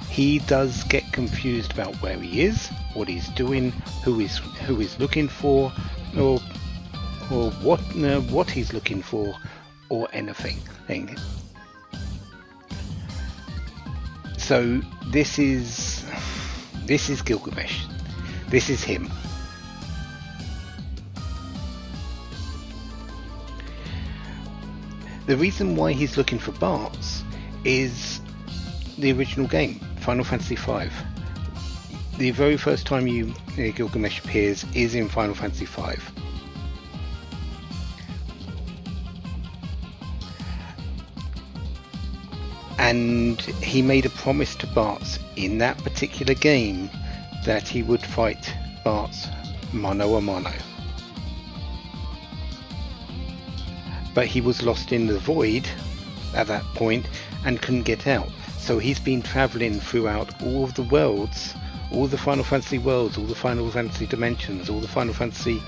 he does get confused about where he is, what he's doing, who he's looking for, or what he's looking for, or anything. So this is Gilgamesh. This is him. The reason why he's looking for Bart's is the original game, Final Fantasy V. The very first time Gilgamesh appears is in Final Fantasy V. And he made a promise to Bart's in that particular game that he would fight Bart's mano a mano. But he was lost in the void at that point and couldn't get out. So he's been travelling throughout all of the worlds, all the Final Fantasy worlds, all the Final Fantasy dimensions, all the Final Fantasy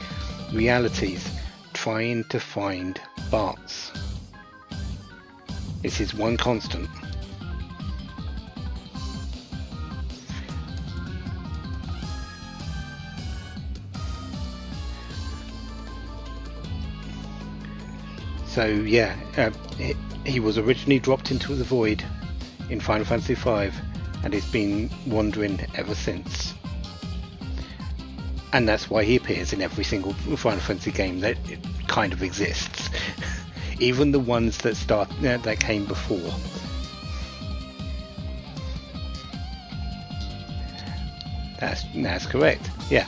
realities, trying to find Bart's. It's his one constant. So yeah, he was originally dropped into the void in Final Fantasy V, and it's been wandering ever since. And that's why he appears in every single Final Fantasy game that it kind of exists, even the ones that came before. That's correct. Yeah,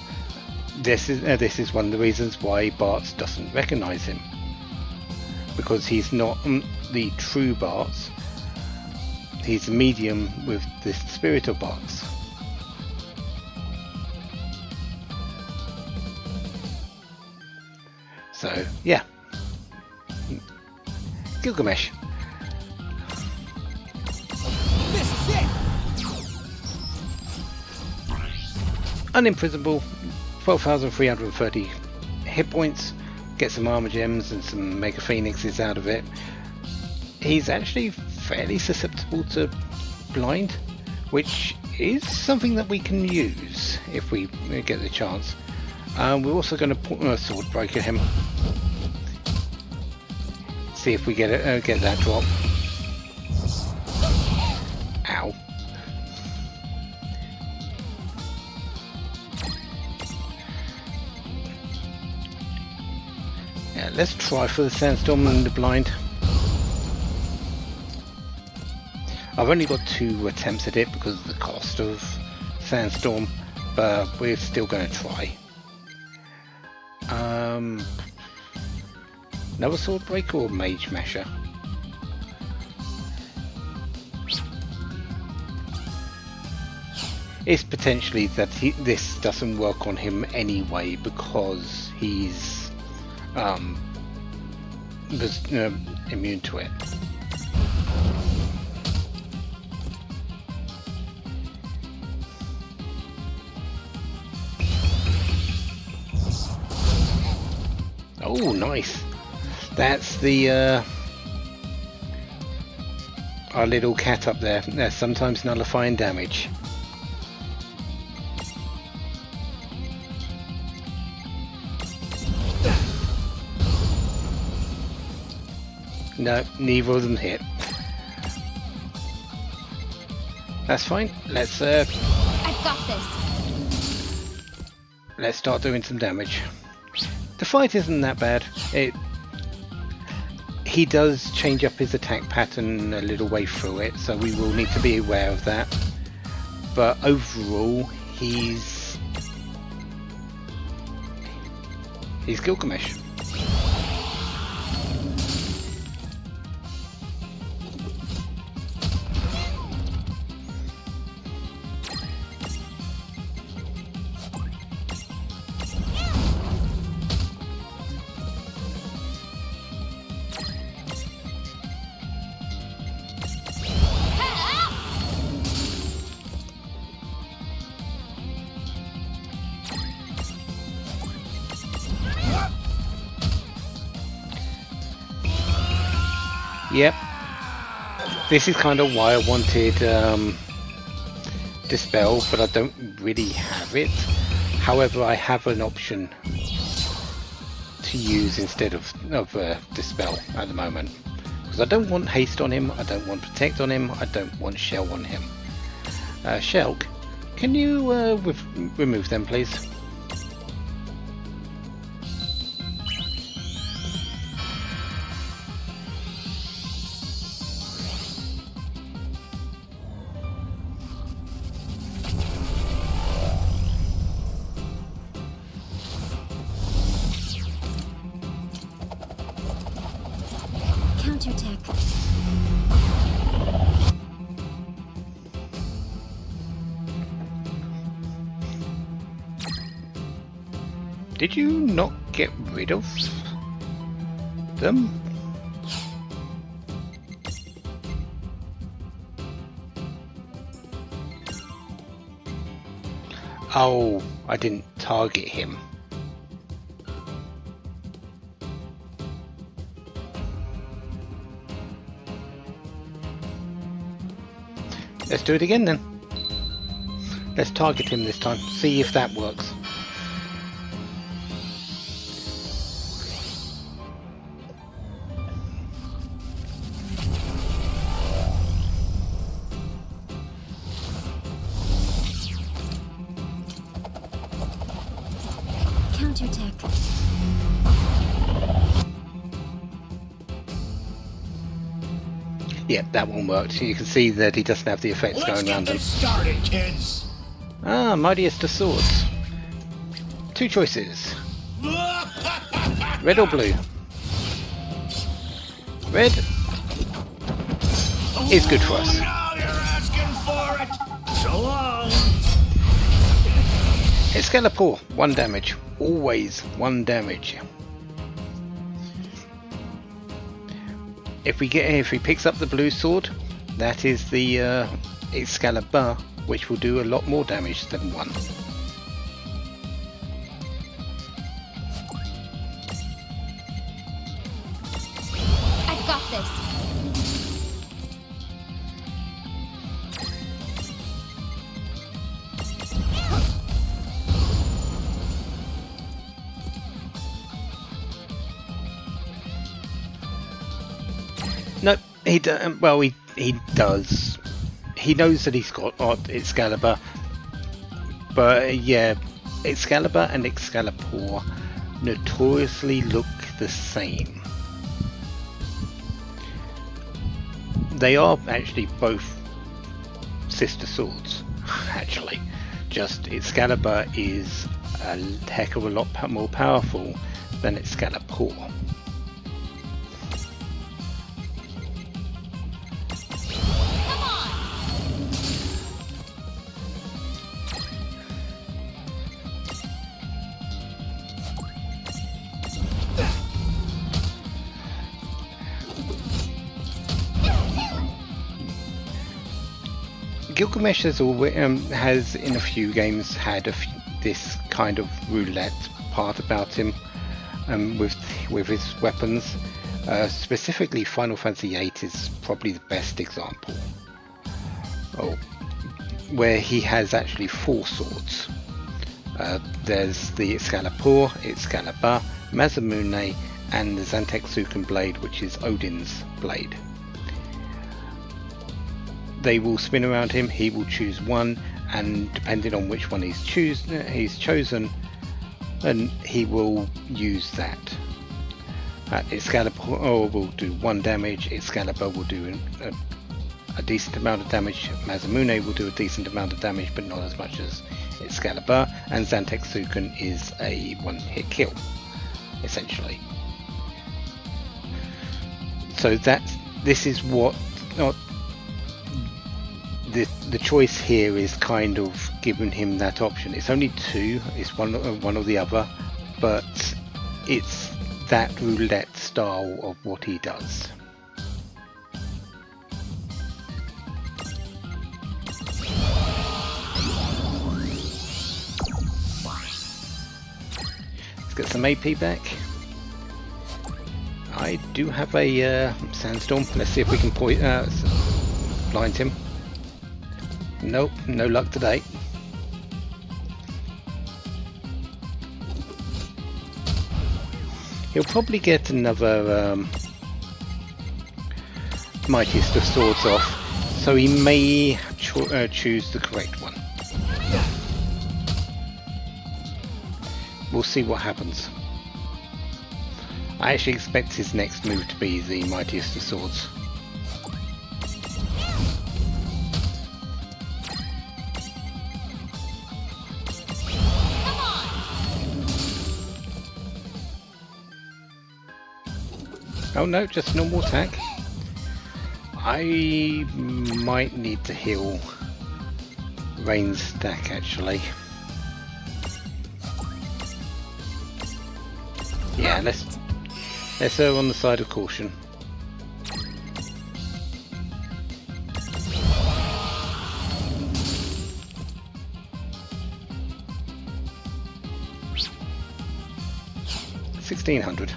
this is one of the reasons why Bartz doesn't recognize him, because he's not the true Bartz. He's a medium with the spirit of Bartz. So yeah, Gilgamesh. This is it! Unimprisonable, 12,330 hit points, get some armor gems and some mega phoenixes out of it. He's actually fairly susceptible to blind, which is something that we can use if we get the chance. We're also going to put a sword breaker him. See if we get that drop. Ow. Yeah, let's try for the sandstorm and the blind. I've only got 2 attempts at it because of the cost of sandstorm, but we're still going to try. Another sword breaker or mage masher? It's potentially that this doesn't work on him anyway because he's immune to it. Oh, nice. That's the our little cat up there. They're sometimes nullifying damage. No, neither of them hit. That's fine. Let's I've got this. let's start doing some damage. The fight isn't that bad. He does change up his attack pattern a little way through it, so we will need to be aware of that. But overall, he's Gilgamesh. Yep. This is kind of why I wanted Dispel, but I don't really have it. However, I have an option to use instead of Dispel at the moment. Because I don't want Haste on him, I don't want Protect on him, I don't want Shell on him. Shelk, can you remove them please? Counterattack. Did you not get rid of them? Oh, I didn't target him. Let's do it again then. Let's target him this time, see if that works. Counterattack. Yep, that one worked. You can see that he doesn't have the effects Let's going around get him. this started, kids. Ah, mightiest of swords. Two choices. Red or blue? Red is good for us. Now you're asking for it. So long. Excalibur, 1 damage. Always 1 damage. If he picks up the blue sword, that is the Excalibur, which will do a lot more damage than 1. I've got this. No, he well, he does. He knows that he's got Excalibur, but yeah, Excalibur and Excalibur notoriously look the same. They are actually both sister swords, actually. Just Excalibur is a heck of a lot more powerful than Excalibur. Gilgamesh has always has in a few games had this kind of roulette part about him with his weapons. Specifically, Final Fantasy VIII is probably the best example. Where he has actually 4 swords. There's the Excalibur, Masamune, and the Zantetsuken blade, which is Odin's blade. They will spin around him, he will choose one, and depending on which one he's chosen, and he will use that. Excalibur will do 1 damage, Excalibur will do a decent amount of damage, Masamune will do a decent amount of damage, but not as much as Excalibur, and Zantetsuken is a 1-hit kill, essentially. So this is what... The choice here is kind of giving him that option. It's only 2, it's one or the other, but it's that roulette style of what he does. Let's get some AP back. I do have a sandstorm. Let's see if we can blind him. Nope, no luck today. He'll probably get another Mightiest of Swords off, so he may choose the correct one. We'll see what happens. I actually expect his next move to be the Mightiest of Swords. Oh no, just normal attack. I might need to heal Rain's stack actually. Yeah, let's err on the side of caution. $1,600.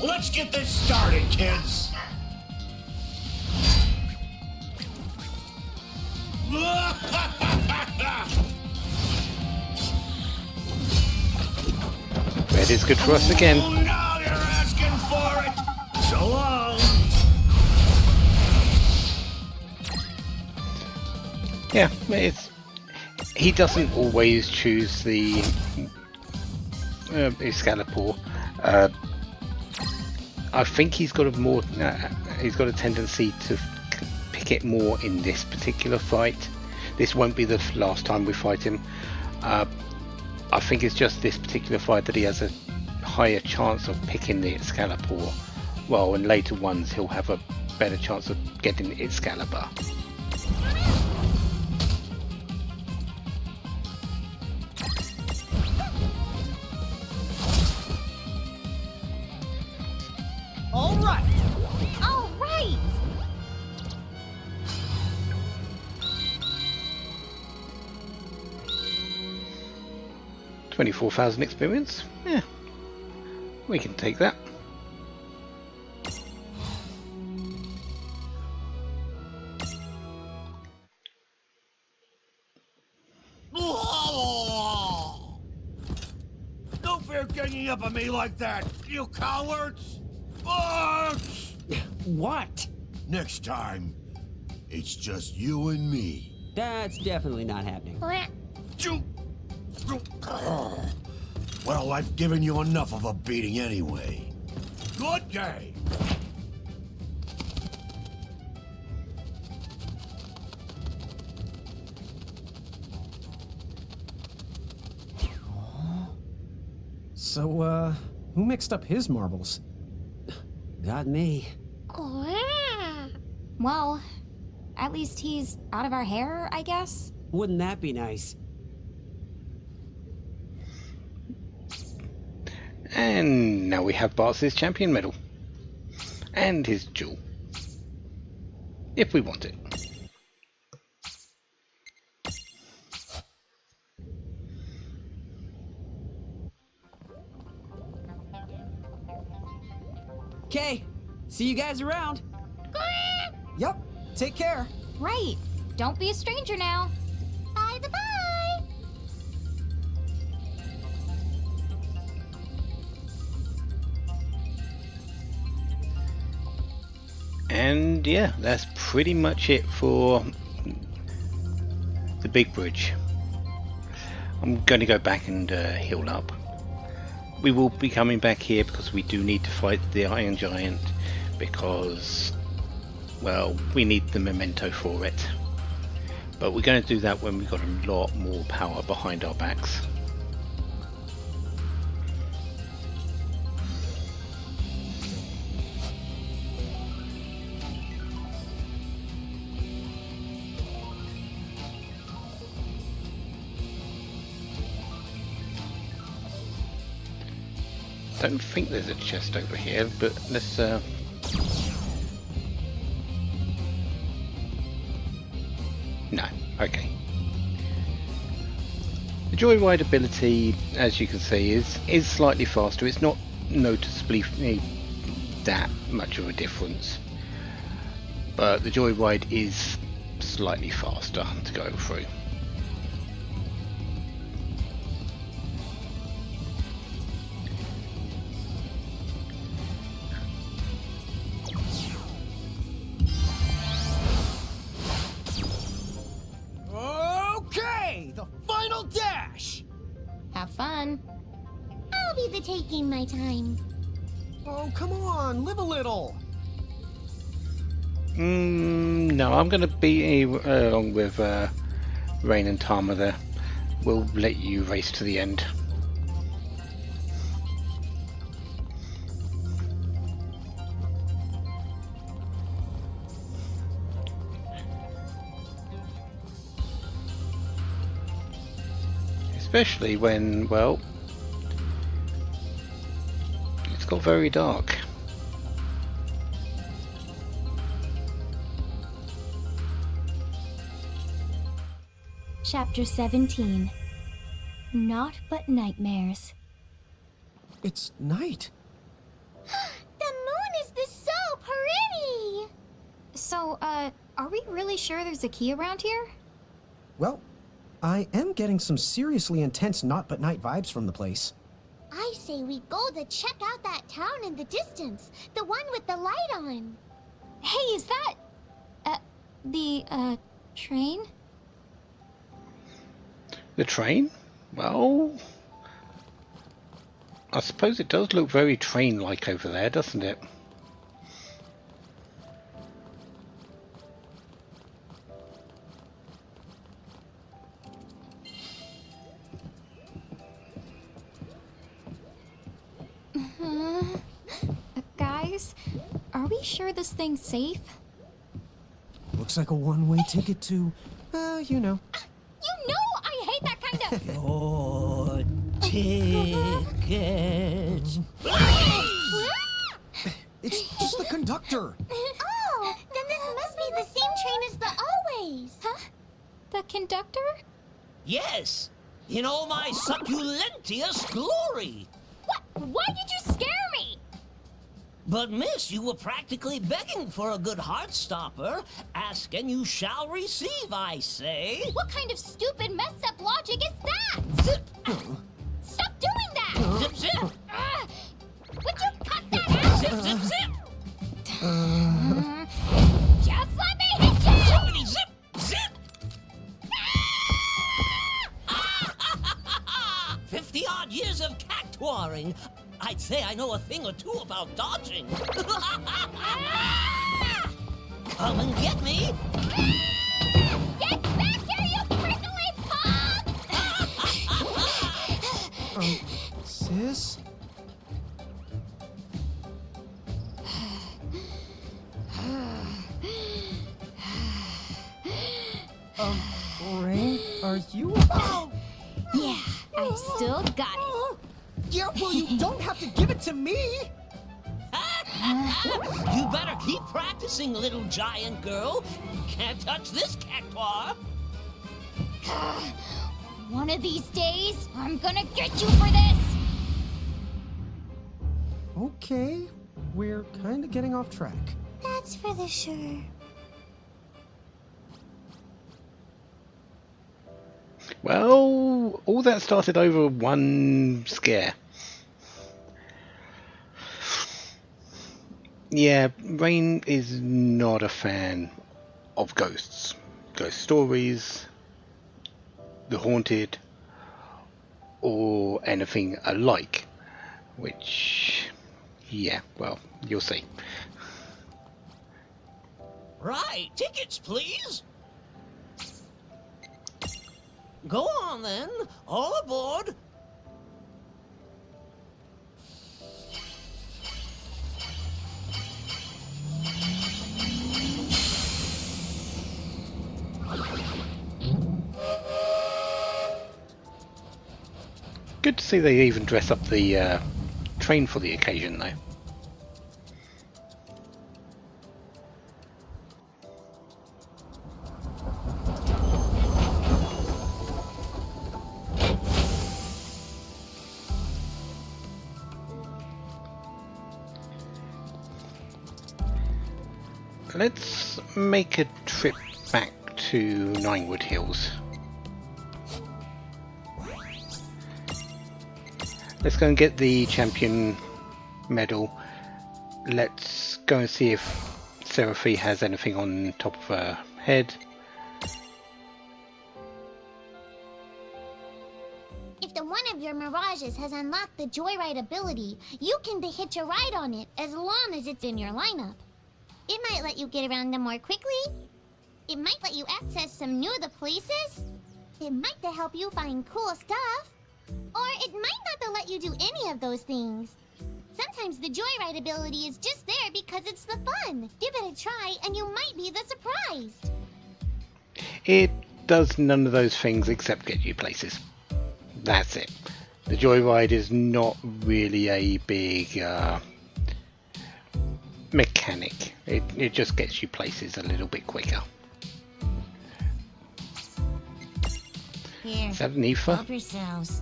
Let's get this started, kids. Red is good for us again. Now you're asking for it. So long. Yeah, he doesn't always choose the Excalibur. I think he's got a tendency to like it more in this particular fight. This won't be the last time we fight him. I think it's just this particular fight that he has a higher chance of picking the Excalibur. Well, in later ones he'll have a better chance of getting the Excalibur. All right. All right! 24,000 experience? Yeah, we can take that. No fair ganging up on me like that, you cowards! Barks! What? Next time, it's just you and me. That's definitely not happening. Well, I've given you enough of a beating anyway. Good day! So, who mixed up his marbles? Got me. Well, at least he's out of our hair, I guess? Wouldn't that be nice? And now we have Bart's champion medal. And his jewel. If we want it. Okay, see you guys around. Yep, take care. Right. Don't be a stranger now. Bye-bye. And yeah, that's pretty much it for the big bridge. I'm going to go back and heal up. We will be coming back here because we do need to fight the Iron Giant because, well, we need the memento for it. But we're going to do that when we've got a lot more power behind our backs. Don't think there's a chest over here, but let's no, okay. The Joyride ability, as you can see, is slightly faster. It's not noticeably that much of a difference, but the Joyride is slightly faster to go through. Okay, the final dash. Have fun. I'll be the taking my time. Oh, come on, live a little. No, I'm going to be along with Rain and Tama there. We'll let you race to the end. Especially when, well, it's got very dark. Chapter 17. Naught but nightmares. It's night. The moon is so pretty! So, are we really sure there's a key around here? Well, I am getting some seriously intense Not But Night vibes from the place. I say we go to check out that town in the distance. The one with the light on. Hey, is that... the train? The train? Well, I suppose it does look very train-like over there, doesn't it? stairs. Are we sure this thing's safe? Looks like a one-way ticket to, you know. You know I hate that kind of... Your tickets. It's just the conductor. Oh, then this must be the same train as the Always. Huh? The conductor? Yes, in all my succulentious glory. What? Why did you scare me? But miss, you were practically begging for a good heart-stopper. Ask and you shall receive, I say. What kind of stupid, messed up logic is that? Zip! Stop doing that! Zip, zip! Would you cut that out? Zip, zip, zip! Just let me hit you! Zippity, zip, zip! 50-odd years of cactuaring. I'd say I know a thing or two about dodging. Come and get me! Get back here, you prickly punk! Sis? Rain, are you... Yeah, I've still got it. Yeah, well, you don't have to give it to me! You better keep practicing, little giant girl. You can't touch this cactuar. One of these days, I'm gonna get you for this! Okay, we're kind of getting off track. That's for the sure. Well, all that started over one scare. Yeah, Rain is not a fan of ghosts, ghost stories, the haunted, or anything alike. Which, yeah, well, you'll see. Right, tickets, please. Go on then, all aboard. Good to see they even dress up the train for the occasion, though. Let's make a trip back to Ninewood Hills. Let's go and get the champion medal. Let's go and see if Seraphy has anything on top of her head. If the one of your mirages has unlocked the Joyride ability, you can hitch a ride on it as long as it's in your lineup. It might let you get around them more quickly. It might let you access some new places. It might help you find cool stuff. Or it might not let you do any of those things. Sometimes the Joyride ability is just there because it's the fun. Give it a try and you might be the surprised. It does none of those things except get you places. That's it. The Joyride is not really a big mechanic. It just gets you places a little bit quicker. Here, Is that an ether? help yourselves.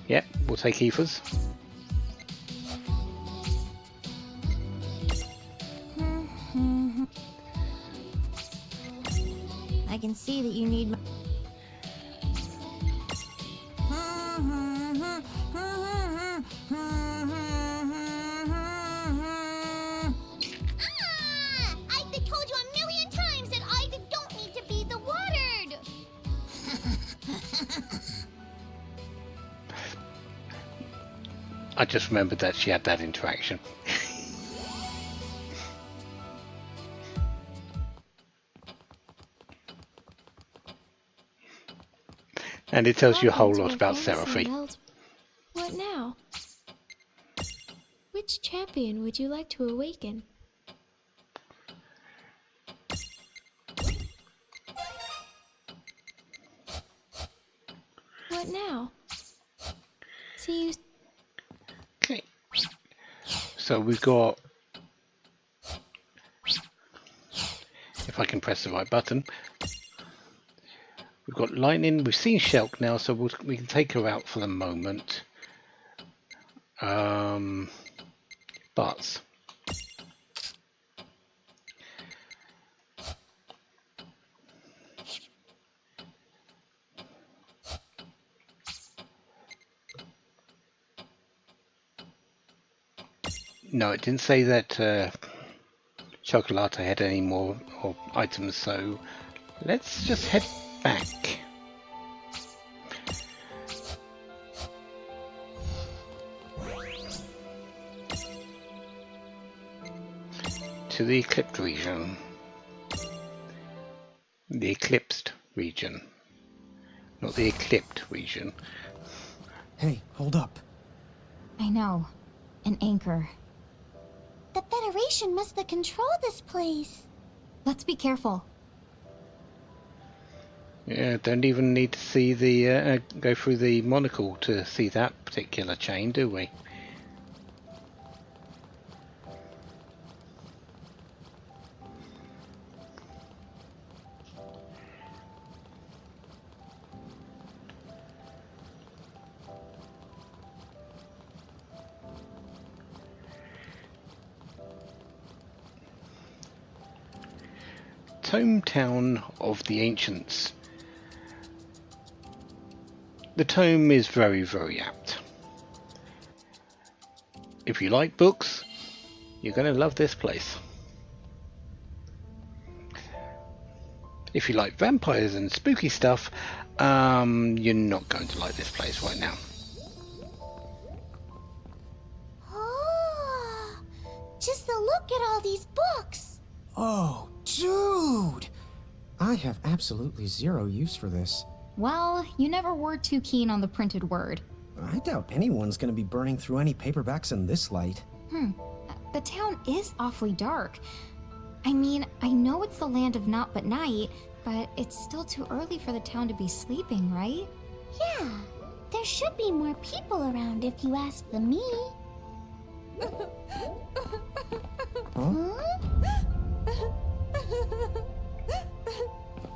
Yep, we'll take ethers. I can see that you need I've told you a million times that I don't need to be the watered. I just remembered that she had that interaction. And it tells you a whole lot about Seraphy. What now? Which champion would you like to awaken? What now? See you. Okay. So we've got, if I can press the right button, we've got Lightning, we've seen Shelk now, so we can take her out for the moment. But no, it didn't say that Chocolate had any more items, so let's just head back. To the Eclipsed region. The Eclipsed region. Not the Eclipsed region. Hey, hold up. I know. An anchor. The Federation must have controlled this place. Let's be careful. Yeah, don't even need to see the go through the monocle to see that particular chain, do we? Hometown of the Ancients. The tome is very, very apt. If you like books, you're going to love this place. If you like vampires and spooky stuff, you're not going to like this place right now. Oh, just a look at all these books. Oh, dude! I have absolutely zero use for this. Well, you never were too keen on the printed word. I doubt anyone's gonna be burning through any paperbacks in this light. The town is awfully dark. I mean, I know it's the land of naught but night, but it's still too early for the town to be sleeping, right? Yeah, there should be more people around if you ask the me. Huh?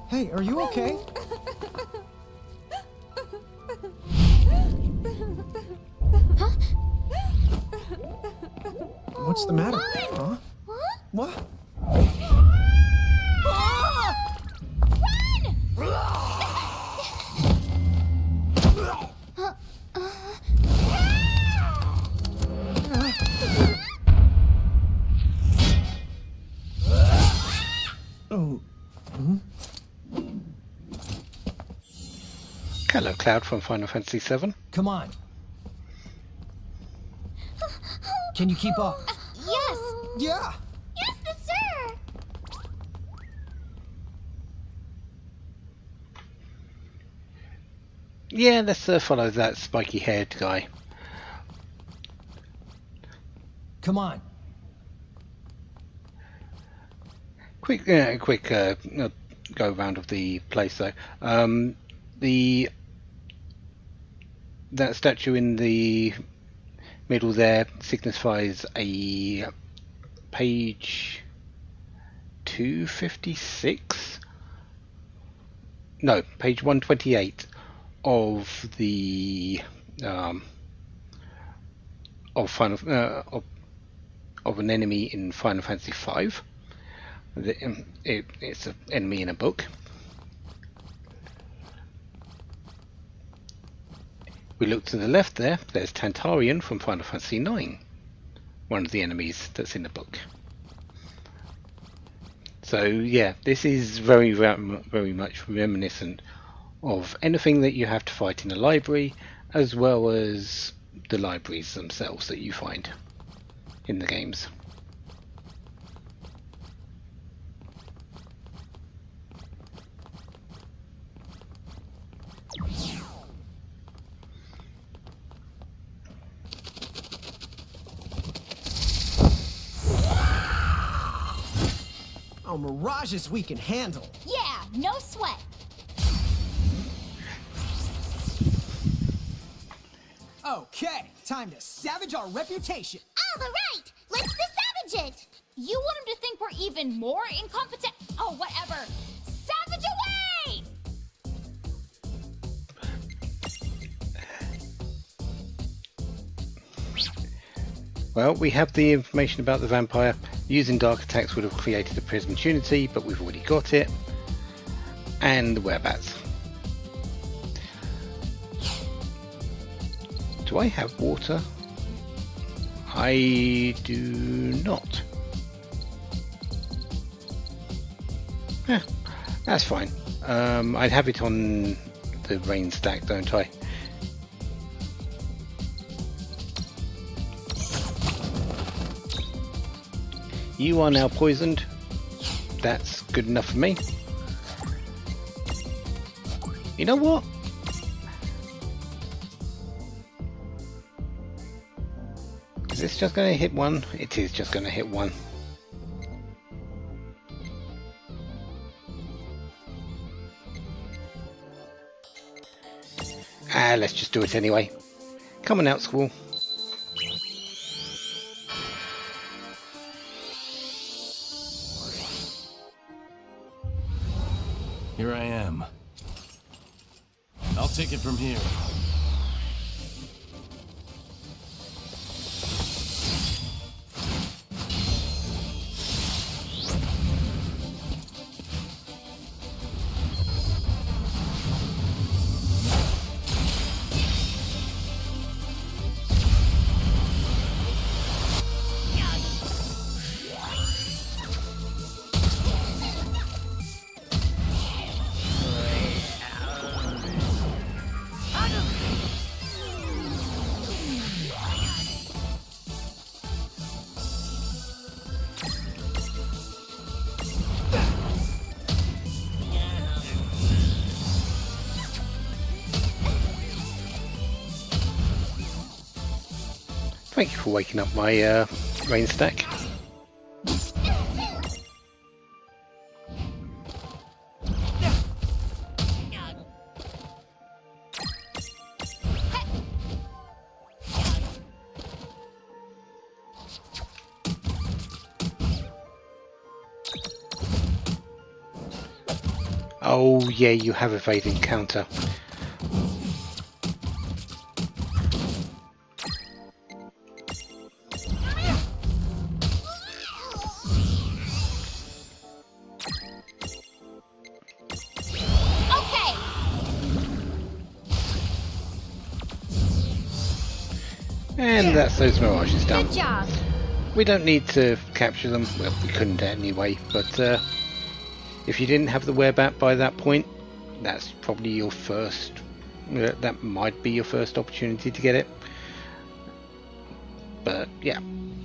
Hey, are you okay? Huh? What's the matter? Huh? What? Oh. Hello, Cloud from Final Fantasy VII. Come on. Can you keep up? Yes. Yeah. Yes, sir. Yeah, let's follow that spiky-haired guy. Come on. Quick go round of the place though. That statue in the middle there signifies a page 256. No, page 128 of the of an enemy in Final Fantasy V. It's an enemy in a book. We look to the left there, there's Tantarian from Final Fantasy IX, one of the enemies that's in the book. So yeah, this is very much reminiscent of anything that you have to fight in a library, as well as the libraries themselves that you find in the games. Now mirages we can handle. Yeah, no sweat. Okay, time to savage our reputation. All right, let's savage it. You want him to think we're even more incompetent? Oh, whatever. Savage away! Well, we have the information about the vampire. Using dark attacks would have created a prism tunity, but we've already got it. And the werebats. Do I have water? I do not. Yeah, that's fine. I'd have it on the rain stack, don't I? You are now poisoned. That's good enough for me. You know what? Is this just going to hit one? It is just going to hit one. Let's just do it anyway. Come on out, Squall. Here I am. I'll take it from here. Thank you for waking up my rain stack. Oh yeah, you have evading counter. And that's those mirages done. Good job. We don't need to capture them. Well, we couldn't anyway, but if you didn't have the werebat by that point, that's probably your first, that might be your first opportunity to get it. But yeah,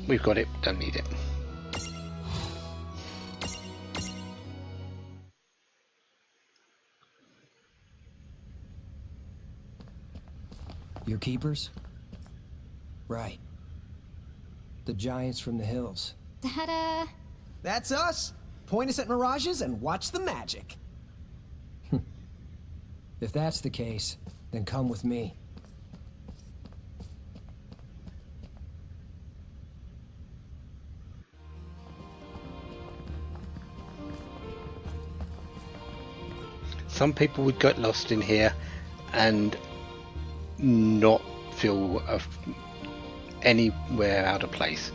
we've got it, don't need it. Your keepers? Right. The giants from the hills. Ta-da! That's us! Point us at mirages and watch the magic. If that's the case, then come with me. Some people would get lost in here and not feel anywhere out of place.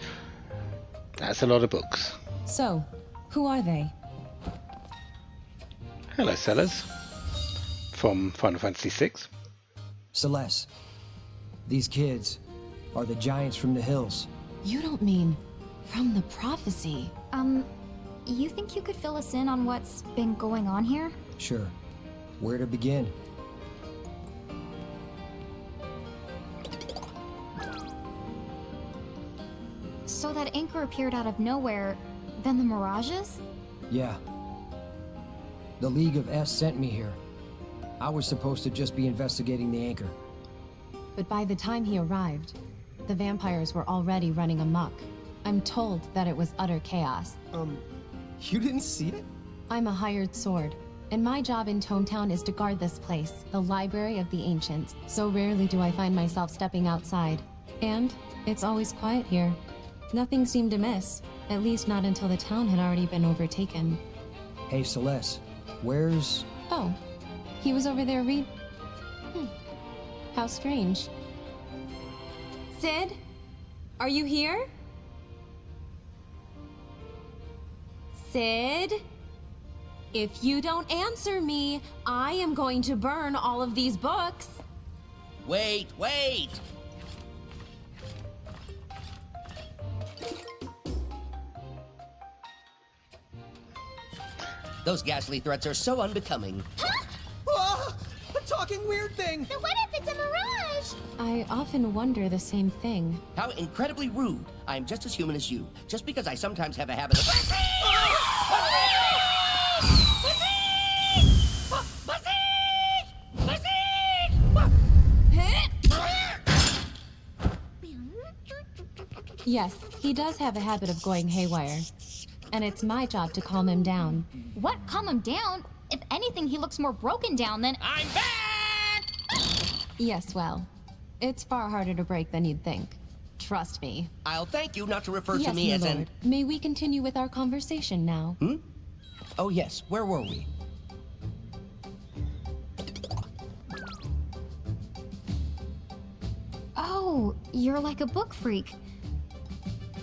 That's a lot of books. So, who are they? Hello, sellers. From Final Fantasy VI. Celeste, these kids are the giants from the hills. You don't mean from the prophecy? You think you could fill us in on what's been going on here? Sure. Where to begin? So that anchor appeared out of nowhere, then the mirages? Yeah. The League of S sent me here. I was supposed to just be investigating the anchor. But by the time he arrived, the vampires were already running amok. I'm told that it was utter chaos. You didn't see it? I'm a hired sword, and my job in Tonetown is to guard this place, the Library of the Ancients. So rarely do I find myself stepping outside. And it's always quiet here. Nothing seemed amiss, at least not until the town had already been overtaken. Hey, Celeste, where's... Oh, he was over there How strange. Sid? Are you here? Sid? If you don't answer me, I am going to burn all of these books. Wait, wait! Those ghastly threats are so unbecoming. Huh? Ah, a talking weird thing! But what if it's a mirage? I often wonder the same thing. How incredibly rude. I'm just as human as you. Just because I sometimes have a habit of... Yes, he does have a habit of going haywire. And it's my job to calm him down. What? Calm him down? If anything, he looks more broken down than... I'm back! Yes, well, it's far harder to break than you'd think. Trust me. I'll thank you not to refer Yes, to me my as lord. an... May we continue with our conversation now? Oh yes, where were we? Oh, you're like a book freak.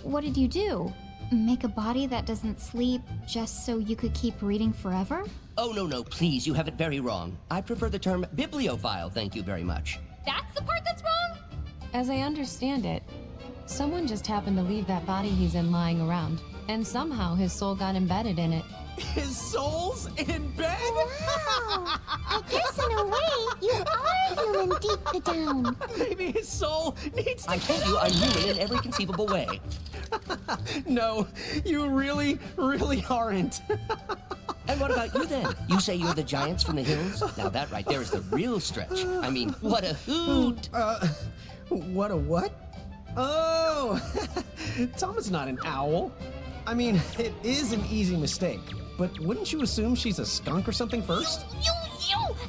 What did you do? Make a body that doesn't sleep just so you could keep reading forever? Oh, no, please, you have it very wrong. I prefer the term bibliophile, thank you very much. That's the part that's wrong? As I understand it, someone just happened to leave that body he's in lying around, and somehow his soul got embedded in it. His soul's in bed? Wow. I guess in a way, you are human deep down. Maybe his soul needs to I told you I'm human in every conceivable way. No, you really, really aren't. And what about you then? You say you're the giants from the hills? Now that right there is the real stretch. I mean, what a hoot! What a what? Oh, Tom is not an owl. I mean, it is an easy mistake, but wouldn't you assume she's a skunk or something first? You!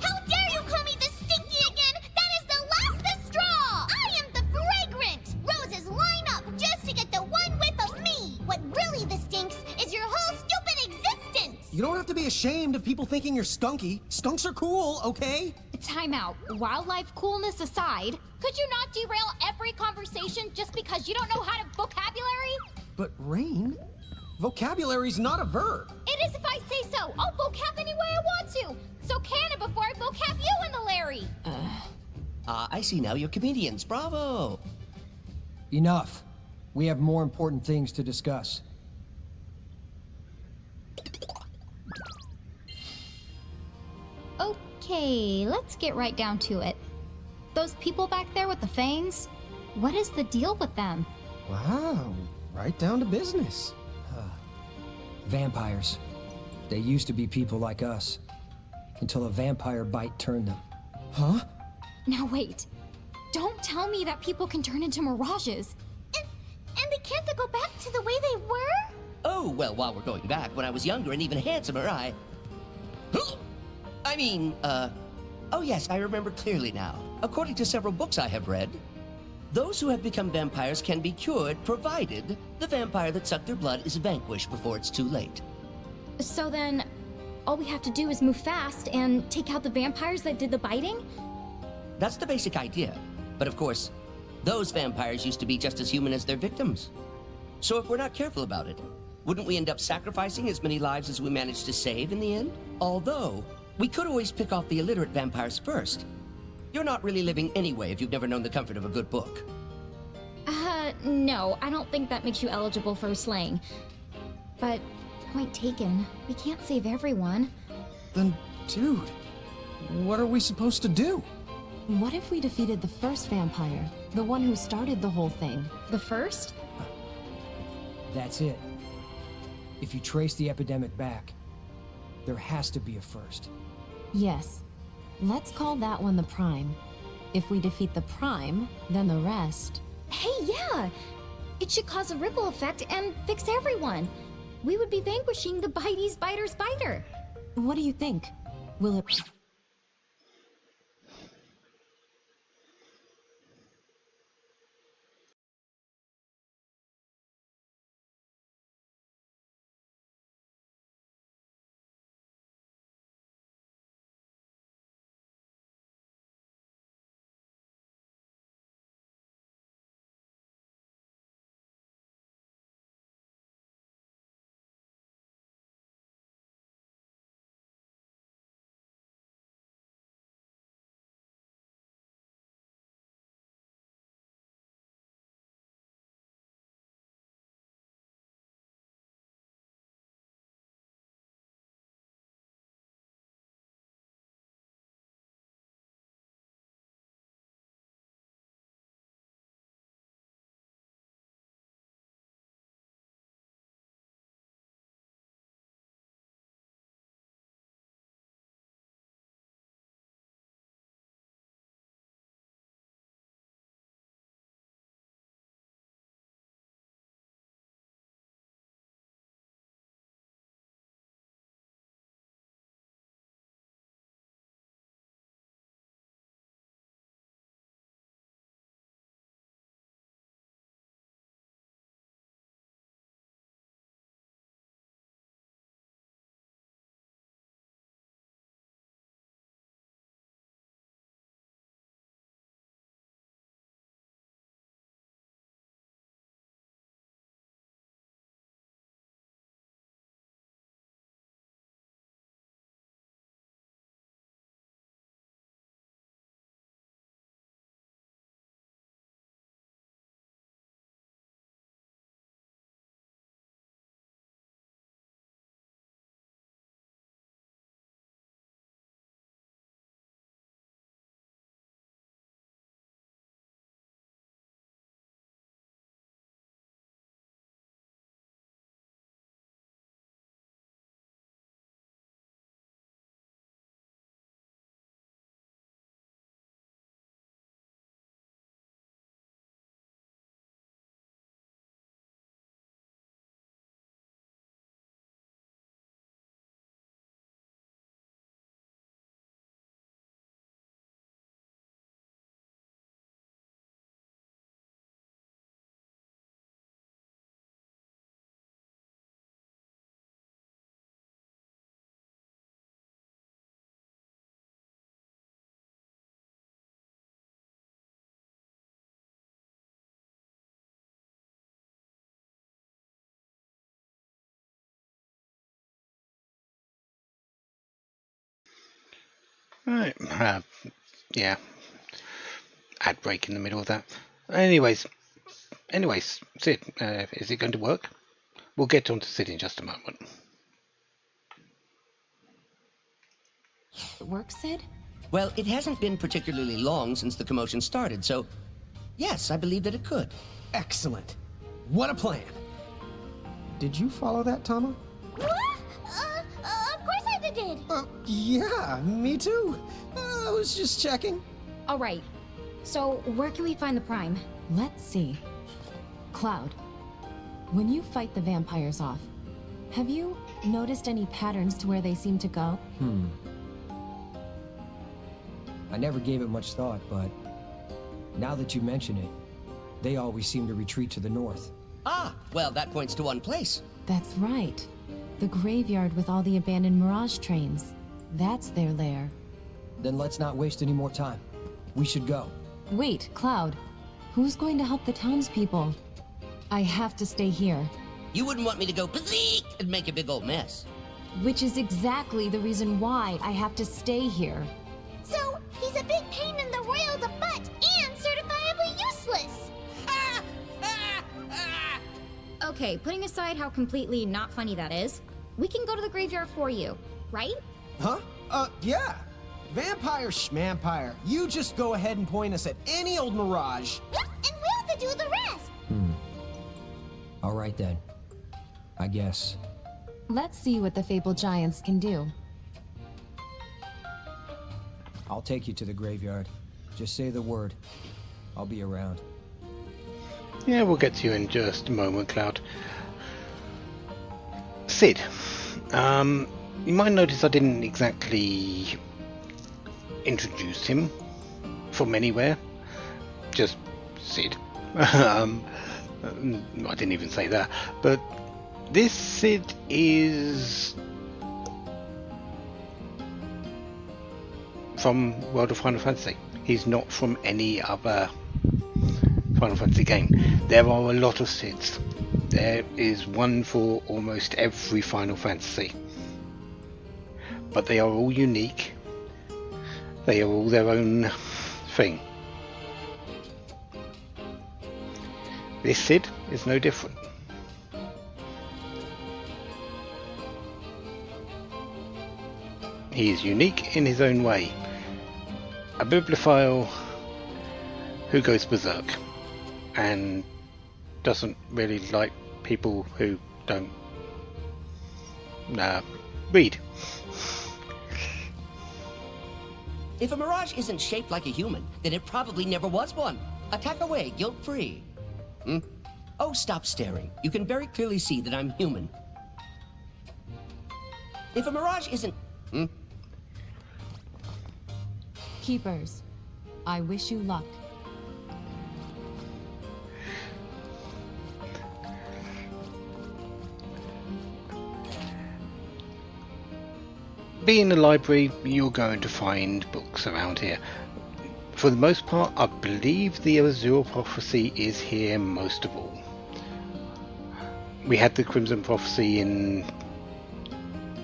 How dare you call me the stinky again? That is the last straw! I am the fragrant! Roses line up just to get the one whiff of me! What really the stinks is your whole stupid existence! You don't have to be ashamed of people thinking you're skunky. Skunks are cool, okay? Time out. Wildlife coolness aside, could you not derail every conversation just because you don't know how to vocabulary? But Rain, vocabulary's not a verb. It is if I say so. I'll vocab any way I want to. So can it before I vocab you in the Larry. I see now you're comedians. Bravo! Enough. We have more important things to discuss. Okay, let's get right down to it. Those people back there with the fangs, what is the deal with them? Wow, right down to business. Vampires. They used to be people like us. Until a vampire bite turned them. Huh? Now wait. Don't tell me that people can turn into mirages. And they can't go back to the way they were? Oh, well, while we're going back, when I was younger and even handsomer, oh yes, I remember clearly now. According to several books I have read, those who have become vampires can be cured, provided the vampire that sucked their blood is vanquished before it's too late. So then, all we have to do is move fast and take out the vampires that did the biting? That's the basic idea. But of course, those vampires used to be just as human as their victims. So if we're not careful about it, wouldn't we end up sacrificing as many lives as we managed to save in the end? Although, we could always pick off the illiterate vampires first. You're not really living anyway if you've never known the comfort of a good book. No, I don't think that makes you eligible for slaying. But, point taken, we can't save everyone. Then, dude, what are we supposed to do? What if we defeated the first vampire? The one who started the whole thing? The first? That's it. If you trace the epidemic back, there has to be a first. Yes. Let's call that one the Prime. If we defeat the Prime, then the rest... Hey, yeah! It should cause a ripple effect and fix everyone. we would be vanquishing the Bitey's Biter's Biter. What do you think? Will it... Right. Yeah. Ad break in the middle of that. Anyways, Sid, is it going to work? We'll get on to Sid in just a moment. Work, Sid? Well, it hasn't been particularly long since the commotion started, so yes, I believe that it could. Excellent. What a plan. Did you follow that, Tama? What? Of course I did. Yeah, me too. I was just checking. All right. So, where can we find the Prime? Let's see. Cloud, when you fight the vampires off, have you noticed any patterns to where they seem to go? I never gave it much thought, but now that you mention it, they always seem to retreat to the north. Ah, well, that points to one place. That's right. The graveyard with all the abandoned Mirage trains. That's their lair. Then let's not waste any more time. We should go. Wait, Cloud. Who's going to help the townspeople? I have to stay here. You wouldn't want me to go bazeek and make a big old mess. Which is exactly the reason why I have to stay here. So, he's a big pain in the royal the butt and certifiably useless. Okay, putting aside how completely not funny that is, we can go to the graveyard for you, right? Huh? Yeah. Vampire schmampire. You just go ahead and point us at any old mirage. And we'll have to do the rest. All right then. I guess. Let's see what the Fabled Giants can do. I'll take you to the graveyard. Just say the word. I'll be around. Yeah, we'll get to you in just a moment, Cloud. Sid. You might notice I didn't exactly introduce him from anywhere. Just Sid. I didn't even say that. But this Sid is from World of Final Fantasy. He's not from any other Final Fantasy game. There are a lot of Sids. There is one for almost every Final Fantasy. But they are all unique. They are all their own thing. This Sid is no different. He is unique in his own way. A bibliophile who goes berserk and doesn't really like people who don't read. If a mirage isn't shaped like a human, then it probably never was one. Attack away, guilt-free. Oh, stop staring. You can very clearly see that I'm human. If a mirage isn't... Keepers, I wish you luck. Being a library, you're going to find books around here. For the most part, I believe the Azure Prophecy is here most of all. We had the Crimson Prophecy in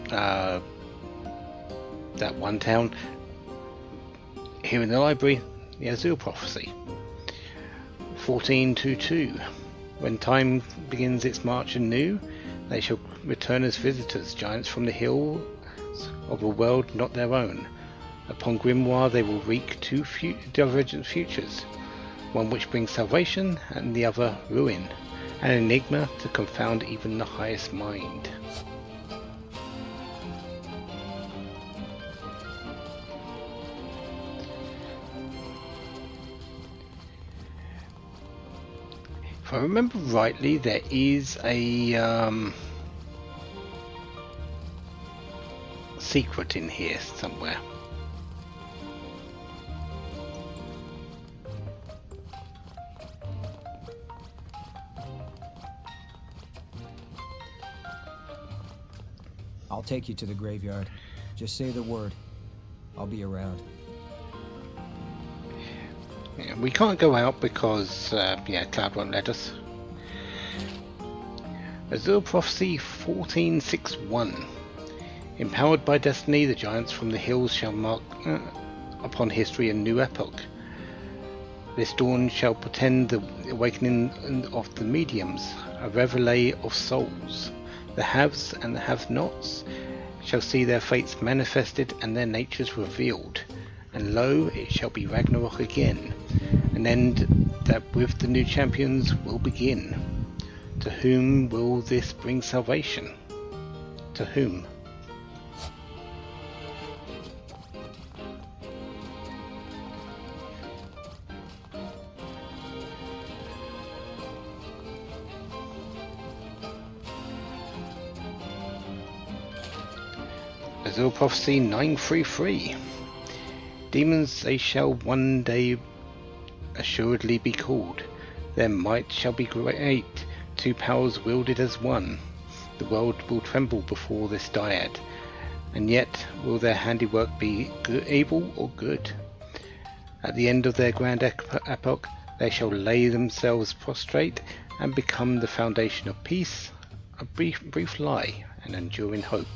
that one town. Here in the library, the Azure Prophecy. 1422. When time begins its march anew, they shall return as visitors, giants from the hills of a world not their own. Upon Grimoire they will wreak two divergent futures, one which brings salvation and the other ruin, an enigma to confound even the highest mind. If I remember rightly, there is a secret in here somewhere. I'll take you to the graveyard. Just say the word. I'll be around. Yeah, we can't go out because, Cloud won't let us. Azure Prophecy 1461. Empowered by destiny, the giants from the hills shall mark upon history a new epoch. This dawn shall portend the awakening of the mediums, a reveille of souls. The haves and the have-nots shall see their fates manifested and their natures revealed. And lo, it shall be Ragnarok again, an end that with the new champions will begin. To whom will this bring salvation? To whom? Azure Prophecy 933. Demons they shall one day assuredly be called. Their might shall be great, two powers wielded as one. The world will tremble before this dyad, and yet will their handiwork be evil or good? At the end of their grand epoch, they shall lay themselves prostrate and become the foundation of peace, a brief lie, and enduring hope.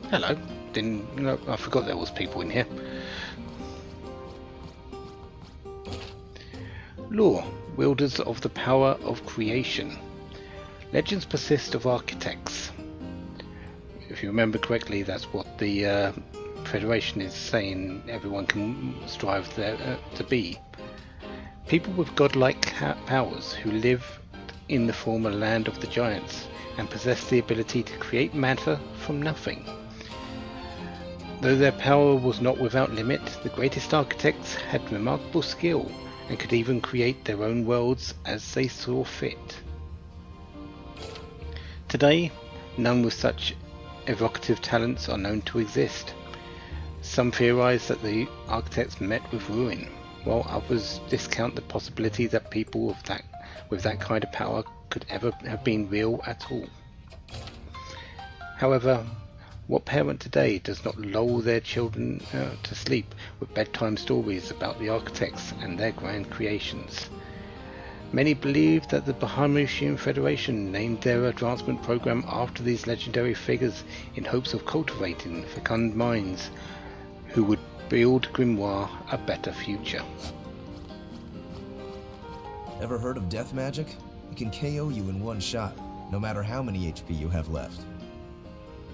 Hello. I forgot there was people in here. Lore. Wielders of the power of creation. Legends persist of architects. If you remember correctly, that's what the Federation is saying everyone can strive there to be. People with godlike powers who live in the former land of the giants and possess the ability to create matter from nothing. Though their power was not without limit, the greatest architects had remarkable skill and could even create their own worlds as they saw fit. Today, none with such evocative talents are known to exist. Some theorize that the architects met with ruin, while others discount the possibility that people with that kind of power could ever have been real at all. However, what parent today does not lull their children to sleep with bedtime stories about the architects and their grand creations? Many believe that the Bahamutian Federation named their advancement program after these legendary figures in hopes of cultivating fecund minds who would build Grimoire a better future. Ever heard of death magic? It can KO you in one shot, no matter how many HP you have left.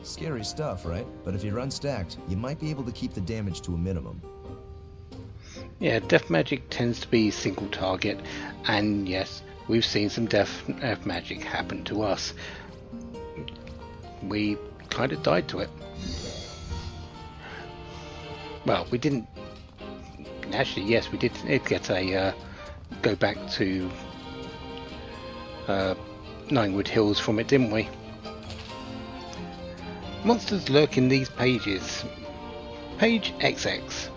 Scary stuff, right? But if you're unstacked, you might be able to keep the damage to a minimum. Yeah, death magic tends to be single target, and yes, we've seen some death magic happen to us. We kind of died to it. Well, we didn't. Actually, yes, we did get a go back to Ninewood Hills from it, didn't we? Monsters lurk in these pages. Page XX.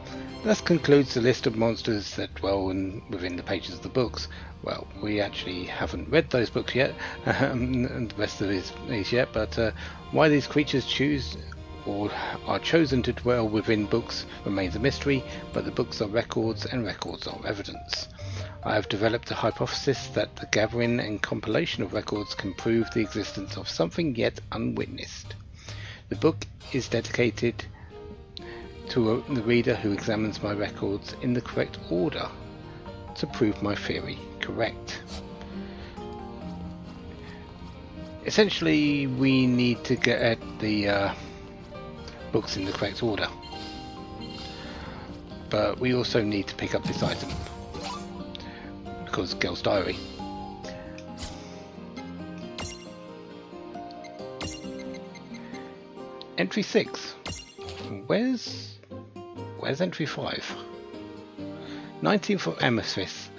That concludes the list of monsters that dwell within the pages of the books. Well, we actually haven't read those books yet, and the rest of these yet, but why these creatures choose or are chosen to dwell within books remains a mystery, but the books are records and records are evidence. I have developed a hypothesis that the gathering and compilation of records can prove the existence of something yet unwitnessed. The book is dedicated to the reader who examines my records in the correct order to prove my theory correct. Essentially, we need to get at the books in the correct order, but we also need to pick up this item because Girl's Diary. Entry 6. Where's entry 5? 19th of Amethyst,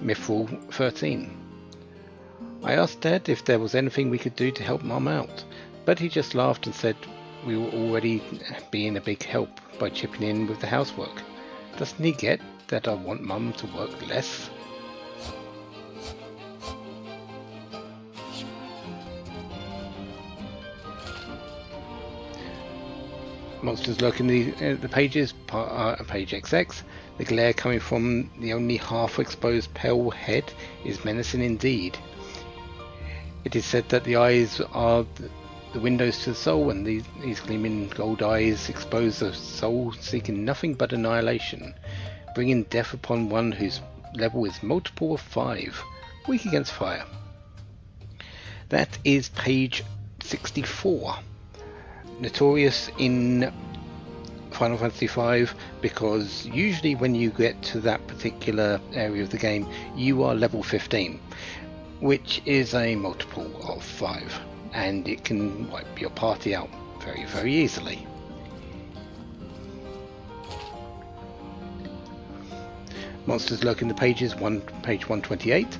Mithril 13. I asked Dad if there was anything we could do to help Mum out, but he just laughed and said we were already being a big help by chipping in with the housework. Doesn't he get that I want Mum to work less? Monsters lurk in the pages, page XX. The glare coming from the only half-exposed pale head is menacing indeed. It is said that the eyes are the windows to the soul, and these gleaming gold eyes expose the soul seeking nothing but annihilation, bringing death upon one whose level is multiple of 5, weak against fire. That is page 64. Notorious in Final Fantasy V because usually when you get to that particular area of the game you are level 15, which is a multiple of 5, and it can wipe your party out very, very easily. Monsters lurk in the pages, page 128.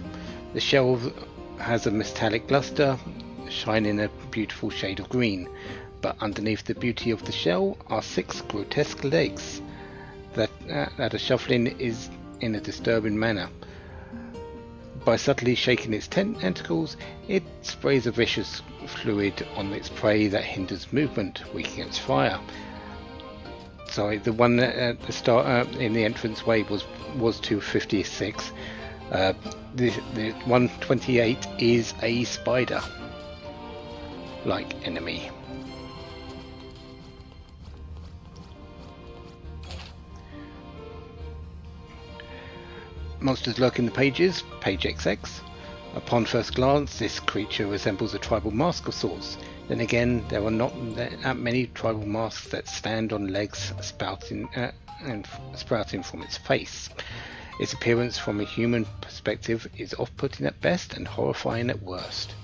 The shell has a metallic luster, shining a beautiful shade of green. But underneath the beauty of the shell are 6 grotesque legs that are shuffling is in a disturbing manner. By subtly shaking its tentacles, it sprays a vicious fluid on its prey that hinders movement, weak against fire. Sorry, the one at the start in the entranceway was 256. The 128 is a spider-like enemy. Monsters lurk in the pages, page XX. Upon first glance, this creature resembles a tribal mask of sorts. Then again, there are not that many tribal masks that stand on legs sprouting from its face. Its appearance from a human perspective is off-putting at best and horrifying at worst.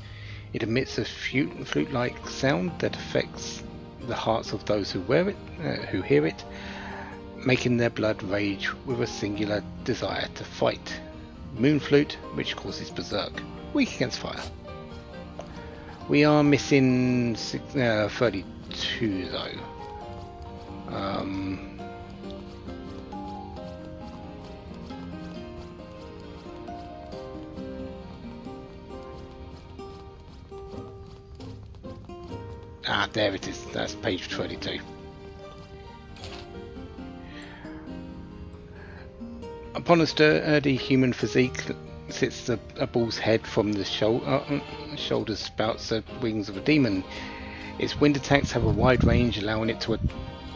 It emits a flute-like sound that affects the hearts of those who hear it, making their blood rage with a singular desire to fight. Moon flute, which causes berserk, weak against fire. We are missing 32 though. There it is. That's page 22. Upon a sturdy human physique sits a bull's head. From the shoulders spouts the wings of a demon. Its wind attacks have a wide range, allowing it to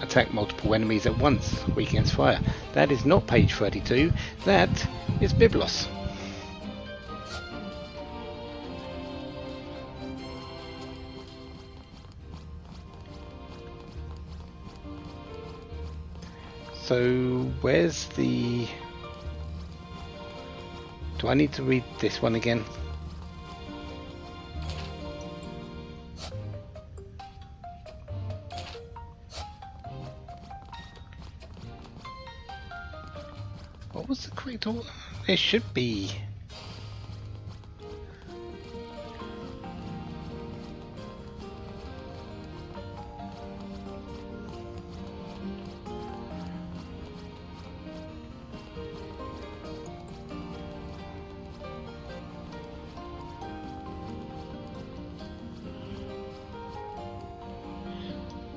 attack multiple enemies at once, weak against fire. That is not page 32. That is Biblos. So where's the... Do I need to read this one again? What was the correct order? It should be...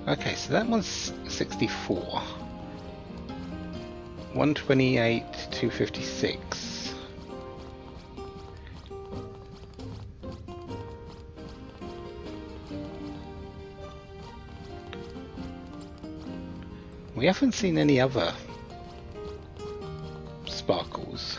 Okay, so that one's 64. 128, 256. We haven't seen any other sparkles.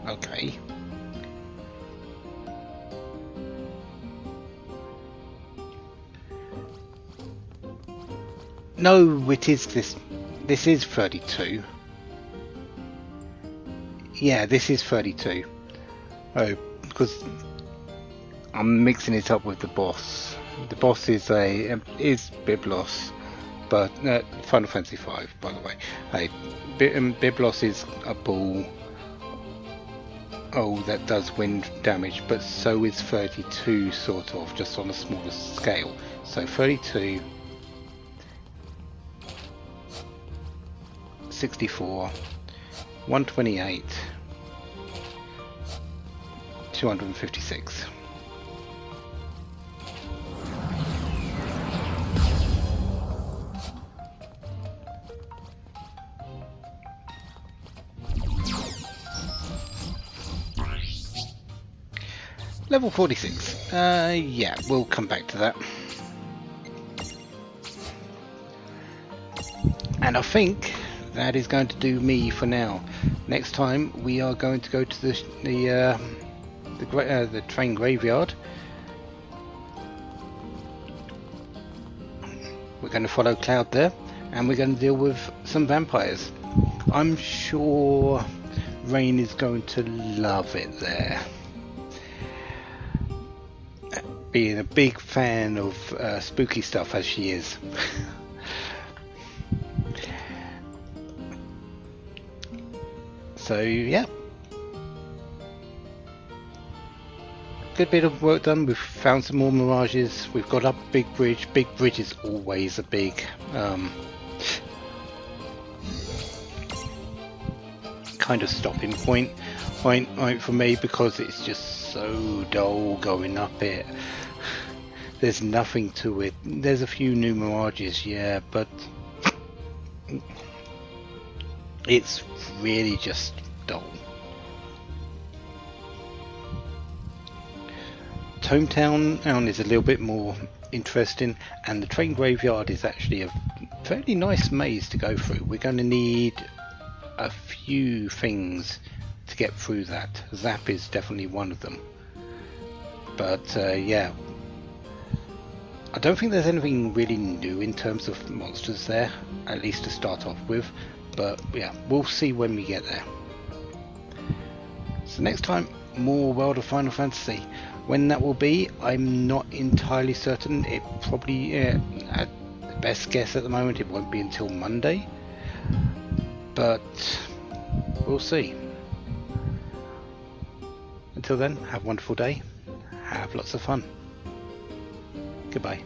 Okay. No, it is this. This is 32. Yeah, this is 32. Oh, because I'm mixing it up with the boss. The boss is Biblos, but Final Fantasy V, by the way. Biblos is a bull. Oh, that does wind damage, but so is 32, sort of, just on a smaller scale. So 32, 64, 128, 256. Level 46. Yeah, we'll come back to that. And I think that is going to do me for now. Next time we are going to go to the train graveyard. We're going to follow Cloud there, and we're going to deal with some vampires. I'm sure Rain is going to love it there. Being a big fan of spooky stuff as she is. So yeah, good bit of work done. We've found some more mirages. We've got up Big Bridge. Big Bridge is always a big kind of stopping point for me, because it's just so dull going up it. There's nothing to it. There's a few new mirages, yeah, but it's really just dull. Tometown is a little bit more interesting, and the train graveyard is actually a fairly nice maze to go through. We're going to need a few things to get through that. Zap is definitely one of them, but yeah, I don't think there's anything really new in terms of monsters there, at least to start off with, but yeah, we'll see when we get there. So next time, more World of Final Fantasy. When that will be, I'm not entirely certain. It probably, at the best guess at the moment, it won't be until Monday, but we'll see. Until then, have a wonderful day, have lots of fun. Goodbye.